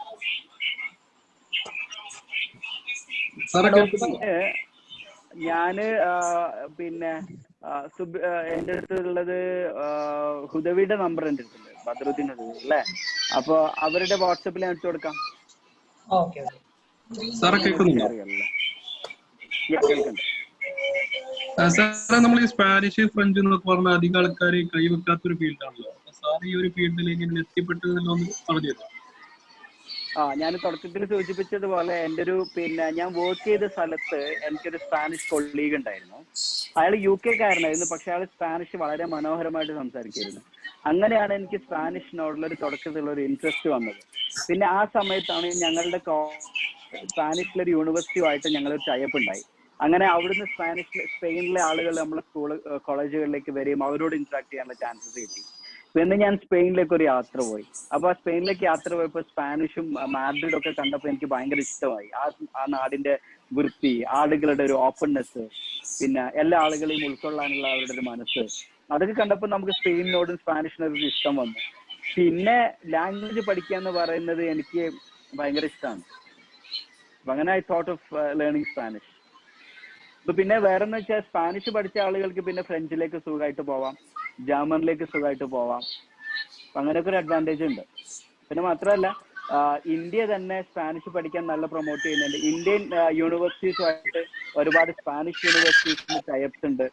ഞാന് പിന്നെ എന്റെ അടുത്തുള്ളത് ഹുദവിയുടെ നമ്പർ എന്റെ അടുത്തുണ്ട്, ബദറുദ്ദീൻ ഹുദവി അല്ലേ? അപ്പൊ അവരുടെ വാട്സാപ്പിൽ ഞാൻ ഇട്ട് കൊടുക്കാം. നമ്മൾ ഈ സ്പാനിഷ്, ഫ്രഞ്ച് എന്നൊക്കെ പറഞ്ഞ അധികം ആൾക്കാർ കൈവെക്കാത്തൊരു ഫീൽഡാണല്ലോ. സാർ ഈ ഒരു ഫീൽഡിലേക്ക് എത്തിപ്പെട്ടതെന്ന് പറഞ്ഞു തരാം. ഞാൻ തുടക്കത്തിൽ സൂചിപ്പിച്ചതുപോലെ എൻ്റെ ഒരു ഞാൻ വർക്ക് ചെയ്ത സ്ഥലത്ത് എനിക്കൊരു സ്പാനിഷ് കൊളീഗ് ഉണ്ടായിരുന്നു. അയാൾ UK കാരനായിരുന്നു, പക്ഷെ അയാൾ സ്പാനിഷ് വളരെ മനോഹരമായിട്ട് സംസാരിക്കുമായിരുന്നു. അങ്ങനെയാണ് എനിക്ക് സ്പാനിഷിനോടുള്ള ഒരു തുടക്കത്തിലുള്ള ഒരു ഇൻട്രസ്റ്റ് വന്നത്. പിന്നെ ആ സമയത്താണ് ഞങ്ങളുടെ സ്പാനിഷിലൊരു യൂണിവേഴ്സിറ്റിയുമായിട്ട് ഞങ്ങളൊരു ടൈപ്പ് ഉണ്ടായി. അങ്ങനെ അവിടുന്ന് സ്പെയിനിലെ ആളുകൾ നമ്മളെ കോളേജുകളിലേക്ക് വരികയും അവരോട് ഇന്ററാക്ട് ചെയ്യാനുള്ള ചാൻസസ് കിട്ടി. പിന്നെ ഞാൻ സ്പെയിനിലേക്ക് ഒരു യാത്ര പോയി. അപ്പൊ ആ സ്പെയിനിലേക്ക് യാത്ര പോയപ്പോൾ സ്പാനിഷും മാഡ്രിഡും ഒക്കെ കണ്ടപ്പോൾ എനിക്ക് ഭയങ്കര ഇഷ്ടമായി. ആ നാടിന്റെ വൃത്തി, ആളുകളുടെ ഒരു ഓപ്പൺനെസ്, പിന്നെ എല്ലാ ആളുകളെയും ഉൾക്കൊള്ളാനുള്ള അവരുടെ ഒരു മനസ്സ്, അതൊക്കെ കണ്ടപ്പോൾ നമുക്ക് സ്പെയിനിനോടും സ്പാനിഷിനോടും ഒരു ഇഷ്ടം വന്നു. പിന്നെ ലാംഗ്വേജ് പഠിക്കുക എന്ന് പറയുന്നത് എനിക്ക് ഭയങ്കര ഇഷ്ടമാണ്. അപ്പൊ അങ്ങനെ I thought of learning Spanish. അപ്പൊ പിന്നെ വേറെന്ന് വെച്ചാൽ സ്പാനിഷ് പഠിച്ച ആളുകൾക്ക് പിന്നെ ഫ്രഞ്ചിലേക്ക് സുഖമായിട്ട് പോവാം, ജർമ്മനിലേക്ക് സുഖമായിട്ട് പോവാം. അങ്ങനെയൊക്കെ ഒരു അഡ്വാൻറ്റേജ് ഉണ്ട്. പിന്നെ മാത്രമല്ല ഇന്ത്യ തന്നെ സ്പാനിഷ് പഠിക്കാൻ നല്ല പ്രൊമോട്ട് ചെയ്യുന്നുണ്ട്. ഇന്ത്യൻ യൂണിവേഴ്സിറ്റീസുമായിട്ട് ഒരുപാട് സ്പാനിഷ് യൂണിവേഴ്സിറ്റീസിന് ടൈപ്സ് ഉണ്ട്.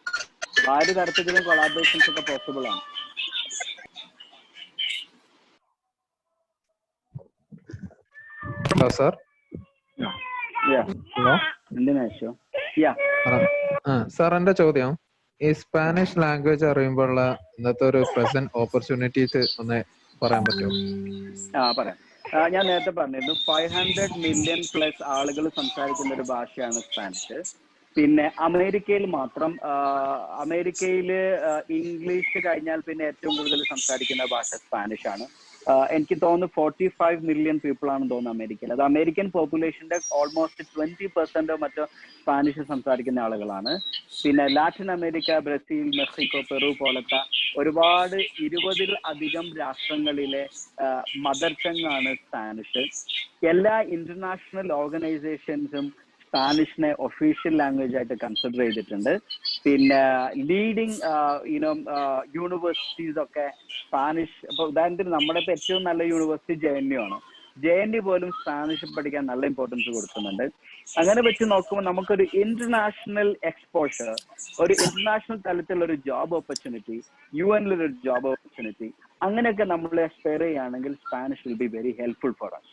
ആ ഒരു തരത്തിലും കൊളാബറേഷൻസ് ഒക്കെ പോസിബിൾ ആണ്. Hello sir. ഹലോ സാർ, എന്റെ ചോദ്യം ഈ സ്പാനിഷ് ലാംഗ്വേജ് അറിയുമ്പോഴുള്ള ഇന്നത്തെ ഒരു പ്രസന്റ് ഓപ്പർച്യൂണിറ്റീസ് ഒന്ന് പറയാൻ പറ്റുമോ? പറയാം. ഞാൻ നേരത്തെ പറഞ്ഞിരുന്നു 500 മില്യൺ പ്ലസ് ആളുകൾ സംസാരിക്കുന്ന ഒരു ഭാഷയാണ് സ്പാനിഷ്. പിന്നെ അമേരിക്കയിൽ മാത്രം ഇംഗ്ലീഷ് കഴിഞ്ഞാൽ പിന്നെ ഏറ്റവും കൂടുതൽ സംസാരിക്കുന്ന ഭാഷ സ്പാനിഷ് ആണ്. എനിക്ക് തോന്നുന്നു 45 മില്യൺ പീപ്പിൾ ആണെന്ന് തോന്നുന്നു അമേരിക്കയിൽ. അത് അമേരിക്കൻ പോപ്പുലേഷന്റെ ഓൾമോസ്റ്റ് 20% മറ്റോ സ്പാനിഷ് സംസാരിക്കുന്ന ആളുകളാണ്. പിന്നെ Latin America, Brazil, Mexico, Peru പോലത്തെ ഒരുപാട് 20-ൽ-അധികം രാഷ്ട്രങ്ങളിലെ മദർ ടങ് ആണ് സ്പാനിഷ്. എല്ലാ ഇന്റർനാഷണൽ ഓർഗനൈസേഷൻസും സ്പാനിഷിനെ ഒഫീഷ്യൽ ലാംഗ്വേജ് ആയിട്ട് കൺസിഡർ ചെയ്തിട്ടുണ്ട്. പിന്നെ ലീഡിങ് യൂണിവേഴ്സിറ്റീസ് ഒക്കെ സ്പാനിഷ്, ഇപ്പൊ ഉദാഹരണത്തിന് നമ്മുടെ ഇപ്പൊ ഏറ്റവും നല്ല യൂണിവേഴ്സിറ്റി JNU ആണ്. JNU പോലും സ്പാനിഷ് പഠിക്കാൻ നല്ല ഇമ്പോർട്ടൻസ് കൊടുക്കുന്നുണ്ട്. അങ്ങനെ വെച്ച് നോക്കുമ്പോൾ നമുക്കൊരു ഇന്റർനാഷണൽ എക്സ്പോഷർ, ഒരു ഇന്റർനാഷണൽ തലത്തിലുള്ള ഒരു ജോബ് ഓപ്പർച്യൂണിറ്റി, UN-ലൊരു ജോബ് ഓപ്പർച്യൂണിറ്റി, അങ്ങനെയൊക്കെ നമ്മൾ എക്സ്പയർ ചെയ്യുകയാണെങ്കിൽ Spanish will be very helpful for us.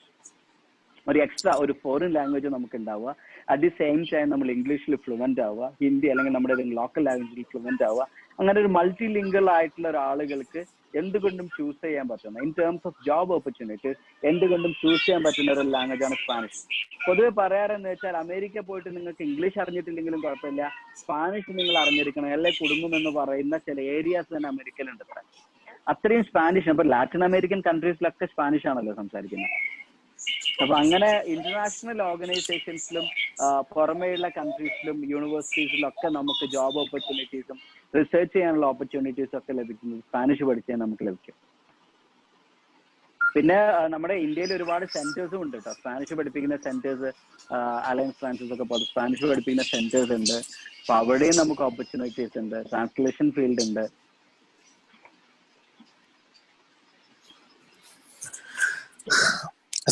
ഒരു എക്സ്ട്രാ ഒരു ഫോറിൻ ലാംഗ്വേജ് നമുക്ക് ഉണ്ടാവുക. അറ്റ് ദി സെയിം ടൈം നമ്മൾ ഇംഗ്ലീഷിൽ ഫ്ലുവൻ്റ് ആവുക, ഹിന്ദി അല്ലെങ്കിൽ നമ്മുടെ ഏതെങ്കിലും ലോക്കൽ ലാംഗ്വേജിൽ ഫ്ലുവൻ്റ് ആവുക. അങ്ങനെ ഒരു മൾട്ടി ലിംഗ്വൽ ആയിട്ടുള്ള ഒരാളുകൾക്ക് എന്തുകൊണ്ടും ചൂസ് ചെയ്യാൻ പറ്റുന്ന, in terms of job opportunities എന്തുകൊണ്ടും ചൂസ് ചെയ്യാൻ പറ്റുന്ന ഒരു ലാംഗ്വേജാണ് സ്പാനിഷ്. പൊതുവെ പറയാറെന്ന് വെച്ചാൽ അമേരിക്ക പോയിട്ട് നിങ്ങൾക്ക് ഇംഗ്ലീഷ് അറിഞ്ഞിട്ടില്ലെങ്കിലും കുഴപ്പമില്ല, സ്പാനിഷ് നിങ്ങൾ അറിഞ്ഞിരിക്കണം, എല്ലാം കുടുങ്ങുമെന്ന് പറയുന്ന ചില ഏരിയാസ് തന്നെ അമേരിക്കയിലുണ്ട്. അത്രയും സ്പാനിഷ്. അപ്പൊ ലാറ്റിൻ അമേരിക്കൻ കൺട്രീസിലൊക്കെ സ്പാനിഷ് ആണല്ലോ സംസാരിക്കുന്നത്. അപ്പൊ അങ്ങനെ ഇന്റർനാഷണൽ ഓർഗനൈസേഷൻസിലും പുറമേയുള്ള കൺട്രീസിലും യൂണിവേഴ്സിറ്റീസിലും ഒക്കെ നമുക്ക് ജോബ് ഓപ്പർച്യൂണിറ്റീസും റിസർച്ച് ചെയ്യാനുള്ള ഓപ്പർച്യൂണിറ്റീസും ഒക്കെ ലഭിക്കുന്നത് സ്പാനിഷ് പഠിച്ചാൽ നമുക്ക് ലഭിക്കും. പിന്നെ നമ്മുടെ ഇന്ത്യയിൽ ഒരുപാട് സെന്റേഴ്സും ഉണ്ട് കേട്ടോ, സ്പാനിഷ് പഠിപ്പിക്കുന്ന സെന്റേഴ്സ്. അലയൻസ് ഫ്രാൻസിസ് ഒക്കെ പോലെ സ്പാനിഷ് പഠിപ്പിക്കുന്ന സെന്റേഴ്സ് ഉണ്ട്. അപ്പൊ അവിടെയും നമുക്ക് ഓപ്പർച്യൂണിറ്റീസ് ഉണ്ട്. ട്രാൻസ്ലേഷൻ ഫീൽഡ് ഉണ്ട്.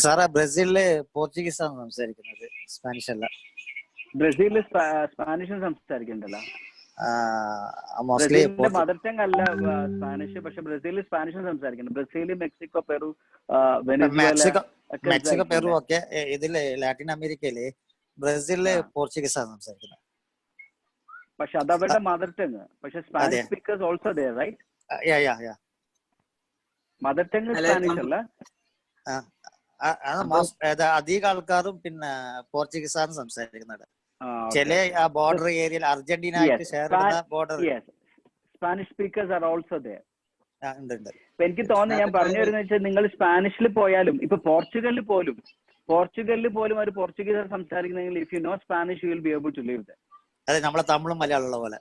സാറാ, ബ്രസീലില് പോർച്ചുഗീസ് ആണ് സംസാരിക്കുന്നത്, സ്പാനിഷ് അല്ല. ബ്രസീലില് സ്പാനിഷും സംസാരിക്കണ്ടല്ലോ. മദർ ടങ് അല്ല സ്പാനിഷ്, പക്ഷെ ബ്രസീലിൽ സ്പാനിഷും സംസാരിക്കുന്നുണ്ട്. Brazil, Mexico, Peru, Mexico, Peru ഒക്കെ ഇതില് ലാറ്റിൻ അമേരിക്കയില് ബ്രസീലില് പോർച്ചുഗീസ് ആണ് സംസാരിക്കുന്നത്. പക്ഷെ അത് അവരുടെ മദർ ടങ്. പക്ഷെ Spanish speakers also there, right? Mother tongue Spanish അല്ല. അധികം ആൾക്കാരും പിന്നെ പോർച്ചുഗീസ് ആണ് സംസാരിക്കുന്നത്. ചില ബോർഡർ ഏരിയയിൽ അർജന്റീന ആയിട്ട് ഷെയർ ചെയ്യുന്ന border Spanish speakers are also there. എനിക്ക് തോന്നുന്നു, ഞാൻ പറഞ്ഞു വരുന്നത് വെച്ചാൽ നിങ്ങൾ സ്പാനിഷിൽ പോയാലും ഇപ്പൊ പോർച്ചുഗലിൽ പോലും ഒരു പോർച്ചുഗീസ് സംസാരിക്കുന്നെങ്കിൽ if you know Spanish you will be able to live there. അതെ, നമ്മളെ തമിഴും മലയാളമുള്ള പോലെ.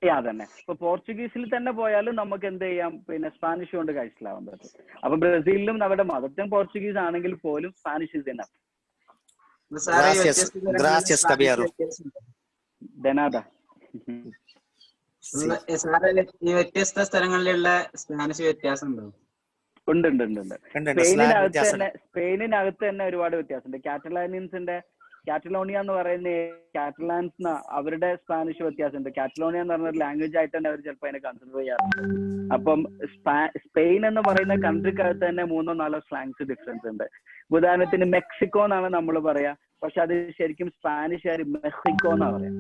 അതന്നെ. ഇപ്പൊ പോർച്ചുഗീസിൽ തന്നെ പോയാലും നമുക്ക് എന്ത് ചെയ്യാം, പിന്നെ സ്പാനിഷ് കൊണ്ട് കഴിച്ചിലാവാൻ പറ്റും. അപ്പൊ ബ്രസീലിലും നമ്മുടെ മദർ ടങ് പോർച്ചുഗീസ് ആണെങ്കിൽ പോലും സ്പാനിഷ് ഇസ് എനഫ്. ഈ വ്യത്യസ്ത സ്ഥലങ്ങളിലുള്ള സ്പാനിഷ് വ്യത്യാസം ഉണ്ടോ? ഉണ്ട്. സ്പെയിനിനകത്ത് തന്നെ ഒരുപാട് വ്യത്യാസമുണ്ട്. കാറ്റലാനിയൻസിന്റെ കാറ്റലോണിയ എന്ന് പറയുന്ന കാറ്റലാൻസ് അവരുടെ സ്പാനിഷ് വ്യത്യാസമുണ്ട്. കാറ്റലോണിയ എന്ന് പറഞ്ഞ ഒരു ലാംഗ്വേജ് ആയിട്ട് തന്നെ അവർ ചിലപ്പോൾ അതിനെ കൺസിഡർ ചെയ്യാറുണ്ട്. അപ്പം സ്പെയിൻ എന്ന് പറയുന്ന കൺട്രിക്കകത്ത് തന്നെ 3-4 സ്ലാങ്സ് ഡിഫറൻസ് ഉണ്ട്. ഉദാഹരണത്തിന് മെക്സിക്കോ എന്നാണ് നമ്മൾ പറയാ, പക്ഷെ അത് ശരിക്കും സ്പാനിഷുകാർ മെക്സിക്കോ എന്നാ പറയാ.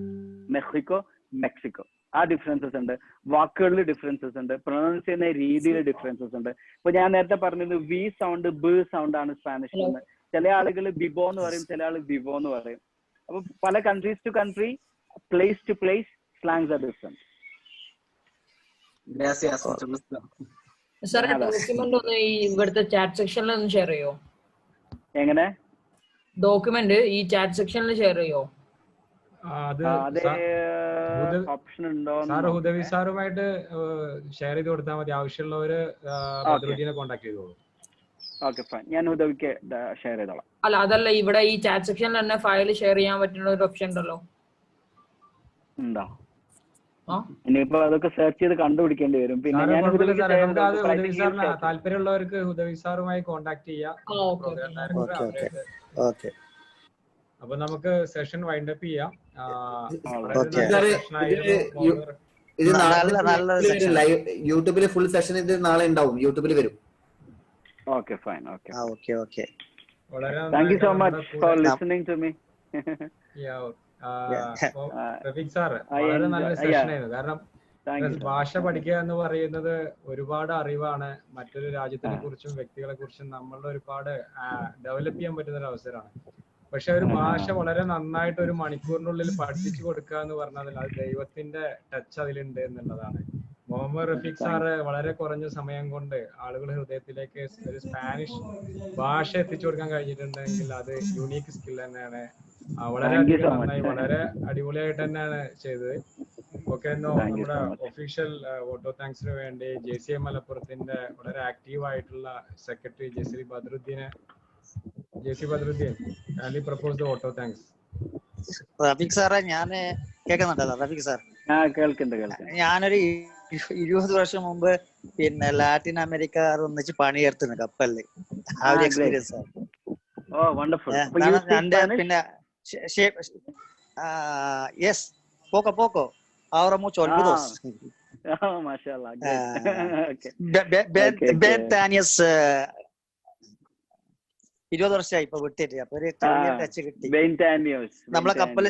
മെക്സിക്കോ, മെക്സിക്കോ, ആ ഡിഫറൻസസ് ഉണ്ട്. വാക്കുകളിൽ ഡിഫറൻസസ് ഉണ്ട്, പ്രൊനൗൺസ് ചെയ്യുന്ന രീതിയിൽ ഡിഫറൻസസ് ഉണ്ട്. ഇപ്പൊ ഞാൻ നേരത്തെ പറഞ്ഞത് വി സൗണ്ട് ബ് സൗണ്ട് ആണ് സ്പാനിഷിൽ നിന്ന്. ചില ആളുകൾ ബിബോ എന്ന് പറയും, ചില ആൾ വിവോ എന്ന് പറയും. അപ്പൊ പല countries to country, place to place slangs are different. സാറേ ഡോക്യുമെന്റ് ഒന്ന് ഈ ഇവിടുത്തെ ചാറ്റ് സെക്ഷനിൽ ഒന്ന് ഷെയർ ചെയ്യോ? എങ്ങനെ ഡോക്യുമെന്റ് ഈ ചാറ്റ് സെക്ഷനിൽ ഷെയർ ചെയ്യോ? ഓപ്ഷൻ ഉണ്ടോ? സാർ ഹുദവി സാറുമായിട്ട് ഷെയർ ചെയ്ത് കൊടുത്താൽ മതി. ആവശ്യമുള്ളവര് ബദ്രുദ്ദീനെ കോൺടാക്ട് ചെയ്തോളൂ. ഓക്കെ ഫൈൻ, ഞാൻ ഹുദവിക്ക് ഷെയർ ചെയ്തോളാം. അല്ല അതല്ല, ഇവിടെ ഈ ചാറ്റ് സെക്ഷനിൽ തന്നെ ഫയൽ ഷെയർ ചെയ്യാൻ പറ്റുന്ന ഒരു ഓപ്ഷൻ ഉണ്ടല്ലോ. ഉണ്ടോ? ഇനിയിപ്പോ അതൊക്കെ സെർച്ച് ചെയ്ത് കണ്ടുപിടിക്കേണ്ടി വരും. പിന്നെ ഞാൻ താല്പര്യമുള്ളവർക്ക് ഹുദവി സാറുമായി കോൺടാക്ട് ചെയ്യാം. അപ്പൊ നമുക്ക് സെഷൻ വൈൻഡ് അപ്പ് ചെയ്യാം. യൂട്യൂബില് ഫുൾ സെഷൻ ഇത് നാളെ ഉണ്ടാവും, യൂട്യൂബിൽ വരും. Okay fine. Okay thank you so much for listening to me. Rafeeq sir വളരെ നല്ല സെഷൻ ആയിരുന്നു. കാരണം ഭാഷ പഠിക്കുക എന്ന് പറയുന്നത് ഒരുപാട് അറിവാണ്. മറ്റൊരു രാജ്യത്തിനെ കുറിച്ചും വ്യക്തികളെ കുറിച്ചും നമ്മളുടെ ഒരുപാട് ഡെവലപ്പ് ചെയ്യാൻ പറ്റുന്ന ഒരു അവസരമാണ്. പക്ഷെ ഒരു ഭാഷ വളരെ നന്നായിട്ട് ഒരു മണിക്കൂറിനുള്ളിൽ പഠിപ്പിച്ചു കൊടുക്കുക എന്ന് പറഞ്ഞാൽ അത് ദൈവത്തിന്റെ ടച്ച് അതിലുണ്ട് എന്നുള്ളതാണ്. മുഹമ്മദ് റഫീഖ് സാറ് വളരെ കുറഞ്ഞ സമയം കൊണ്ട് ആളുകളുടെ ഹൃദയത്തിലേക്ക് ഒരു സ്പാനിഷ് ഭാഷ എത്തിച്ചു കൊടുക്കാൻ കഴിഞ്ഞിട്ടുണ്ടെങ്കിൽ അത് യുണീക്ക് സ്കിൽ തന്നെയാണ്. വളരെ നന്നായി, വളരെ അടിപൊളിയായിട്ട് തന്നെയാണ് ചെയ്തത്. ഓക്കെ, നമ്മുടെ ഒഫീഷ്യൽ വോട്ടോ താങ്ക്സിന് വേണ്ടി JCI മലപ്പുറത്തിന്റെ വളരെ ആക്റ്റീവ് ആയിട്ടുള്ള secretary JC Badruddin, kindly propose the vote of thanks. Rafeeq സാറേ, ഞാന് കേൾക്കുന്നുണ്ടല്ലോ? റഫീഖ് സാർ, കേൾക്കുന്നുണ്ട്. ഞാനൊരു 20 വർഷം മുമ്പ് പിന്നെ ലാറ്റിൻ അമേരിക്ക ഒന്നിച്ച് പണിയെടുത്തിന് കപ്പലില്. ആ ഒരു എക്സ്പീരിയൻസ് ആണ്. പിന്നെ യെസ്, പോക്കോ ahora mucho olvidos. Mashallah. 20 വർഷമായി ഇപ്പൊ വിട്ടിട്ട്. അപ്പൊ ഒരു ടച്ച് കിട്ടി. നമ്മളെ കപ്പല്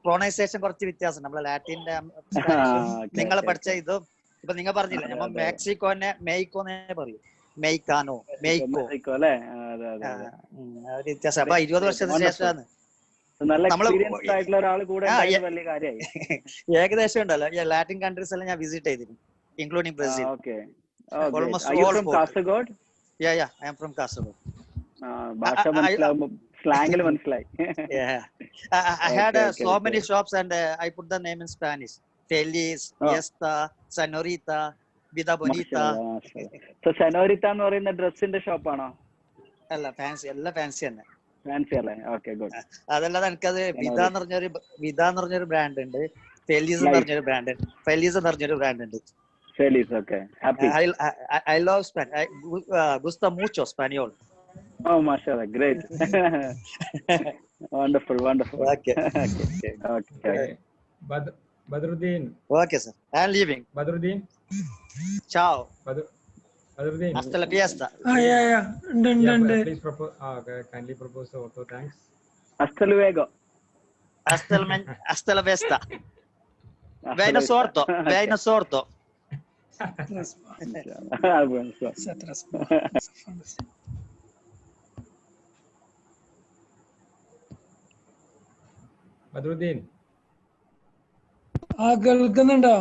പ്രൊണൗൺസിയേഷൻ കുറച്ച് വ്യത്യാസം. നമ്മളെ ലാറ്റിന്റെ നിങ്ങൾ പഠിച്ച ഇതും ഇപ്പൊ നിങ്ങൾ പറഞ്ഞില്ല, നമ്മൾ മെക്സിക്കോനെ മെയ്ക്കോന്നെ പറയും, മെയ്ക്കാനോ മെയ്ക്കോ വ്യത്യാസം. അപ്പൊ 20 വർഷത്തിന് ശേഷമാണ് ഏകദേശം ഉണ്ടല്ലോ ലാറ്റിൻ കൺട്രീസ് എല്ലാം ഞാൻ വിസിറ്റ് ചെയ്തിരുന്നു, including Brazil. Almost all Kasaragod. I am from Kasaragod. I had so many shops and I put the name in Spanish. Feliz, Fiesta, Senorita, Vida Bonita. So Senorita എന്ന് പറയുന്ന ഡ്രസ്സിന്റെ ഷോപ്പാണോ? അല്ല, ഫാൻസി, എല്ലാം ഫാൻസി തന്നെ. Fancy അല്ലേ? Okay, good. അതല്ലാതെ എനിക്കത് വിദ എന്ന് പറഞ്ഞൊരു ബ്രാൻഡ് ഉണ്ട്, ഫെലീസ് എന്ന് പറഞ്ഞൊരു ബ്രാൻഡ്, ഫെലീസ് എന്ന് പറഞ്ഞൊരു ബ്രാൻഡ് ഉണ്ട്. ഫെലീസ്, okay. Happy. I love Spanish. Gusta mucho español. Oh, mashallah, great. Wonderful. Okay. Badruddin. Okay, sir. I am leaving. Badruddin. Ciao. Badruddin. Hasta la fiesta. Yeah. Please propose. Kindly propose the auto thanks. Hasta luego. Hasta la fiesta. Veino sorto. Badruddin. കേൾക്കുന്നുണ്ടോ?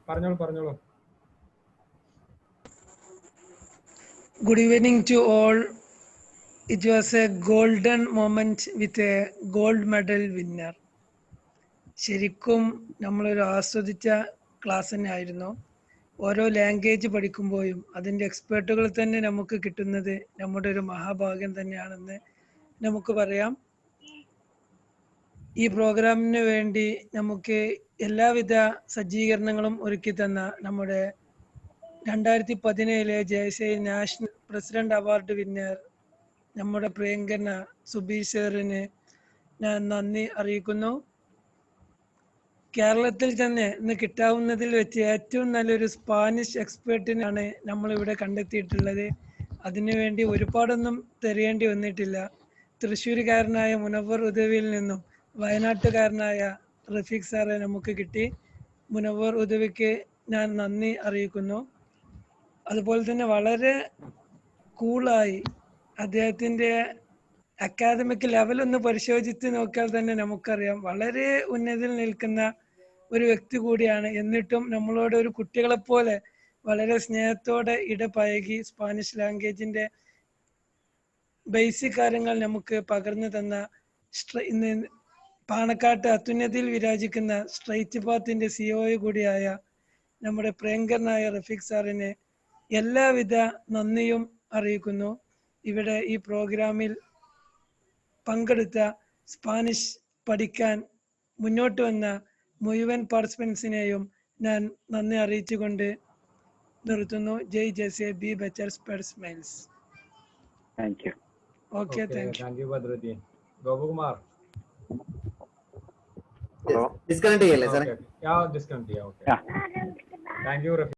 പറഞ്ഞോളൂ. Good evening to all. It was a golden moment with a gold medal winner. ശരിക്കും നമ്മളൊരു ആസ്വദിച്ച class തന്നെ ആയിരുന്നു. ഓരോ language പഠിക്കുമ്പോഴും അതിൻ്റെ എക്സ്പേർട്ടുകൾ തന്നെ നമുക്ക് കിട്ടുന്നത് നമ്മുടെ ഒരു മഹാഭാഗ്യം തന്നെയാണെന്ന് നമുക്ക് പറയാം. ഈ പ്രോഗ്രാമിന് വേണ്ടി നമുക്ക് എല്ലാവിധ സജ്ജീകരണങ്ങളും ഒരുക്കി തന്ന നമ്മുടെ 2017 JSI national president award winner നമ്മുടെ പ്രിയങ്കരന സുബീഷ് സാറിന് ഞാൻ നന്ദി അറിയിക്കുന്നു. കേരളത്തിൽ തന്നെ ഇന്ന് കിട്ടാവുന്നതിൽ വെച്ച് ഏറ്റവും നല്ലൊരു സ്പാനിഷ് എക്സ്പേർട്ടിനാണ് നമ്മൾ ഇവിടെ കണ്ടെത്തിയിട്ടുള്ളത്. അതിനുവേണ്ടി ഒരുപാടൊന്നും തിരയേണ്ടി വന്നിട്ടില്ല. തൃശ്ശൂരുകാരനായ മുനവർ ഉദവിയിൽ നിന്നും വയനാട്ടുകാരനായ റഫീഖ് സാറെ നമുക്ക് കിട്ടി. മുനവർ ഉദവിക്ക് ഞാൻ നന്ദി അറിയിക്കുന്നു. അതുപോലെ തന്നെ വളരെ കൂളായി അദ്ദേഹത്തിൻ്റെ അക്കാദമിക് ലെവൽ ഒന്ന് പരിശോധിച്ച് നോക്കിയാൽ തന്നെ നമുക്കറിയാം വളരെ ഉന്നതിയിൽ നിൽക്കുന്ന ഒരു വ്യക്തി കൂടിയാണ്. എന്നിട്ടും നമ്മളോട് ഒരു കുട്ടികളെപ്പോലെ വളരെ സ്നേഹത്തോടെ ഇടപഴകി സ്പാനിഷ് ലാംഗ്വേജിന്റെ ബേസിക് കാര്യങ്ങൾ നമുക്ക് പകർന്നു തന്ന ഇന്ന് പാണക്കാട്ട് അത്യുന്നതിയിൽ വിരാജിക്കുന്ന സ്ട്രൈറ്റ് പാത്തിന്റെ CEO കൂടിയായ നമ്മുടെ പ്രിയങ്കരനായ റഫീഖ് സാറിന് എല്ലാവിധ നന്ദിയും അറിയിക്കുന്നു. ഇവിടെ ഈ പ്രോഗ്രാമിൽ പങ്കെടുത്ത സ്പാനിഷ് പഠിക്കാൻ മുന്നോട്ട് വന്ന മുഴുവൻ പാർട്ടിസിപ്പൻസിനെയും ഞാൻ നന്ദി അറിയിച്ചുകൊണ്ട് നിർത്തുന്നു. ജയ് ജയ്സെ be better spread smiles. Thank you. Okay, thank you Badruddeen. Gopakumar disconnect ചെയ്യല്ലേ സാറേ? ഡിസ്കണക്ട് ചെയ്യാം. Okay, thank you Rafeeq.